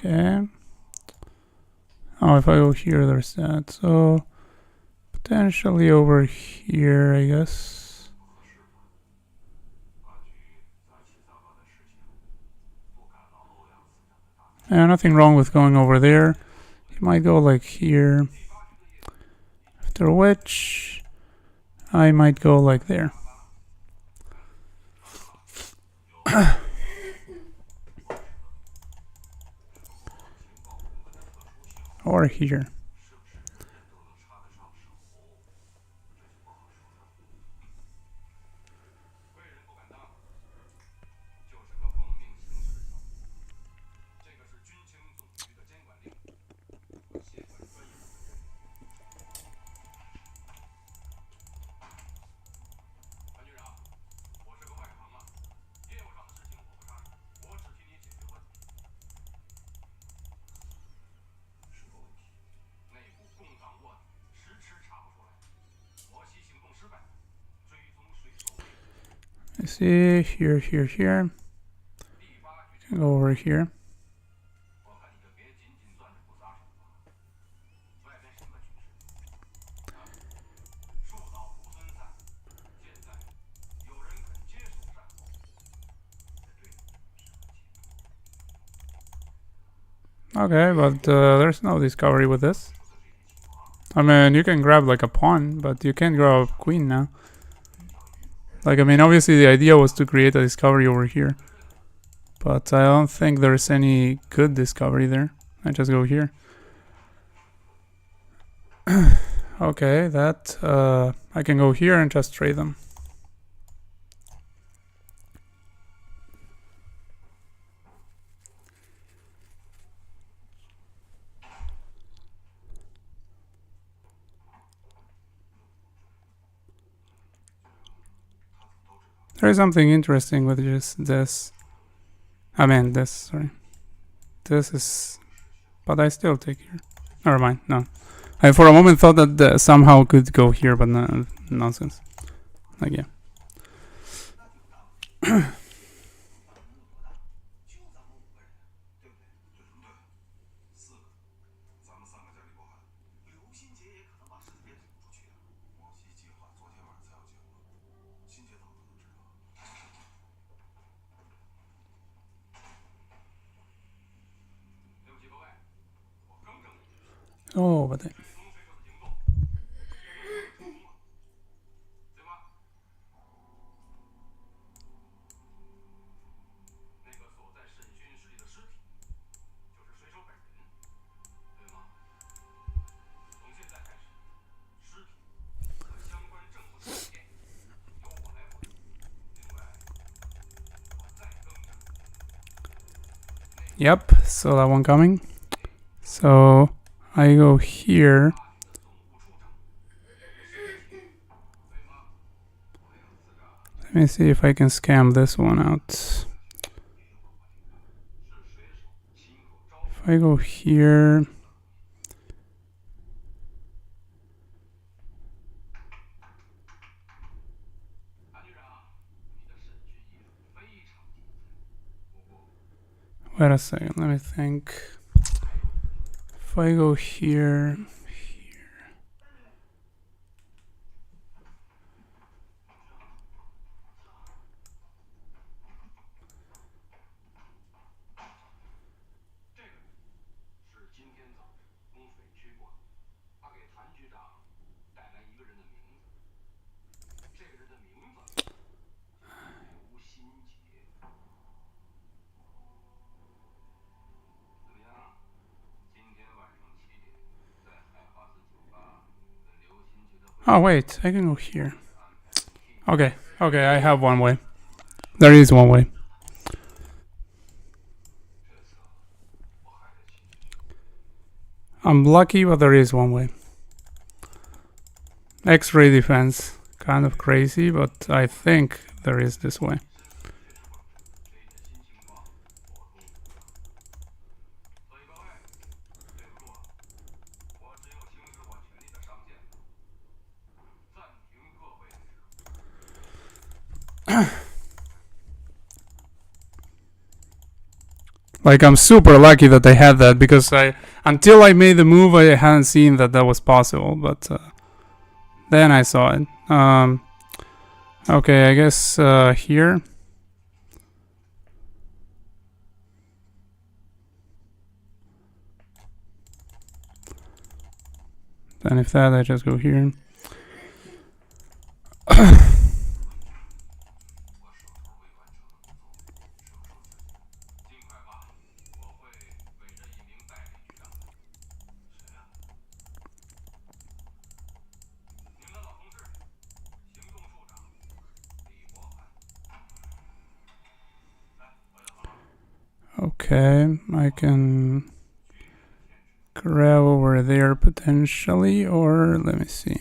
Okay. Oh, if I go here, there's that. So potentially over here, I guess. Yeah, nothing wrong with going over there. You might go like here. After which, I might go like there. Or here. You see, here, here, here. Go over here. Okay, but there's no discovery with this. I mean, you can grab like a pawn, but you can't grab a queen now. Like, I mean, obviously the idea was to create a discovery over here. But I don't think there's any good discovery there. I just go here. Okay, that I can go here and just trade them. There is something interesting with just this. I mean, this, sorry. This is... But I still take here. Never mind, no. I for a moment thought that somehow could go here, but no, nonsense. Like, yeah. Oh, but yep, so that one coming. So I go here. Let me see if I can scam this one out. If I go here. Wait a second, let me think. If I go here, oh wait, I can go here. Okay, okay, I have one way. There is one way. I'm lucky, but there is one way. X-ray defense, kind of crazy, but I think there is this way. Like, I'm super lucky that I had that, because until I made the move, I hadn't seen that was possible, but then I saw it. Okay, I guess here. Then if that, I just go here. Okay, I can grab over there potentially, or let me see.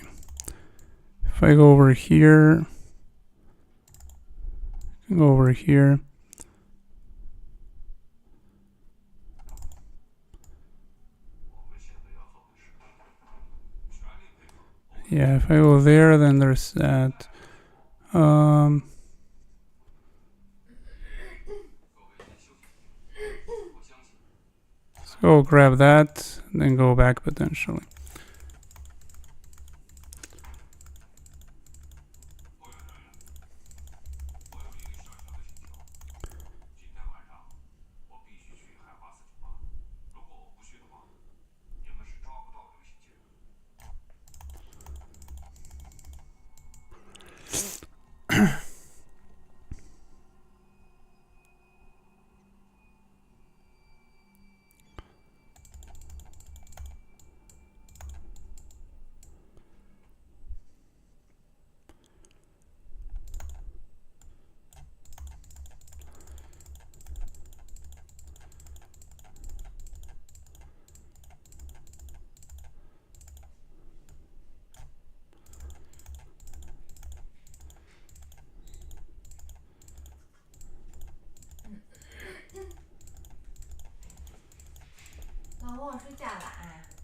If I go over here, go over here. Yeah, if I go there, then there's that. Go grab that, then go back potentially.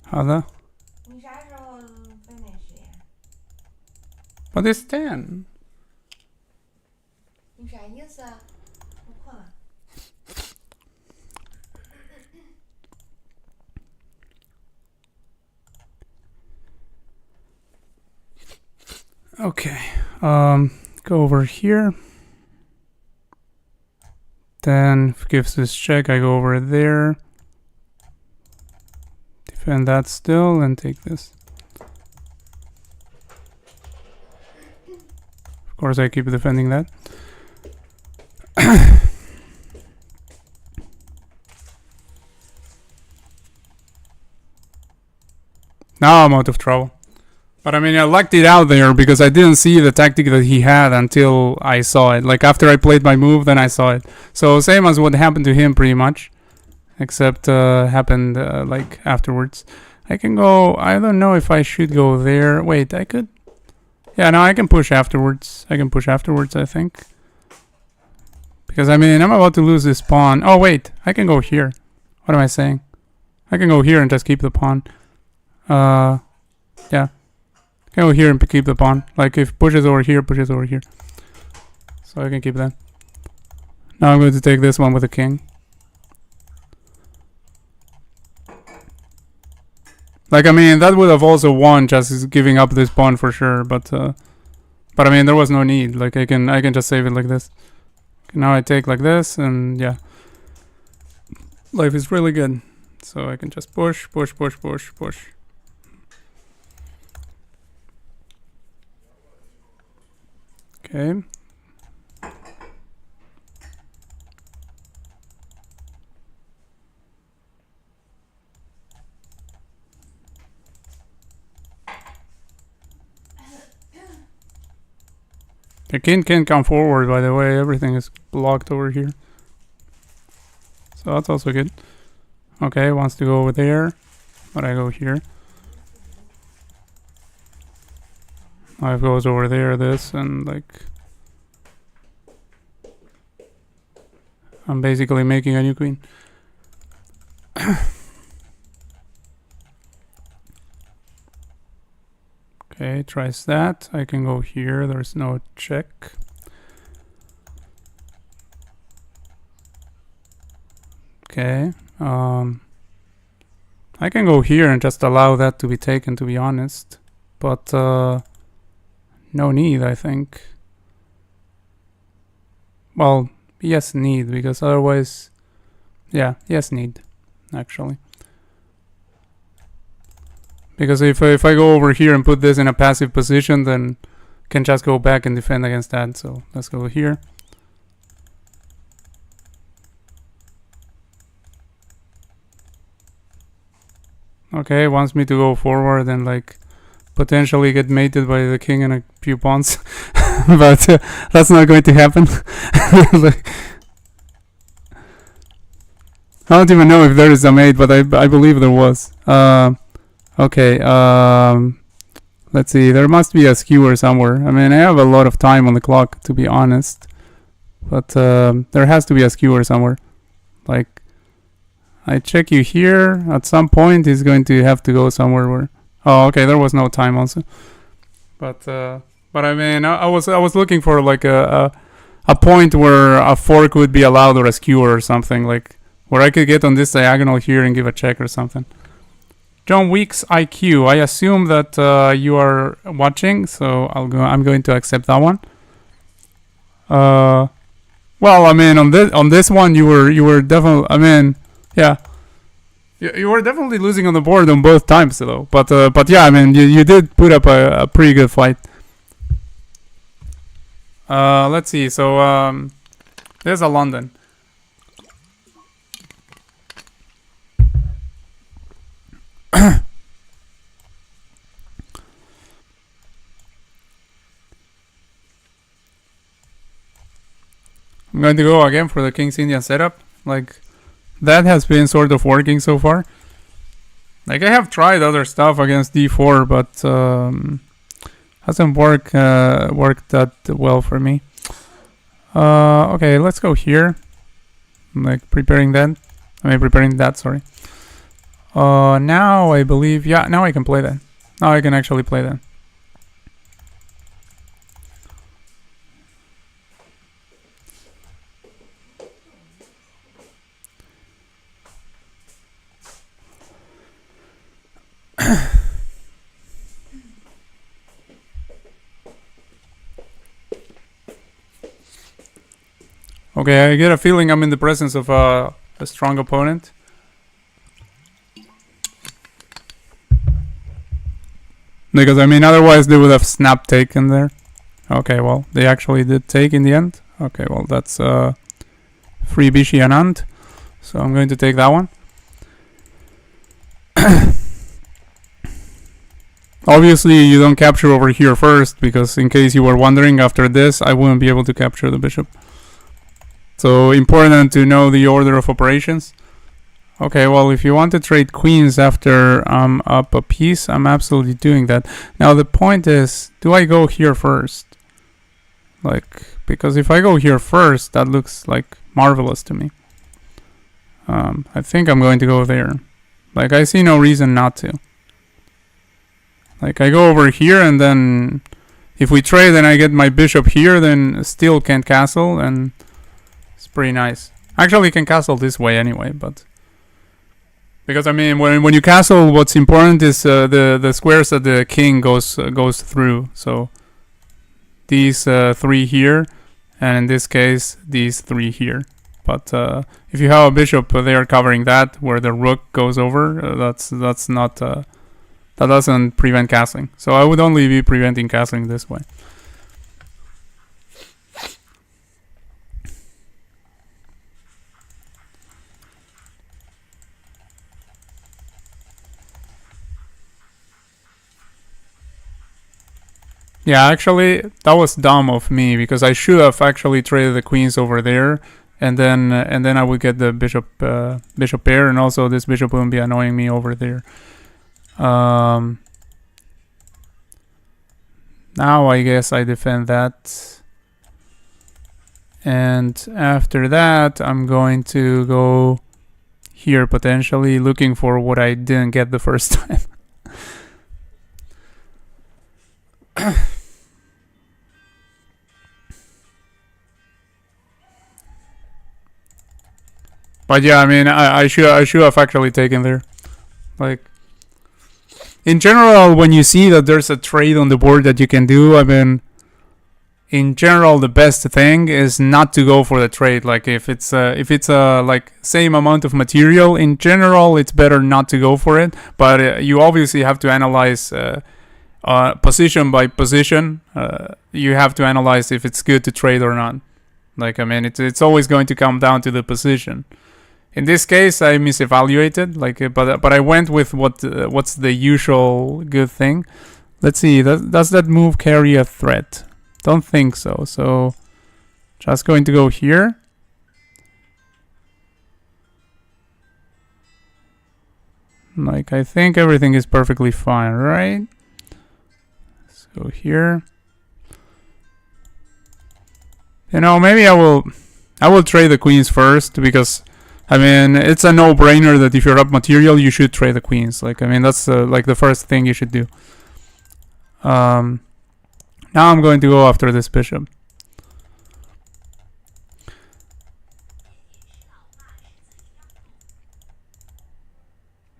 Other? But it's 10. Okay, go over here. Then if it gives this check, I go over there. Defend that still and take this. Of course, I keep defending that. Now I'm out of trouble. But I mean, I lucked it out there because I didn't see the tactic that he had until I saw it. Like after I played my move, then I saw it. So same as what happened to him pretty much. Except happened like afterwards. I can go, I don't know if I should go there. Wait, I could. Yeah, no, I can push afterwards. I can push afterwards, I think. Because I mean, I'm about to lose this pawn. Oh wait, I can go here. What am I saying? I can go here and just keep the pawn. Yeah. I can go here and keep the pawn. Like if pushes over here, pushes over here. So I can keep that. Now I'm going to take this one with the king. Like I mean, that would have also won just giving up this pawn for sure, but I mean there was no need. Like I can just save it like this. Okay, now I take like this, and yeah, life is really good. So I can just push, push, push, push, push. Okay. The king can't come forward, by the way. Everything is blocked over here. So that's also good. Okay, wants to go over there, but I go here. Now it goes over there, this, and like... I'm basically making a new queen. Okay, tries that. I can go here. There's no check. Okay. I can go here and just allow that to be taken, to be honest. But no need, I think. Well, yes need, because otherwise... Yeah, yes need, actually. Because if I go over here and put this in a passive position, then can just go back and defend against that. So let's go here. Okay, wants me to go forward and like potentially get mated by the king and a few pawns. But that's not going to happen. Like, I don't even know if there is a mate, but I believe there was. Okay, let's see, there must be a skewer somewhere. I mean, I have a lot of time on the clock, to be honest. But there has to be a skewer somewhere. Like, I check you here. At some point, he's going to have to go somewhere where... Oh, okay, there was no time also. But I mean, I was looking for like a point where a fork would be allowed or a skewer or something. Like where I could get on this diagonal here and give a check or something. John Weeks IQ. I assume that you are watching, so I'm going to accept that one. Well, I mean, on this one, you were definitely. I mean, yeah, you were definitely losing on the board on both times, though. But yeah, I mean, you did put up a pretty good fight. Let's see. So there's a London. I'm going to go again for the King's Indian setup. Like, that has been sort of working so far. Like, I have tried other stuff against d4, but hasn't worked that well for me. Okay, let's go here. I'm like preparing that, sorry. Now I believe, yeah, now I can play that. Now I can actually play that. Okay, I get a feeling I'm in the presence of a strong opponent. Because, I mean, otherwise they would have snap taken there. Okay, well, they actually did take in the end. Okay, well, that's free Bishi Anand. So I'm going to take that one. Obviously, you don't capture over here first, because in case you were wondering, after this, I wouldn't be able to capture the bishop. So, important to know the order of operations. Okay, well, if you want to trade queens after I'm up a piece, I'm absolutely doing that. Now, the point is, do I go here first? Like, because if I go here first, that looks, like, marvelous to me. I think I'm going to go there. Like, I see no reason not to. Like, I go over here, and then if we trade and I get my bishop here, then still can't castle, and it's pretty nice. Actually, can castle this way anyway, but... Because, I mean, when you castle, what's important is the squares that the king goes through. So, these 3 here, and in this case, these 3 here. But if you have a bishop, they are covering that, where the rook goes over. That's not... that doesn't prevent castling. So I would only be preventing castling this way. Yeah, actually, that was dumb of me, because I should have actually traded the queens over there, and then I would get the bishop pair, and also this bishop wouldn't be annoying me over there. Now I guess I defend that, and after that I'm going to go here, potentially looking for what I didn't get the first time. But yeah, I mean, I should have actually taken there. Like, in general, when you see that there's a trade on the board that you can do, I mean, in general, the best thing is not to go for the trade. Like, if it's like same amount of material, in general, it's better not to go for it. But you obviously have to analyze position by position. You have to analyze if it's good to trade or not. Like, I mean, it's always going to come down to the position. In this case, I misevaluated, like, but I went with what's the usual good thing. Let's see, does that move carry a threat? Don't think so. So, just going to go here. Like, I think everything is perfectly fine, right? Let's go here. You know, maybe I will trade the queens first, because I mean, it's a no-brainer that if you're up material, you should trade the queens. Like, I mean, that's like the first thing you should do. Now I'm going to go after this bishop.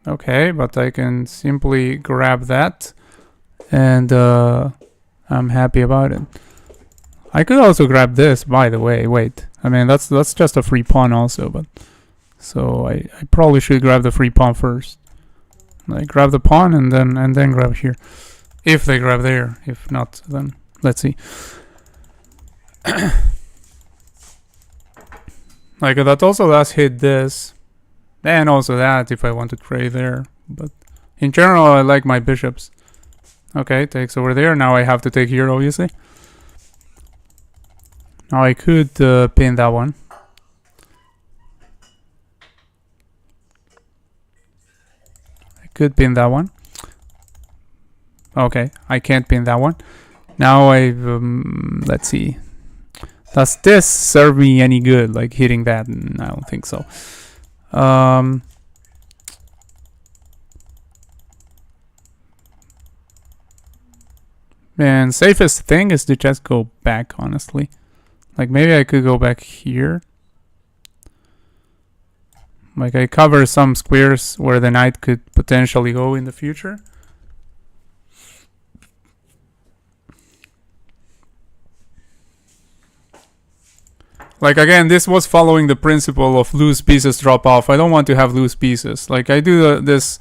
Okay, but I can simply grab that, and I'm happy about it. I could also grab this, by the way. Wait, I mean that's just a free pawn also, but so I probably should grab the free pawn first. Like grab the pawn and then grab here. If they grab there, if not, then let's see. Like that also does hit this, and also that if I want to trade there. But in general, I like my bishops. Okay, takes over there. Now I have to take here, obviously. Now I could pin that one. I could pin that one. Okay, I can't pin that one. Now let's see. Does this serve me any good? Like hitting that? I don't think so. Man, safest thing is to just go back, honestly. Like maybe I could go back here. Like I cover some squares where the knight could potentially go in the future. Like again, this was following the principle of loose pieces drop off. I don't want to have loose pieces. Like I do this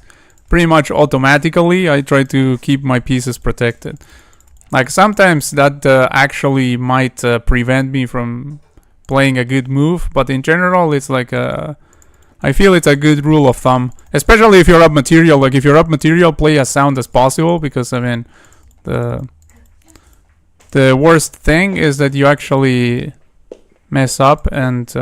pretty much automatically. I try to keep my pieces protected. Like sometimes that actually might prevent me from playing a good move, but in general it's like I feel it's a good rule of thumb, especially if you're up material. Like if you're up material, play as sound as possible, because I mean the worst thing is that you actually mess up and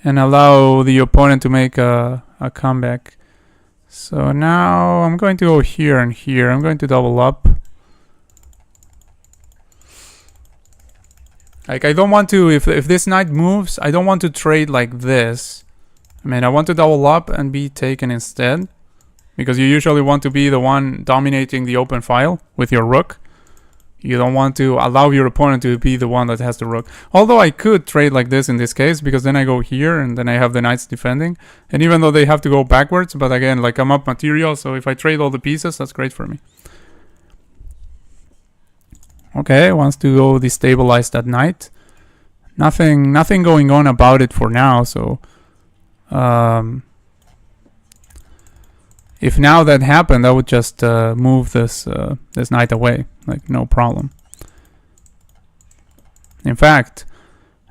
allow the opponent to make a comeback. So now I'm going to go here and here. I'm going to double up. Like I don't want to, if this knight moves, I don't want to trade like this. I mean, I want to double up and be taken instead, because you usually want to be the one dominating the open file with your rook. You don't want to allow your opponent to be the one that has the rook. Although I could trade like this in this case, because then I go here and then I have the knights defending. And even though they have to go backwards, but again, like I'm up material, so if I trade all the pieces, that's great for me. Okay, wants to go destabilize that knight. Nothing going on about it for now, so if now that happened, I would just move this knight away, like no problem. In fact,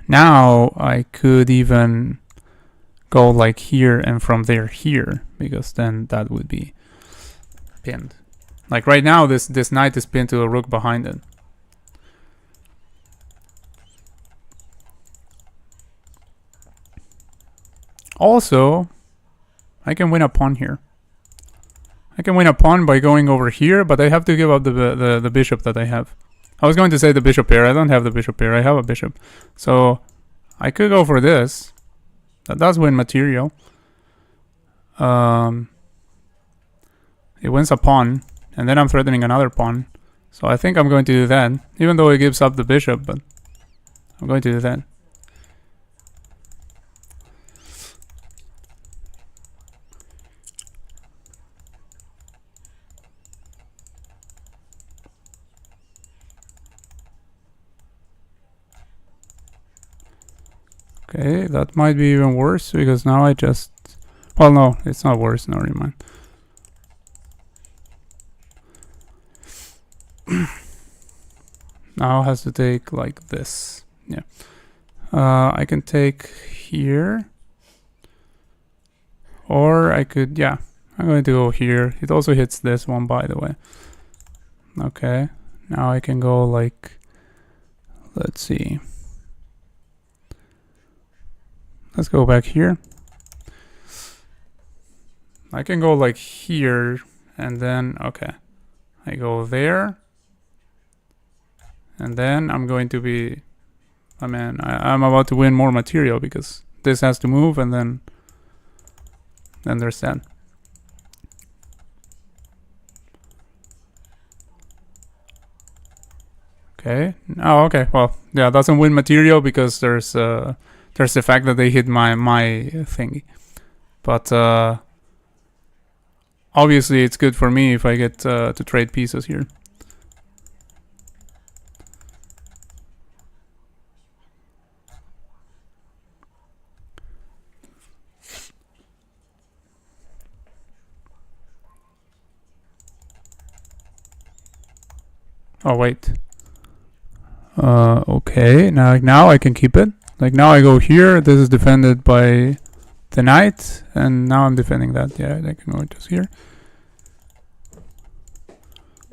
now I could even go like here and from there here, because then that would be pinned. Like right now, this knight is pinned to a rook behind it. Also, I can win a pawn here. I can win a pawn by going over here, but I have to give up the bishop that I have. I was going to say the bishop pair. I don't have the bishop pair. I have a bishop. So I could go for this. That does win material. It wins a pawn, and then I'm threatening another pawn. So I think I'm going to do that, even though it gives up the bishop, but I'm going to do that. Okay, that might be even worse, because now I just... Well, no, it's not worse. No, never mind. Now has to take like this. Yeah. I can take here. Or I could... Yeah, I'm going to go here. It also hits this one, by the way. Okay. Now I can go like... Let's see. Let's go back here. I can go like here, and then, okay. I go there. And then I'm going to be... I mean, I'm about to win more material, because this has to move, and then there's that. Okay. Oh, okay. Well, yeah, doesn't win material because there's the fact that they hit my thingy. but obviously it's good for me if I get to trade pieces here. Oh wait. Okay, now I can keep it. Like now I go here, this is defended by the knight, and now I'm defending that. Yeah, I can go just here.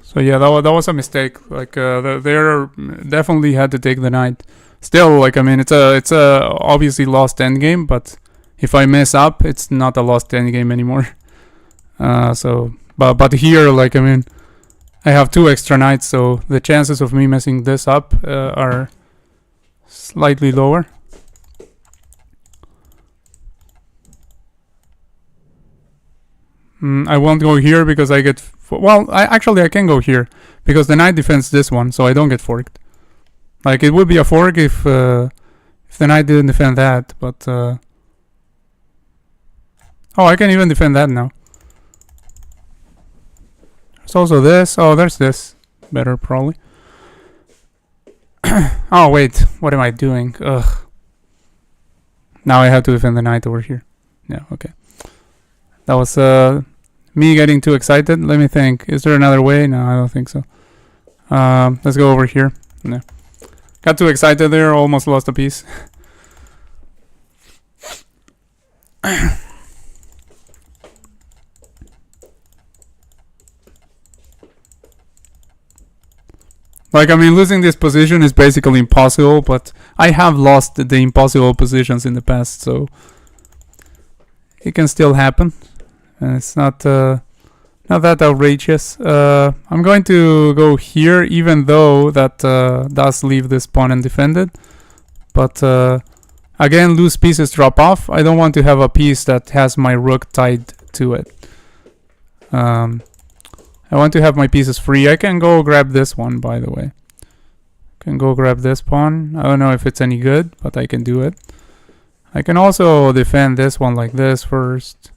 So yeah, that was a mistake. Like they definitely had to take the knight. Still, like I mean, it's a obviously lost endgame, but if I mess up, it's not a lost endgame anymore. So but here, like I mean, I have 2 extra knights, so the chances of me messing this up are slightly lower. I won't go here because I get... Well, I can go here because the knight defends this one, so I don't get forked. Like, it would be a fork if the knight didn't defend that, but... Oh, I can even defend that now. There's also this. Oh, there's this. Better, probably. Oh, wait. What am I doing? Ugh. Now I have to defend the knight over here. Yeah, okay. That was me getting too excited. Let me think. Is there another way? No, I don't think so. Let's go over here. No. Got too excited there. Almost lost a piece. Like, I mean, losing this position is basically impossible, but I have lost the impossible positions in the past, so it can still happen. And it's not that outrageous. I'm going to go here, even though that does leave this pawn undefended. But again, loose pieces drop off. I don't want to have a piece that has my rook tied to it. I want to have my pieces free. I can go grab this one, by the way. Can go grab this pawn. I don't know if it's any good, but I can do it. I can also defend this one like this first.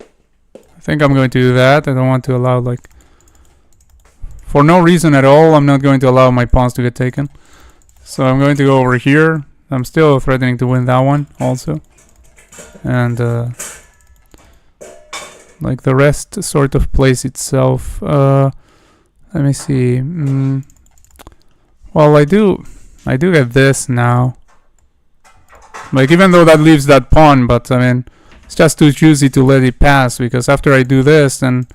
I think I'm going to do that. I don't want to allow, like... For no reason at all, I'm not going to allow my pawns to get taken. So I'm going to go over here. I'm still threatening to win that one also. And... like the rest sort of plays itself. Let me see. Well, I do get this now. Like, even though that leaves that pawn, but I mean, it's just too juicy to let it pass, because after I do this, then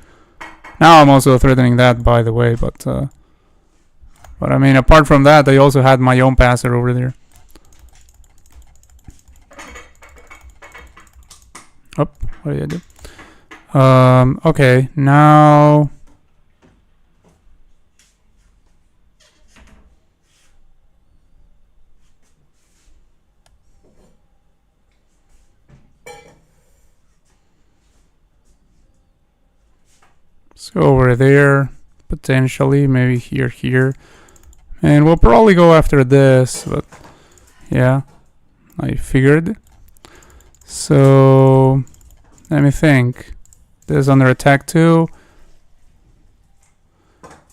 now I'm also threatening that, by the way. But I mean, apart from that, I also had my own passer over there. Oh, what did I do? Okay, now... Let's go over there, potentially, maybe here. And we'll probably go after this, but yeah, I figured. So, let me think. This is under attack too.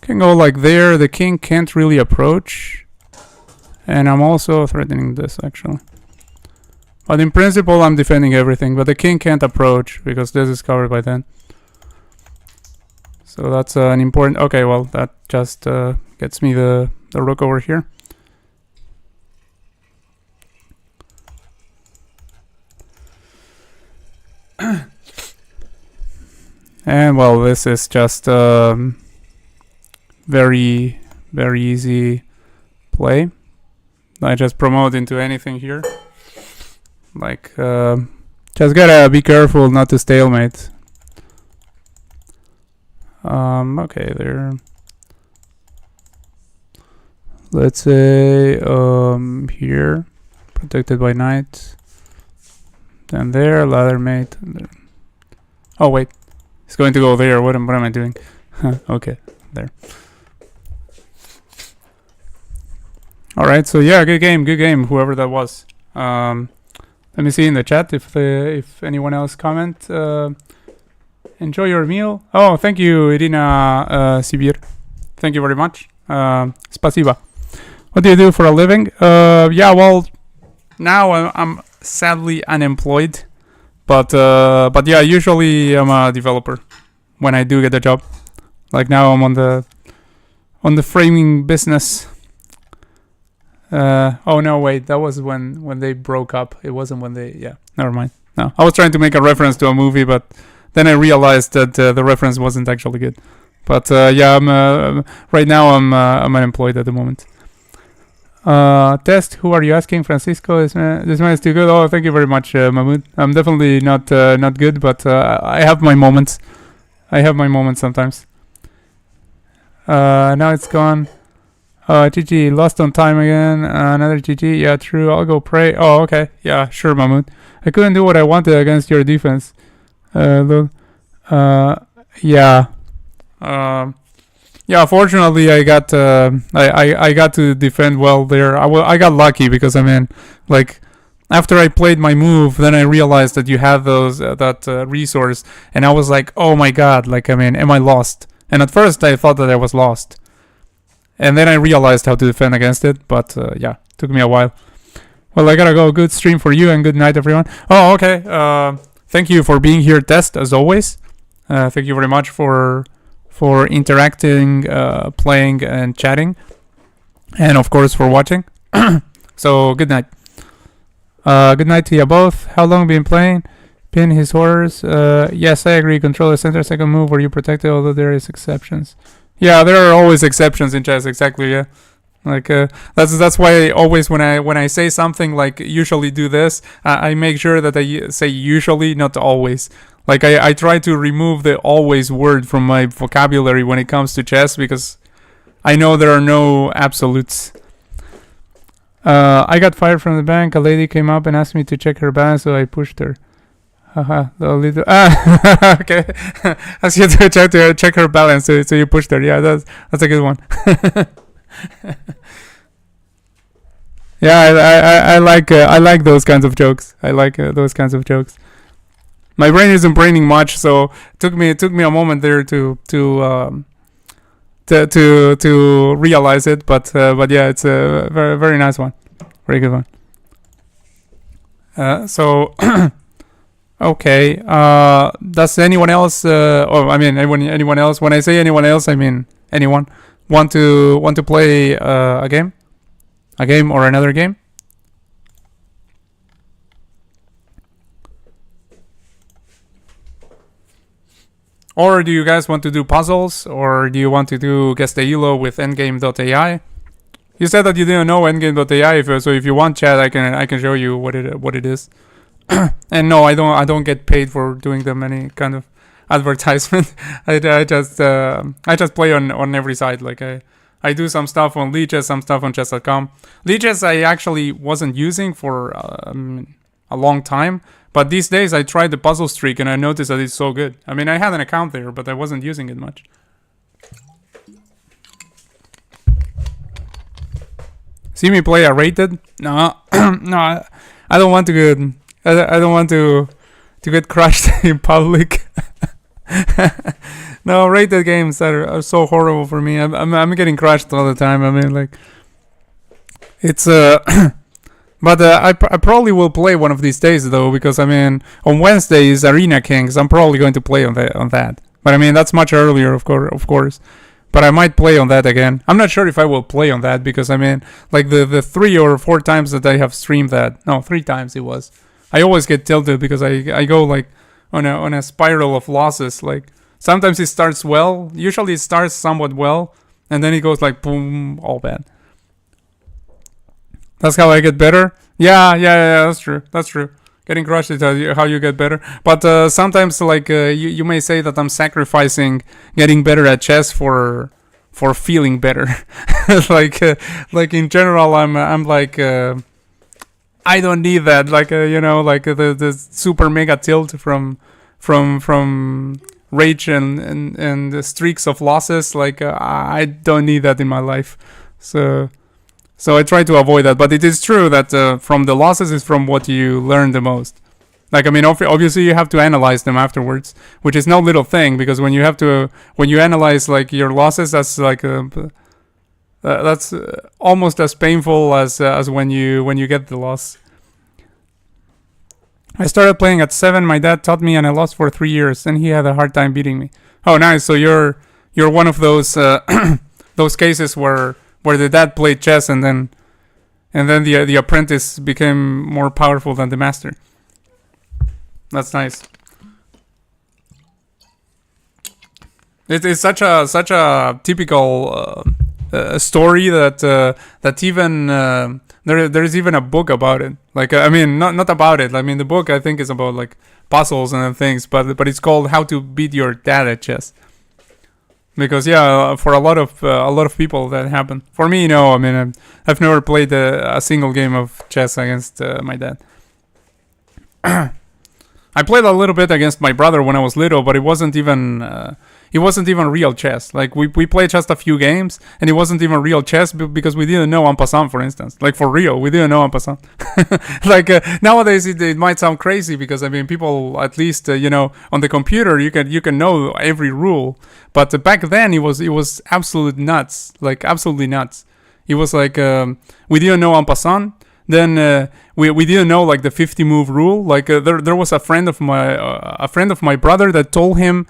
Can go like there. The king can't really approach. And I'm also threatening this, actually. But in principle, I'm defending everything. But the king can't approach because this is covered by then. So that's an important... Okay, well, that just gets me the rook over here. And, well, this is just very, very easy play. I just promote into anything here. Like, just gotta be careful not to stalemate. Okay, there. Let's say here, protected by knight. Then there, ladder mate. There. Oh wait, it's going to go there. What am I doing? Okay, there. All right, so yeah, good game, whoever that was. Let me see in the chat if anyone else comment. Enjoy your meal. Oh, thank you, Irina Sibir. Thank you very much. Spasiba. What do you do for a living? Yeah, well, now I'm sadly unemployed, but yeah, usually I'm a developer when I do get a job. Like now I'm on the framing business. Oh no, wait, that was when they broke up. It wasn't when they. Yeah, never mind. No, I was trying to make a reference to a movie, but then I realized that the reference wasn't actually good. But yeah, I'm right now I'm unemployed at the moment. Test. Who are you asking? Francisco. This man is too good. Oh, thank you very much, Mahmoud. I'm definitely not good, but I have my moments. I have my moments sometimes. Now it's gone. GG, lost on time again. Another GG. Yeah, true. I'll go pray. Oh, okay. Yeah, sure, Mahmoud. I couldn't do what I wanted against your defense. Yeah. Yeah, fortunately, I got I got to defend well there. I got lucky because I mean, like, after I played my move, then I realized that you have those that resource, and I was like, oh my god, like, I mean, am I lost? And at first I thought that I was lost, and then I realized how to defend against it. But yeah, took me a while. Well, I gotta go. Good stream for you, and good night, everyone. Oh, okay. Thank you for being here, Test, as always. Thank you very much for interacting, playing, and chatting, and of course for watching. So good night. Good night to you both. How long been playing? Pin his horrors. Yes, I agree. Controller center second move where you protect it, although there is exceptions. Yeah, there are always exceptions in chess. Exactly. Yeah. Like that's why always when I say something like usually do this, I make sure that I say usually, not always. Like I try to remove the always word from my vocabulary when it comes to chess because I know there are no absolutes. I got fired from the bank. A lady came up and asked me to check her balance, so I pushed her. Haha. Okay. Asked you to check her balance, so you pushed her. Yeah, that's a good one. Yeah, I like those kinds of jokes. I like those kinds of jokes. My brain isn't braining much, so it took me a moment there to realize it. But yeah, it's a very very nice one, very good one. So okay. Does anyone else? Or I mean, anyone else? When I say anyone else, I mean anyone want to play a game or another game? Or do you guys want to do puzzles, or do you want to do Guess the Elo with endgame.ai? You said that you didn't know endgame.ai, so if you want, chat, I can show you what it is. And no, I don't get paid for doing them any kind of advertisement. I just play on every side. Like I do some stuff on Leeches, some stuff on chess.com. Leeches I actually wasn't using for a long time. But these days I tried the puzzle streak and I noticed that it's so good. I mean, I had an account there, but I wasn't using it much. See me play a rated? No, no, I don't want to get. I don't want to get crushed in public. No, rated games are so horrible for me. I'm getting crushed all the time. I mean, like, it's But I probably will play one of these days though, because I mean on Wednesday is Arena Kings. I'm probably going to play on that. But I mean that's much earlier, of course. But I might play on that again. I'm not sure if I will play on that because I mean like the 3 or 4 times that I have streamed that. No, 3 times it was. I always get tilted because I go like on a spiral of losses. Like sometimes it starts well. Usually it starts somewhat well, and then it goes like boom, all bad. That's how I get better. Yeah, that's true. Getting crushed is how you get better. But sometimes, like you may say that I'm sacrificing getting better at chess for feeling better. like in general, I'm like I don't need that. Like like the super mega tilt from rage and the streaks of losses. Like I don't need that in my life. So. So I try to avoid that. But it is true that from the losses is from what you learn the most. Like, I mean, obviously you have to analyze them afterwards, which is no little thing, because when you analyze like your losses, that's like that's almost as painful as when you get the loss. I started playing at 7. My dad taught me, and I lost for 3 years, and he had a hard time beating me. Oh, nice. So you're one of those those cases where the dad played chess, and then the apprentice became more powerful than the master. That's nice. It's such a typical story that even there's even a book about it. Like, I mean, not about it. I mean, the book I think is about like puzzles and things, but it's called How to Beat Your Dad at Chess. Because for a lot of people that happened. For me, no. I mean, I've never played a single game of chess against my dad. I played a little bit against my brother when I was little, but it wasn't even real chess. Like, we played just a few games, and it wasn't even real chess because we didn't know en passant, for instance. Like, for real, we didn't know en passant. Like, nowadays it might sound crazy because, I mean, people, at least, on the computer, you can know every rule. But back then, it was absolute nuts. Like, absolutely nuts. It was like, we didn't know en passant. Then we didn't know like the 50 move rule. Like there was a friend of my brother that told him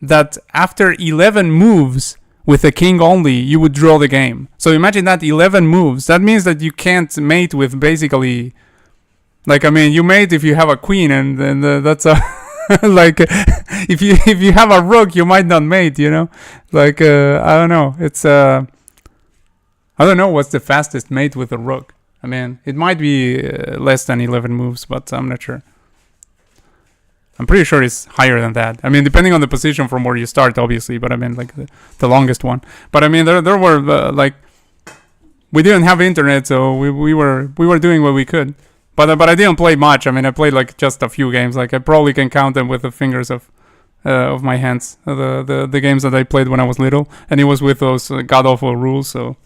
that after 11 moves with a king only, you would draw the game. So imagine that 11 moves. That means that you can't mate with basically, like, I mean, you mate if you have a queen, and that's a like if you have a rook, you might not mate. Like I don't know. It's I don't know what's the fastest mate with a rook. I mean, it might be less than 11 moves, but I'm not sure. I'm pretty sure it's higher than that. I mean, depending on the position from where you start, obviously. But I mean, like the longest one. But I mean, there were like, we didn't have internet, so we were doing what we could. But I didn't play much. I mean, I played like just a few games. Like I probably can count them with the fingers of my hands. The games that I played when I was little, and it was with those god awful rules. So.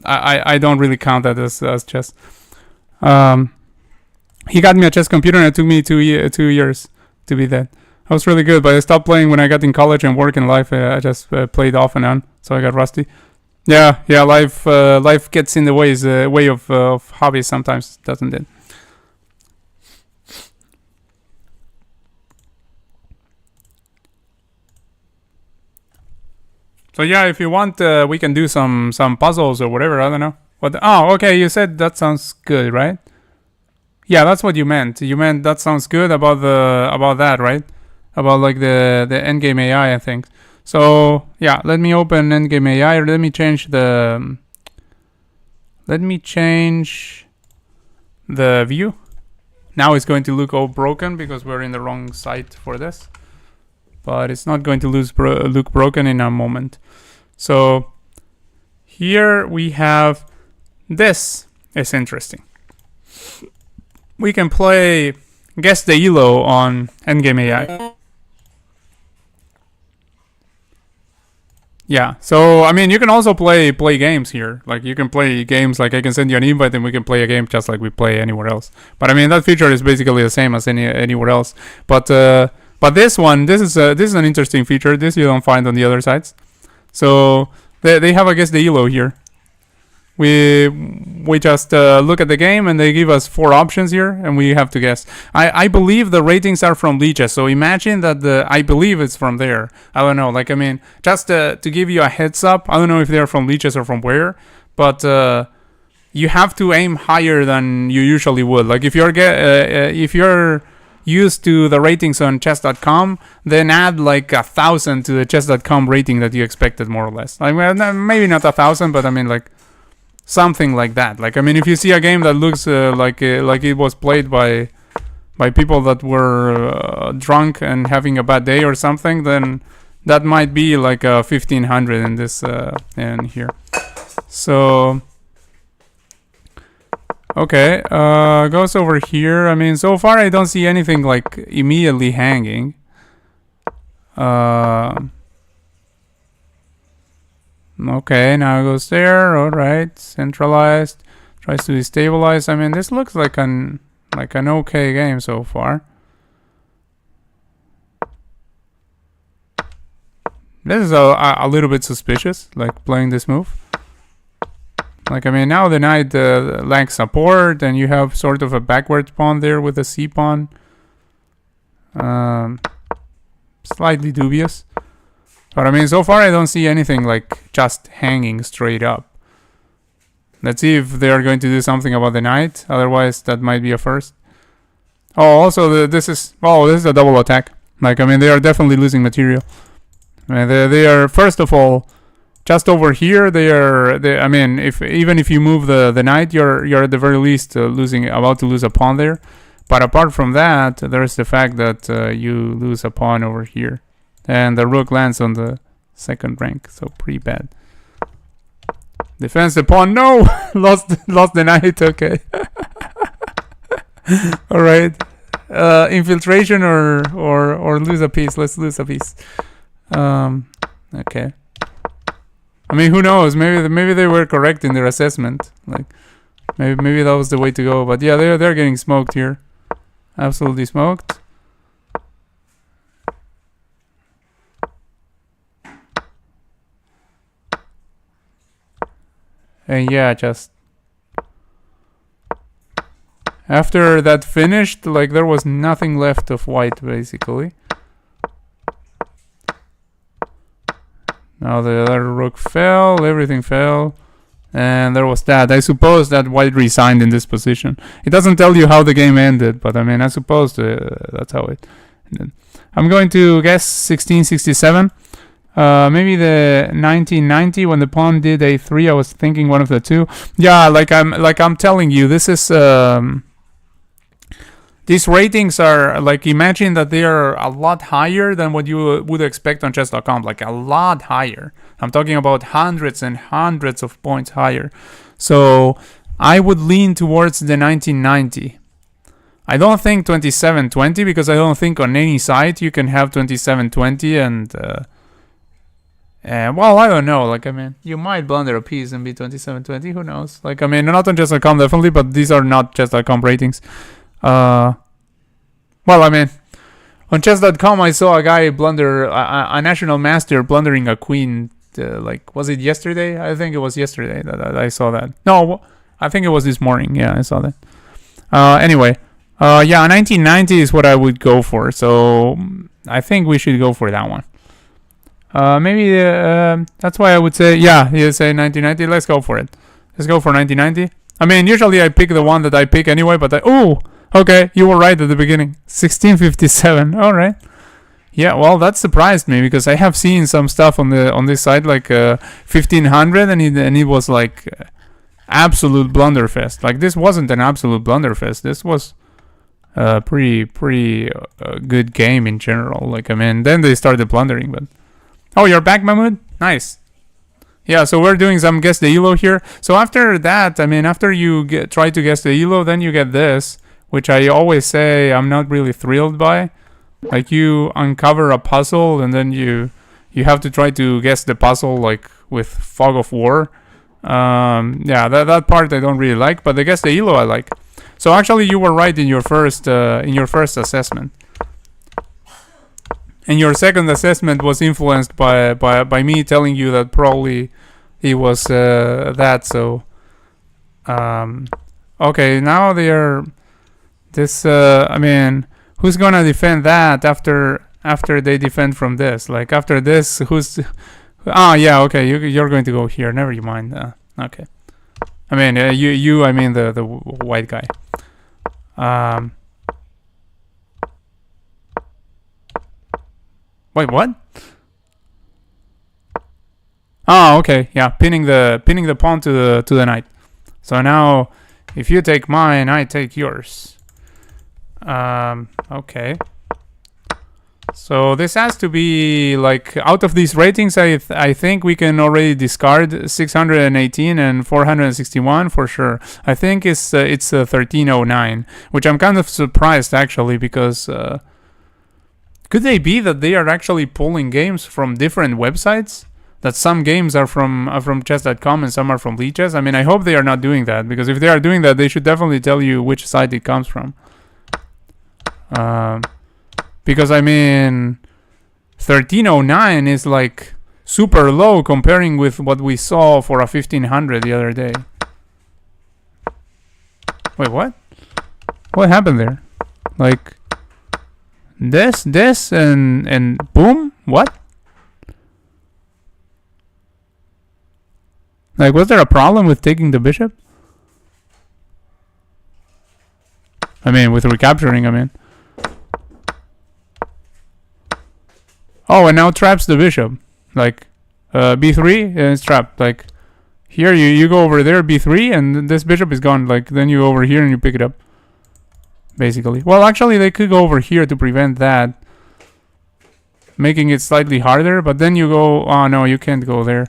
I don't really count that as chess. He got me a chess computer, and it took me 2 years to be that. I was really good, but I stopped playing when I got in college and work in life. I just played off and on, so I got rusty. Yeah. Life gets in the way of hobbies sometimes, doesn't it? So yeah, if you want, we can do some puzzles or whatever. I don't know. Okay. You said that sounds good, right? Yeah, that's what you meant. You meant that sounds good about that, right? About like the endgame AI, I think. So yeah, let me open endgame AI. Let me change the view. Now it's going to look all broken because we're in the wrong site for this. But it's not going to look broken in a moment. So here we have this. Is interesting. We can play Guess the Elo on Endgame AI. Yeah, so I mean, you can also play games here. Like you can play games. Like I can send you an invite and we can play a game just like we play anywhere else. But I mean, that feature is basically the same as anywhere else. But this one, this is an interesting feature. This you don't find on the other sites. So they have, I guess, the Elo here. We just look at the game and they give us 4 options here and we have to guess. I believe the ratings are from Lichess. So imagine that I believe it's from there. I don't know. Like, I mean, just to give you a heads up, I don't know if they're from Lichess or from where, but you have to aim higher than you usually would. Like if you're used to the ratings on chess.com, then add like 1,000 to the chess.com rating that you expected, more or less. Like, maybe not 1,000, but I mean like something like that. Like, I mean, if you see a game that looks like it was played by people that were drunk and having a bad day or something, then that might be like 1,500 in this in here. So okay, goes over here. I mean, so far I don't see anything like immediately hanging. Okay, now it goes there. All right, centralized. Tries to destabilize. I mean, this looks like an okay game so far. This is a little bit suspicious, like playing this move. Like, I mean, now the knight lacks support, and you have sort of a backwards pawn there with a c pawn. Slightly dubious. But I mean, so far I don't see anything like just hanging straight up. Let's see if they are going to do something about the knight. Otherwise, that might be a first. Oh, also, this is a double attack. Like, I mean, they are definitely losing material. I mean, they are, first of all, just over here. I mean, even if you move the knight, you're at the very least about to lose a pawn there. But apart from that, there's the fact that you lose a pawn over here, and the rook lands on the second rank. So pretty bad. Defense the pawn. No, lost the knight. Okay. All right. Infiltration or lose a piece. Let's lose a piece. Okay. I mean, who knows? Maybe they were correct in their assessment. Like, maybe that was the way to go. But yeah, they're getting smoked here. Absolutely smoked. And yeah, just after that finished, like, there was nothing left of white, basically. Now the other rook fell, everything fell, and there was that. I suppose that white resigned in this position. It doesn't tell you how the game ended, but I mean, I suppose that's how it ended. I'm going to guess 1667. Maybe the 1990 when the pawn did a3. I was thinking one of the two. Yeah, like I'm telling you, this is these ratings are, like, imagine that they are a lot higher than what you would expect on chess.com, like a lot higher. I'm talking about hundreds and hundreds of points higher. So I would lean towards the 1990. I don't think 2720, because I don't think on any site you can have 2720 and well, I don't know. Like, I mean, you might blunder a piece and be 2720. Who knows? Like, I mean, not on chess.com definitely, but these are not chess.com ratings. Well, I mean, on chess.com I saw a guy blunder, a national master blundering a queen. Like, was it yesterday? I think it was yesterday that I saw that. No, I think it was this morning. Yeah, I saw that. Anyway, yeah, 1990 is what I would go for. So I think we should go for that one. Maybe that's why I would say, yeah, you say 1990. Let's go for it. Let's go for 1990. I mean, usually I pick the one that I pick anyway, but okay, you were right at the beginning. 1657. All right. Yeah, well, that surprised me because I have seen some stuff on this side like 1500, and it was like absolute blunderfest. Like, this wasn't an absolute blunderfest. This was a pretty good game in general. Like, I mean, then they started blundering, but oh, you're back, Mahmoud? Nice. Yeah, so we're doing some guess the elo here. So after that, I mean, after you try to guess the elo, then you get this, which I always say I'm not really thrilled by. Like, you uncover a puzzle and then you have to try to guess the puzzle, like with Fog of War. Yeah, that part I don't really like, but the guess the elo I like. So actually, you were right in your first assessment. And your second assessment was influenced by me telling you that probably it was that. So, okay, now they are this. I mean, who's gonna defend that after they defend from this? Like, after this, who's? Yeah, okay, you're going to go here. Never mind. Okay, I mean, you. I mean the white guy. Wait, what? Oh, okay. Yeah, pinning the pawn to the knight. So now, if you take mine, I take yours. Okay. So this has to be, like, out of these ratings, I think we can already discard 618 and 461 for sure. I think it's 1309, which I'm kind of surprised actually, because could they be that they are actually pulling games from different websites? that some games are from chess.com and some are from leeches. I mean, I hope they are not doing that, because if they are doing that, they should definitely tell you which site it comes from. Because I mean, 1309 is like super low comparing with what we saw for a 1500 the other day. Wait, what? What happened there? Like this, and boom? What? Like, was there a problem with taking the bishop? I mean, with recapturing, I mean. Oh, and now traps the bishop. Like, b3, and it's trapped. Like, here you go over there, b3, and this bishop is gone. Like, then you go over here and you pick it up. Basically. Well, actually, they could go over here to prevent that. Making it slightly harder, but then you go... Oh, no, you can't go there.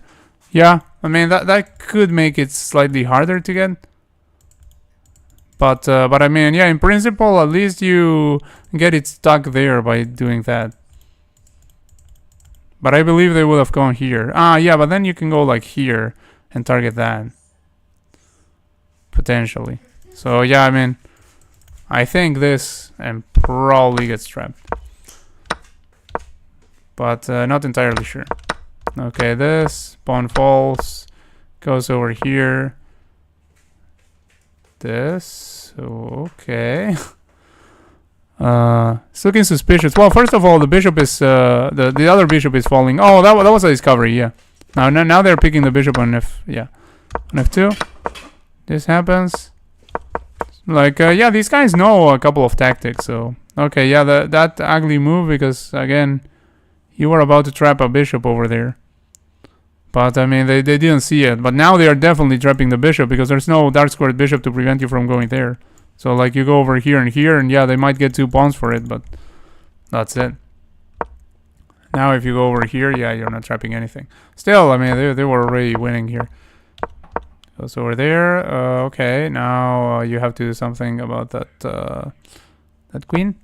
Yeah, I mean, that could make it slightly harder to get. But I mean, yeah, in principle, at least you get it stuck there by doing that. But I believe they would have gone here. Ah, yeah, but then you can go like here and target that. Potentially. So, yeah, I mean, I think this and probably gets trapped. But not entirely sure. Okay, this pawn falls, goes over here. This, okay. It's looking suspicious. Well, first of all, the bishop is the other bishop is falling. Oh, that was a discovery. Yeah. Now they're picking the bishop on on f2. This happens. Like yeah, these guys know a couple of tactics. So okay, yeah, that ugly move, because again, you were about to trap a bishop over there. But I mean, they didn't see it. But now they are definitely trapping the bishop, because there's no dark squared bishop to prevent you from going there. So like you go over here, and yeah, they might get 2 pawns for it, but that's it. Now if you go over here, yeah, you're not trapping anything. Still, I mean, they were already winning here. Goes over there. Okay, now you have to do something about that queen.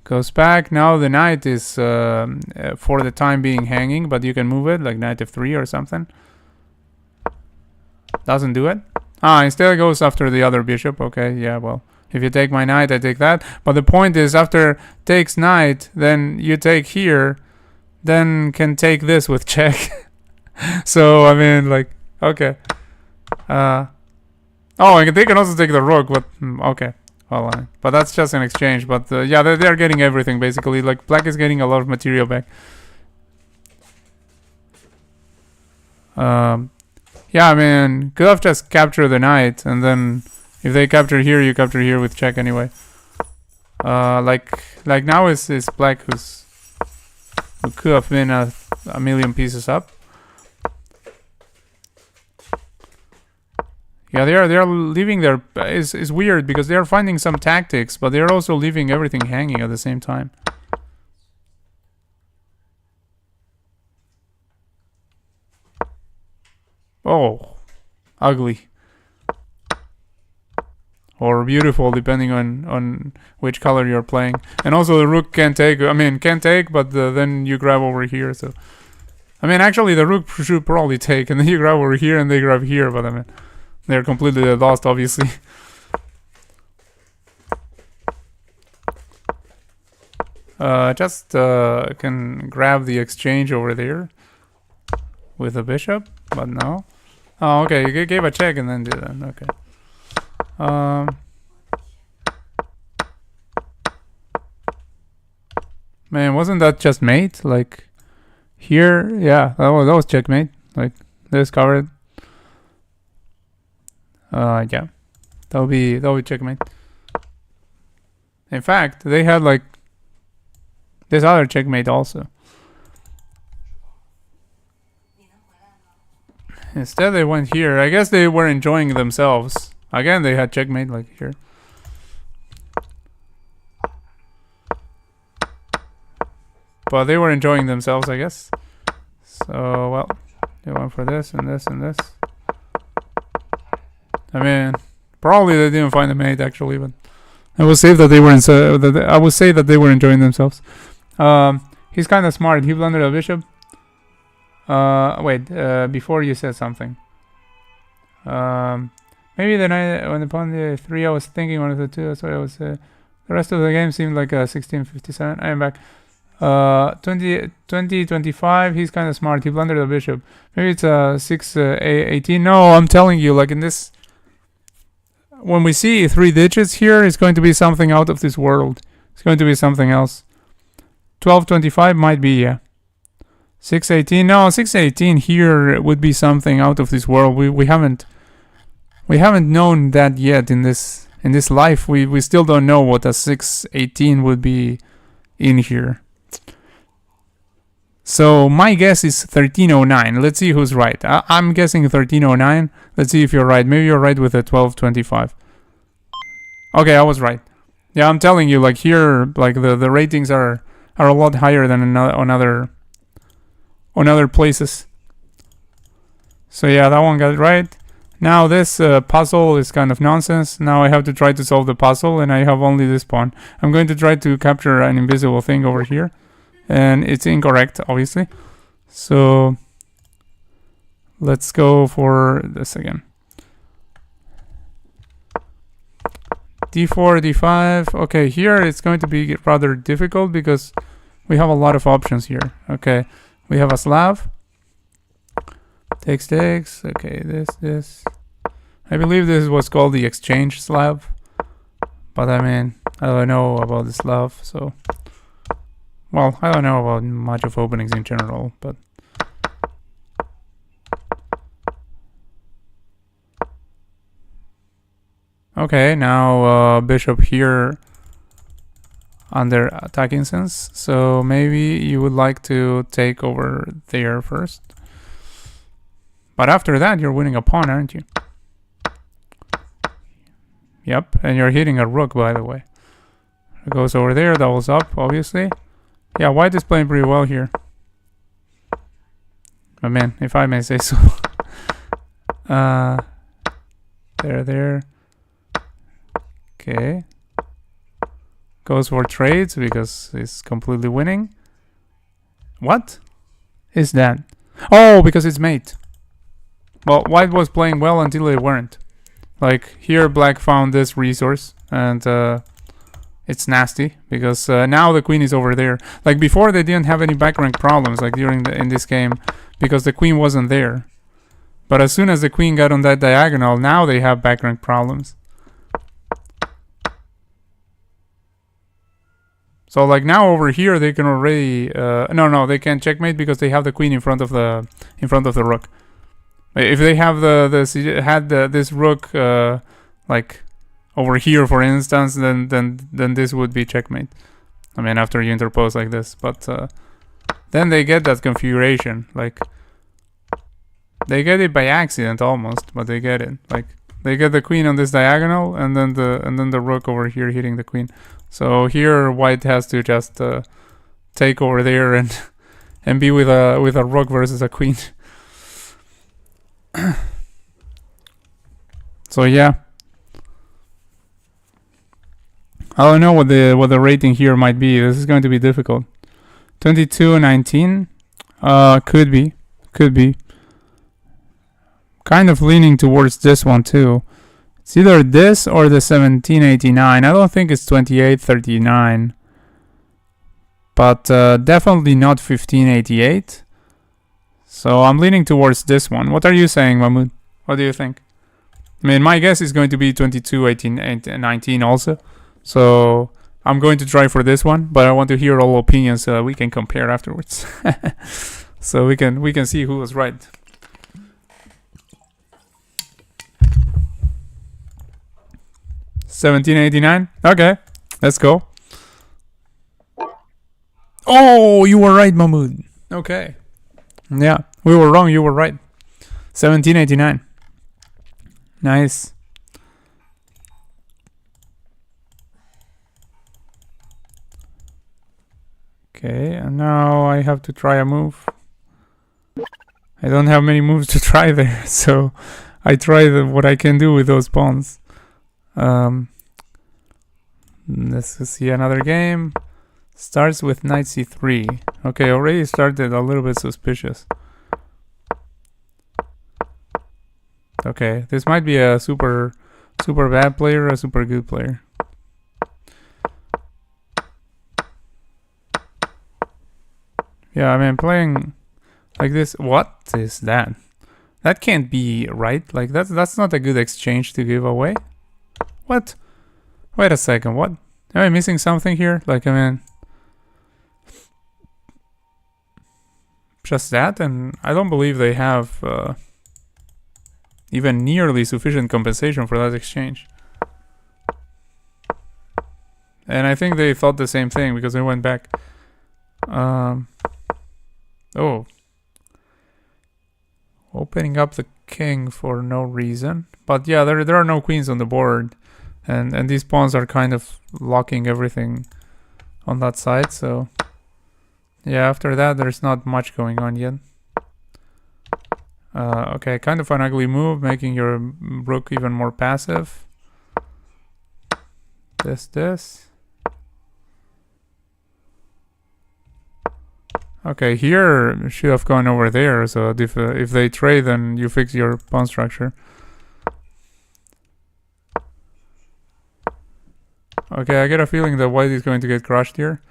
Goes back. Now the knight is for the time being hanging, but you can move it, like knight f3 or something. Doesn't do it. Ah, instead it goes after the other bishop. Okay, yeah, well, if you take my knight, I take that. But the point is, after takes knight, then you take here, then can take this with check. So, I mean, like, okay. Oh, they can also take the rook, but, okay. Well, but that's just an exchange. But, yeah, they're getting everything, basically. Like, black is getting a lot of material back. Yeah, I mean, could have just captured the knight, and then if they capture here, you capture here with check anyway. Like now is black who could have been a million pieces up. Yeah, they are leaving their is weird, because they are finding some tactics, but they are also leaving everything hanging at the same time. Oh, ugly. Or beautiful, depending on which color you're playing. And also the rook can't take, but then you grab over here, so... I mean, actually the rook should probably take, and then you grab over here and they grab here, but I mean, they're completely lost, obviously. Just can grab the exchange over there with a bishop, but no. Oh, okay, you gave a check and then did that, okay. Man, wasn't that just mate? Like, here, yeah, that was checkmate. Like, this covered. Yeah, that'll be checkmate. In fact, they had like this other checkmate also. Instead, they went here. I guess they were enjoying themselves. Again, they had checkmate like here. But they were enjoying themselves, I guess. So, well, they went for this and this and this. I mean, probably they didn't find a mate actually, but I will say that they were enjoying themselves. He's kind of smart. He blundered a bishop. Wait, before you said something. Maybe the night when upon the 3 I was thinking one of the two, so I was the rest of the game seemed like 1657. I am back. 25, he's kind of smart. He blundered the bishop. Maybe it's 18. No, I'm telling you, like in this, when we see 3 digits here, it's going to be something out of this world. It's going to be something else. 1225 might be, yeah. 618, no, 618 here would be something out of this world. We haven't known that yet in this life. We still don't know what a 618 would be in here. So my guess is 1309. Let's see who's right. I'm guessing 1309. Let's see if you're right. Maybe you're right with a 1225. Okay, I was right. Yeah, I'm telling you, like here, like the ratings are a lot higher than on other places. So yeah, that one got it right. Now this puzzle is kind of nonsense. Now I have to try to solve the puzzle, and I have only this pawn. I'm going to try to capture an invisible thing over here, and it's incorrect, obviously. So let's go for this again. D4, D5. Okay, here it's going to be rather difficult because we have a lot of options here. Okay, we have a Slav. Takes. Okay, this. I believe this is what's called the exchange Slav. But I mean, I don't know about the Slav, so... Well, I don't know about much of openings in general, but... Okay, now bishop here under attack instance. So maybe you would like to take over there first. But after that, you're winning a pawn, aren't you? Yep, and you're hitting a rook, by the way. It goes over there, doubles up, obviously. Yeah, white is playing pretty well here. But man, if I may say so. There. Okay. Goes for trades because he's completely winning. What is that? Oh, because it's mate. Well, white was playing well until they weren't. Like, here black found this resource, and it's nasty, because now the queen is over there. Like, before they didn't have any back rank problems, like in this game, because the queen wasn't there. But as soon as the queen got on that diagonal, now they have back rank problems. So, like, now over here, they can already... no, they can't checkmate because they have the queen in front of the rook. If they have this rook like over here, for instance, then this would be checkmate. I mean, after you interpose like this, but then they get that configuration. Like they get it by accident almost, but they get it. Like they get the queen on this diagonal, and then the rook over here hitting the queen. So here white has to just take over there and be with a rook versus a queen. So yeah, I don't know what the rating here might be. This is going to be difficult. 22-19, could be. Kind of leaning towards this one too. It's either this or the 1789. I don't think it's 2839, but definitely not 1588. So I'm leaning towards this one. What are you saying, Mahmoud? What do you think? I mean, my guess is going to be 22-18-19 also. So I'm going to try for this one, but I want to hear all opinions so that we can compare afterwards. So we can see who was right. $17.89. Okay, let's go. Oh, you were right, Mahmoud. Okay. Yeah, we were wrong. You were right. 17.89. Nice. Okay, and now I have to try a move. I don't have many moves to try there, so I try what I can do with those pawns. Let's see another game. Starts with knight c3. Okay, already started a little bit suspicious. Okay, this might be a super bad player or a super good player. Yeah, I mean, playing like this. What is that? That can't be right. Like that's not a good exchange to give away. What? Wait a second. What? Am I missing something here? Like, I mean, just that, and I don't believe they have even nearly sufficient compensation for that exchange. And I think they thought the same thing because they went back. Oh. Opening up the king for no reason. But yeah, there are no queens on the board. And these pawns are kind of locking everything on that side. So yeah, after that, there's not much going on yet. Okay, kind of an ugly move, making your rook even more passive. This. Okay, here should have gone over there. So if they trade, then you fix your pawn structure. Okay, I get a feeling that white is going to get crushed here.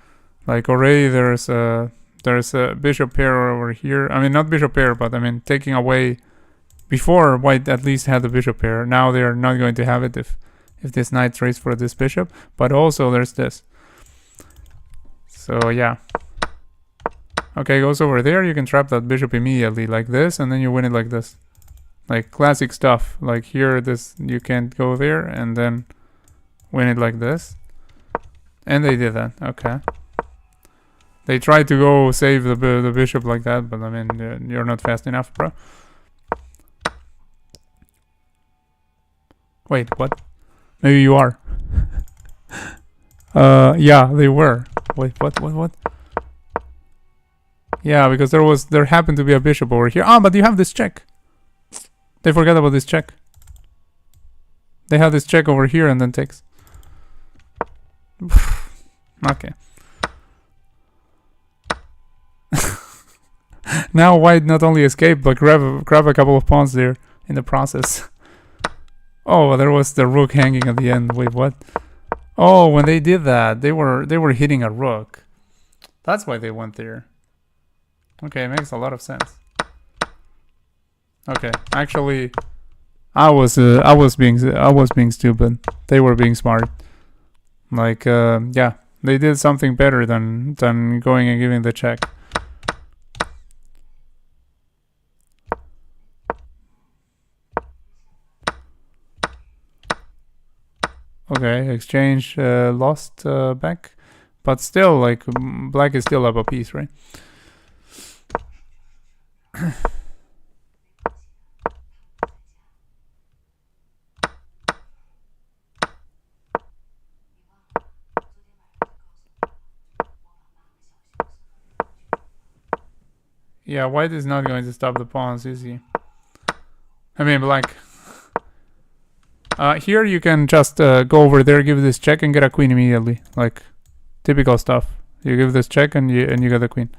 Like already there's a bishop pair over here. I mean, not bishop pair, but I mean taking away. Before white at least had the bishop pair. Now they are not going to have it if this knight trades for this bishop. But also there's this. So yeah. Okay, goes over there. You can trap that bishop immediately like this, and then you win it like this. Like classic stuff. Like here, this you can't go there, and then win it like this. And they did that. Okay. They tried to go save the bishop like that, but I mean, you're not fast enough, bro. Wait, what? Maybe you are. Yeah, they were. Wait, what? Yeah, because there happened to be a bishop over here. Ah, but you have this check. They forgot about this check. They have this check over here and then takes. Okay. Now white not only escaped but grab a couple of pawns there in the process. Oh, there was the rook hanging at the end. Wait, what? Oh, when they did that, they were hitting a rook. That's why they went there. Okay, makes a lot of sense. Okay, actually, I was being stupid. They were being smart. Like, yeah, they did something better than going and giving the check. Okay, exchange lost back, but still, like, black is still up a piece, right? Yeah, white is not going to stop the pawns, is he? I mean, black. Here you can just go over there, give this check, and get a queen immediately. Like, typical stuff. You give this check, and you get the queen.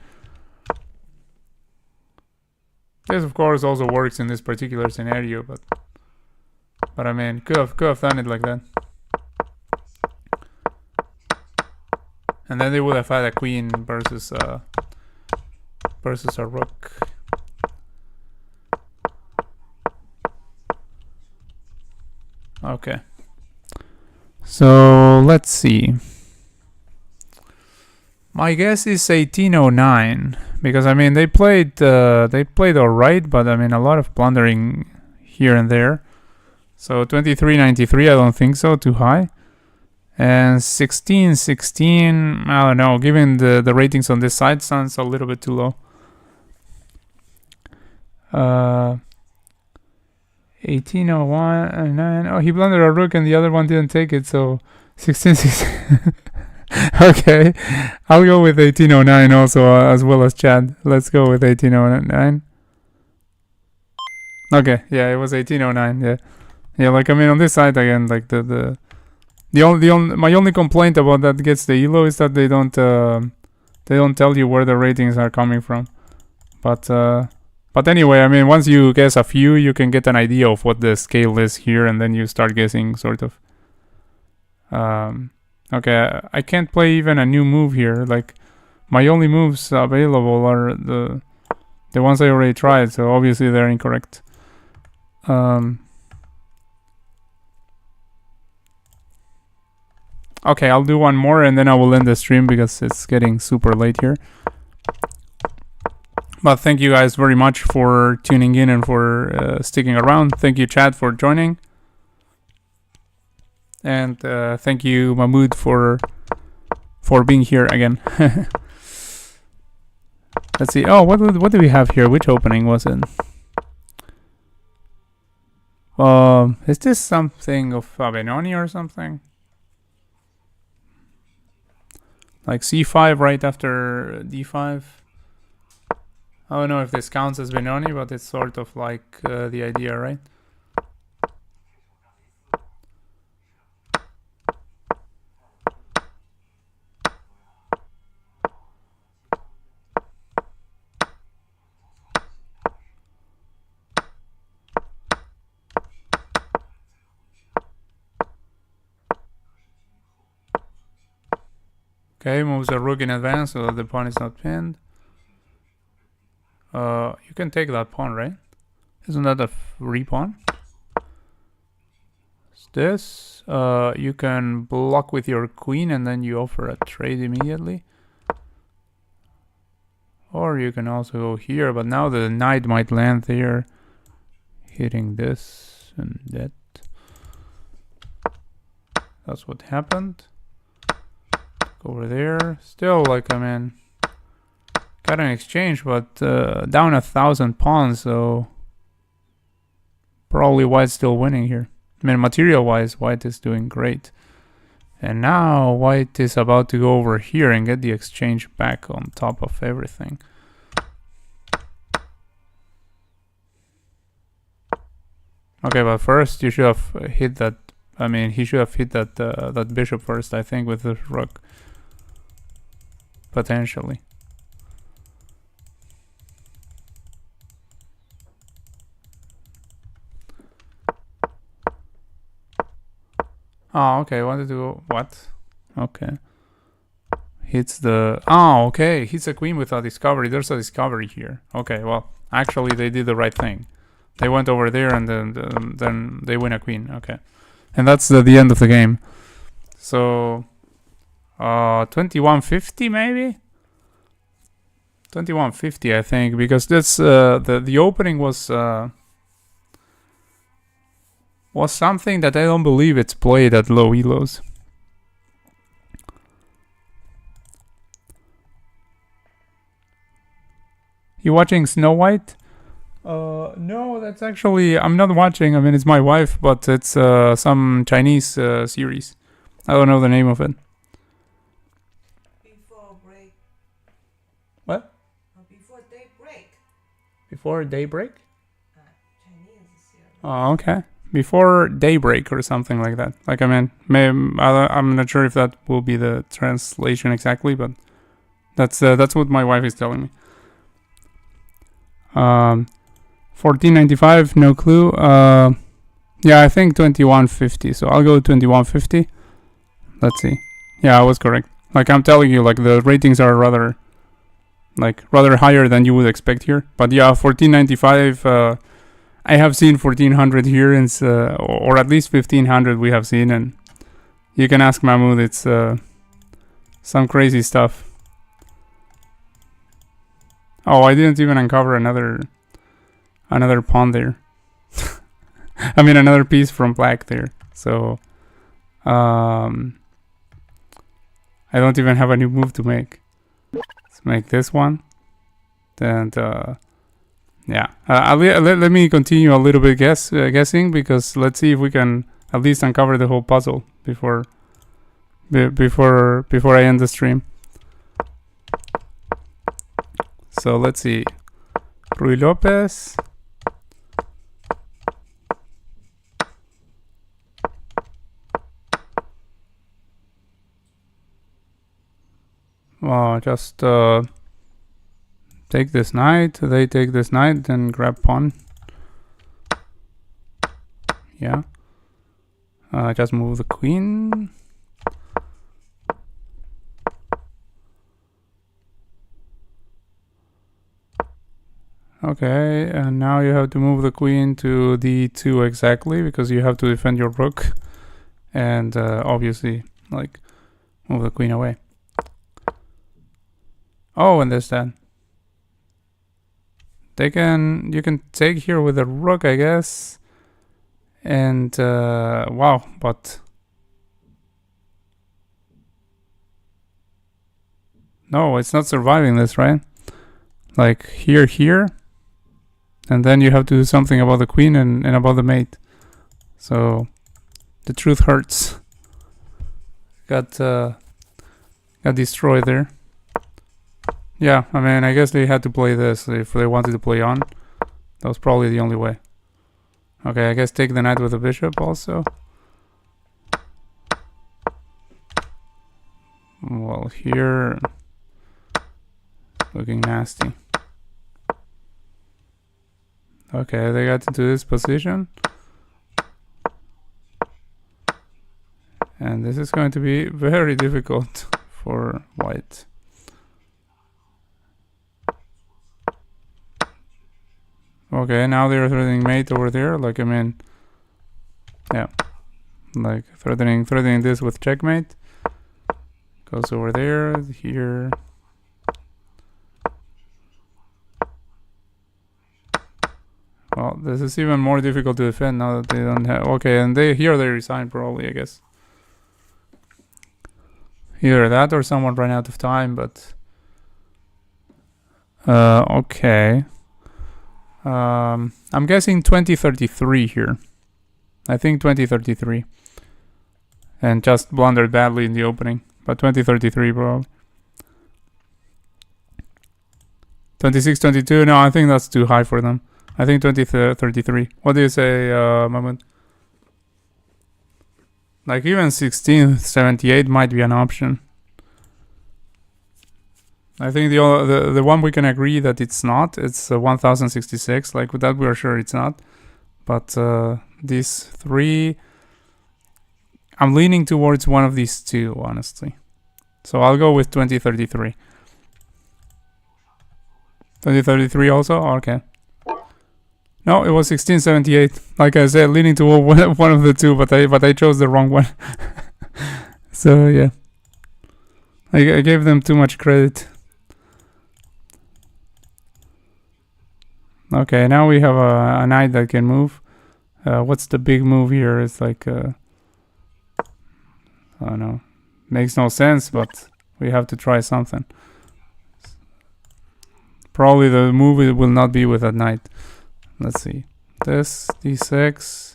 This, of course, also works in this particular scenario, but I mean, could have done it like that. And then they would have had a queen versus a rook. Okay. So let's see. My guess is 1809 because I mean they played alright, but I mean a lot of blundering here and there. So 2393, I don't think so, too high. And 1616, I don't know. Given the ratings on this side, sounds a little bit too low. 1801, oh, he blundered a rook and the other one didn't take it, so 1616. Okay, I'll go with 1809 also, as well as Chad. Let's go with 1809. Okay, yeah, it was 1809. Yeah. Like I mean, on this side again, like my only complaint about that gets the elo is that they don't tell you where the ratings are coming from. But But anyway, I mean, once you guess a few, you can get an idea of what the scale is here, and then you start guessing, sort of. Okay, I can't play even a new move here. Like, my only moves available are the ones I already tried, so obviously they're incorrect. Okay, I'll do one more and then I will end the stream because it's getting super late here. But thank you guys very much for tuning in and for sticking around. Thank you, Chad, for joining. And thank you, Mahmoud, for being here again. Let's see. Oh, what do we have here? Which opening was it? Is this something of Benoni or something? Like c5 right after d5. I don't know if this counts as Benoni, but it's sort of like the idea, right? Okay, moves a rook in advance so that the pawn is not pinned. You can take that pawn, right? Isn't that a free pawn? It's this. You can block with your queen and then you offer a trade immediately. Or you can also go here, but now the knight might land there, hitting this and that. That's what happened. Go over there. Still, like, I mean, got an exchange, but down 1,000 pawns, so probably White's still winning here. I mean, material-wise, White is doing great. And now White is about to go over here and get the exchange back on top of everything. Okay, but first you should have hit that. I mean, he should have hit that that bishop first, I think, with the rook. Potentially. Oh, okay. Wanted to go. What? Okay. Hits the. Oh, okay. Hits a queen with a discovery. There's a discovery here. Okay. Well, actually, they did the right thing. They went over there and then they win a queen. Okay. And that's the end of the game. So, 2150 maybe. 2150, I think, because this the opening was something that I don't believe it's played at low elos. You watching Snow White? No, that's actually, I'm not watching. I mean, it's my wife, but it's some Chinese series. I don't know the name of it. Before break. What? Before daybreak. Before daybreak? Chinese series. Oh, okay. Before daybreak or something like that. Like, I mean, I'm not sure if that will be the translation exactly, but that's what my wife is telling me. 1495, no clue. Yeah, I think 2150. So I'll go 2150. Let's see. Yeah, I was correct. Like, I'm telling you, like, the ratings are rather higher than you would expect here. But yeah, 1495. I have seen 1400 here, and or at least 1500 we have seen, and you can ask Mahmoud. It's some crazy stuff. Oh, I didn't even uncover another pawn there. I mean, another piece from black there. So, I don't even have a new move to make. Let's make this one. And yeah, let me continue a little bit guessing, because let's see if we can at least uncover the whole puzzle before I end the stream. So let's see. Rui Lopez. Just take this knight, they take this knight, then grab pawn. Yeah. Just move the queen. Okay, and now you have to move the queen to d2 exactly, because you have to defend your rook. And obviously, like, move the queen away. Oh, and there's that. You can take here with a rook, I guess. And, wow, but... No, it's not surviving this, right? Like, here. And then you have to do something about the queen and about the mate. So, the truth hurts. Got destroyed there. Yeah, I mean, I guess they had to play this if they wanted to play on. That was probably the only way. Okay, I guess take the knight with the bishop also. Well, here... looking nasty. Okay, they got into this position. And this is going to be very difficult for white. Okay, now they're threatening mate over there. Like, I mean, yeah, like threatening this with checkmate. Goes over there, here. Well, this is even more difficult to defend now that they don't have. Okay, and they resign probably, I guess. Either that or someone ran out of time, but okay. I'm guessing 2033 here. I think 2033. And just blundered badly in the opening. But 2033 probably. 26, 22. No, I think that's too high for them. I think 2033. What do you say, Mahmoud? Like even 1678 might be an option. I think the one we can agree that it's not. It's 1066. Like with that, we are sure it's not. But these three, I'm leaning towards one of these two, honestly. So I'll go with 2033. 2033 also? Okay. No, it was 1678. Like I said, leaning toward one of the two, but I chose the wrong one. So yeah, I gave them too much credit. Okay, now we have a knight that can move. What's the big move here? It's like I don't know. Makes no sense, but we have to try something. Probably the move will not be with that knight. Let's see. This d6.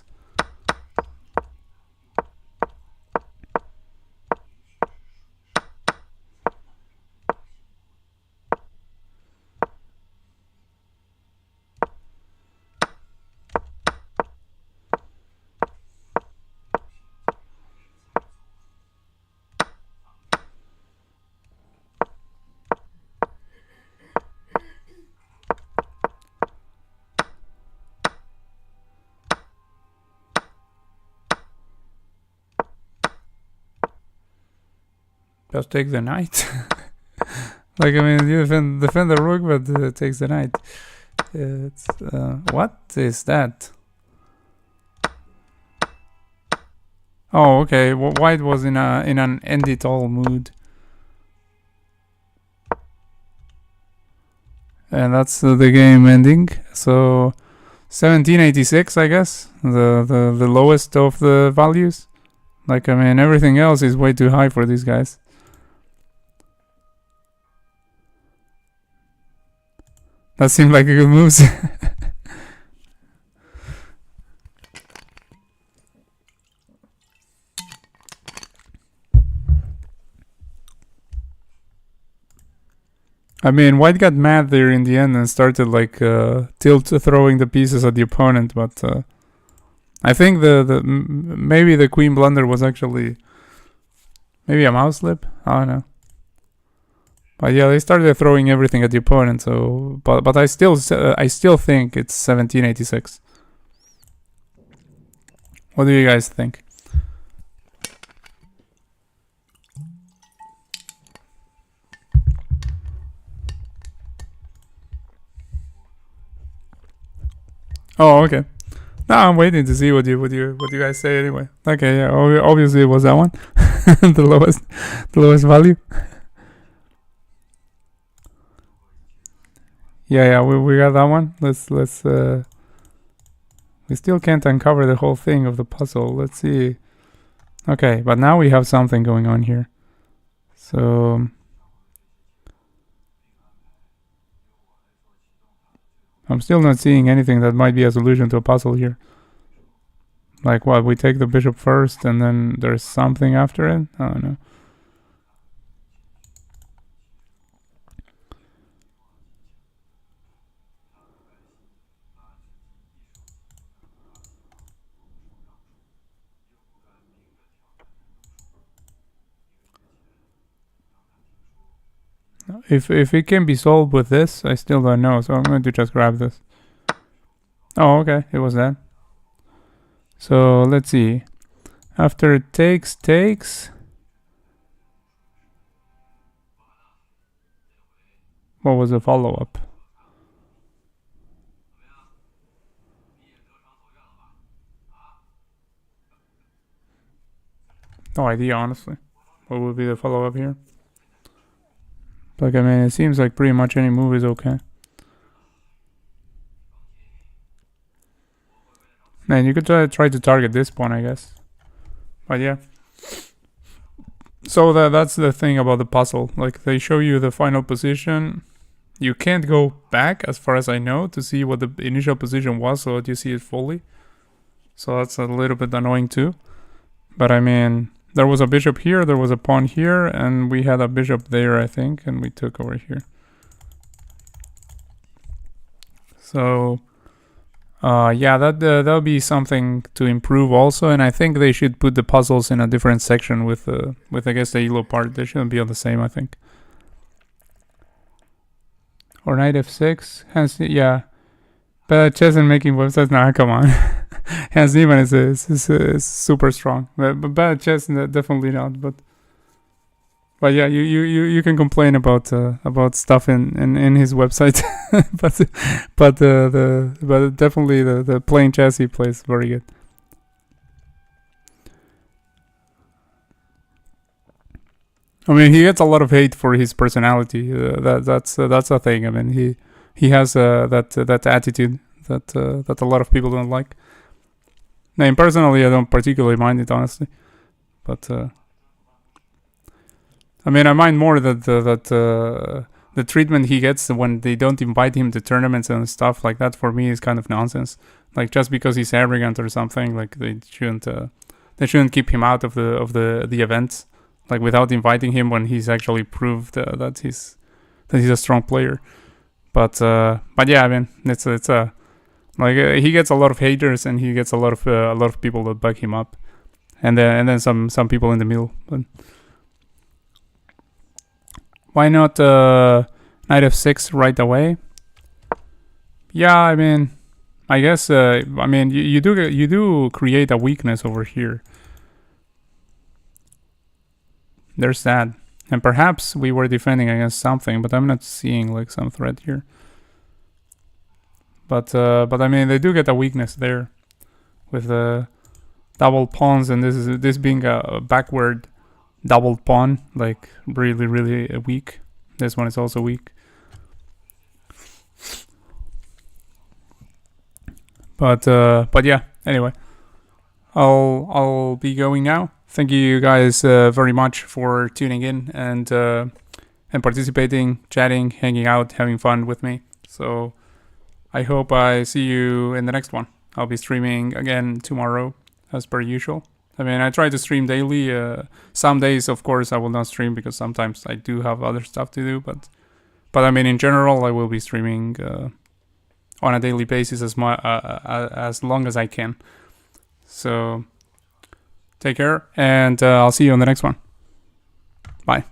Just take the knight. Like, I mean, you defend the rook, but it takes the knight. It's what is that? Oh, okay. White was in an end it all mood, and that's the game ending. So 1786, I guess, the lowest of the values. Like, I mean, everything else is way too high for these guys. That seemed like a good move. I mean, white got mad there in the end and started like tilt throwing the pieces at the opponent, but I think maybe the queen blunder was actually maybe a mouse slip. I don't know. But yeah, they started throwing everything at the opponent. So, but I still think it's 1786. What do you guys think? Oh, okay. Now I'm waiting to see what you guys say anyway. Okay, yeah, obviously it was that one, the lowest value. Yeah, we got that one. Let's we still can't uncover the whole thing of the puzzle. Let's see. Okay, but now we have something going on here. So I'm still not seeing anything that might be a solution to a puzzle here. Like what? We take the bishop first and then there's something after it? I don't know. If it can be solved with this, I still don't know. So I'm going to just grab this. Oh, okay. It was that. So let's see. After it takes. What was the follow-up? No idea, honestly. What would be the follow-up here? Like, I mean, it seems like pretty much any move is okay. Man, you could try to target this pawn, I guess. But yeah. So that's the thing about the puzzle. Like, they show you the final position. You can't go back, as far as I know, to see what the initial position was, so that you see it fully. So that's a little bit annoying too. But I mean, there was a bishop here, there was a pawn here, and we had a bishop there, I think, and we took over here. So, yeah, that'll be something to improve also, and I think they should put the puzzles in a different section with I guess the yellow part. They shouldn't be on the same, I think. Or knight f6. Yeah. But chess and making websites, nah, come on. Hans Niemann is super strong. But bad chess, definitely not. But yeah, you can complain about stuff in his website, but definitely the playing chess he plays very good. I mean, he gets a lot of hate for his personality. That's a thing. I mean, he has that attitude that a lot of people don't like. And personally, I don't particularly mind it, honestly. But I mean, I mind more that the treatment he gets when they don't invite him to tournaments and stuff like that. For me, is kind of nonsense. Like, just because he's arrogant or something, like they shouldn't keep him out of the events. Like, without inviting him when he's actually proved that he's a strong player. But yeah, I mean, it's a like he gets a lot of haters and he gets a lot of people that back him up, and then some people in the middle. But why not knight f6 right away? Yeah, I mean, I guess I mean you do create a weakness over here. There's that. And perhaps we were defending against something, but I'm not seeing like some threat here. But I mean, they do get a weakness there with the double pawns, and this being a backward double pawn, like really weak. This one is also weak. But yeah. Anyway, I'll be going now. Thank you guys very much for tuning in and participating, chatting, hanging out, having fun with me. So I hope I see you in the next one. I'll be streaming again tomorrow, as per usual. I mean, I try to stream daily. Some days, of course, I will not stream because sometimes I do have other stuff to do. But I mean, in general, I will be streaming on a daily basis as long as I can. So take care, and I'll see you on the next one. Bye.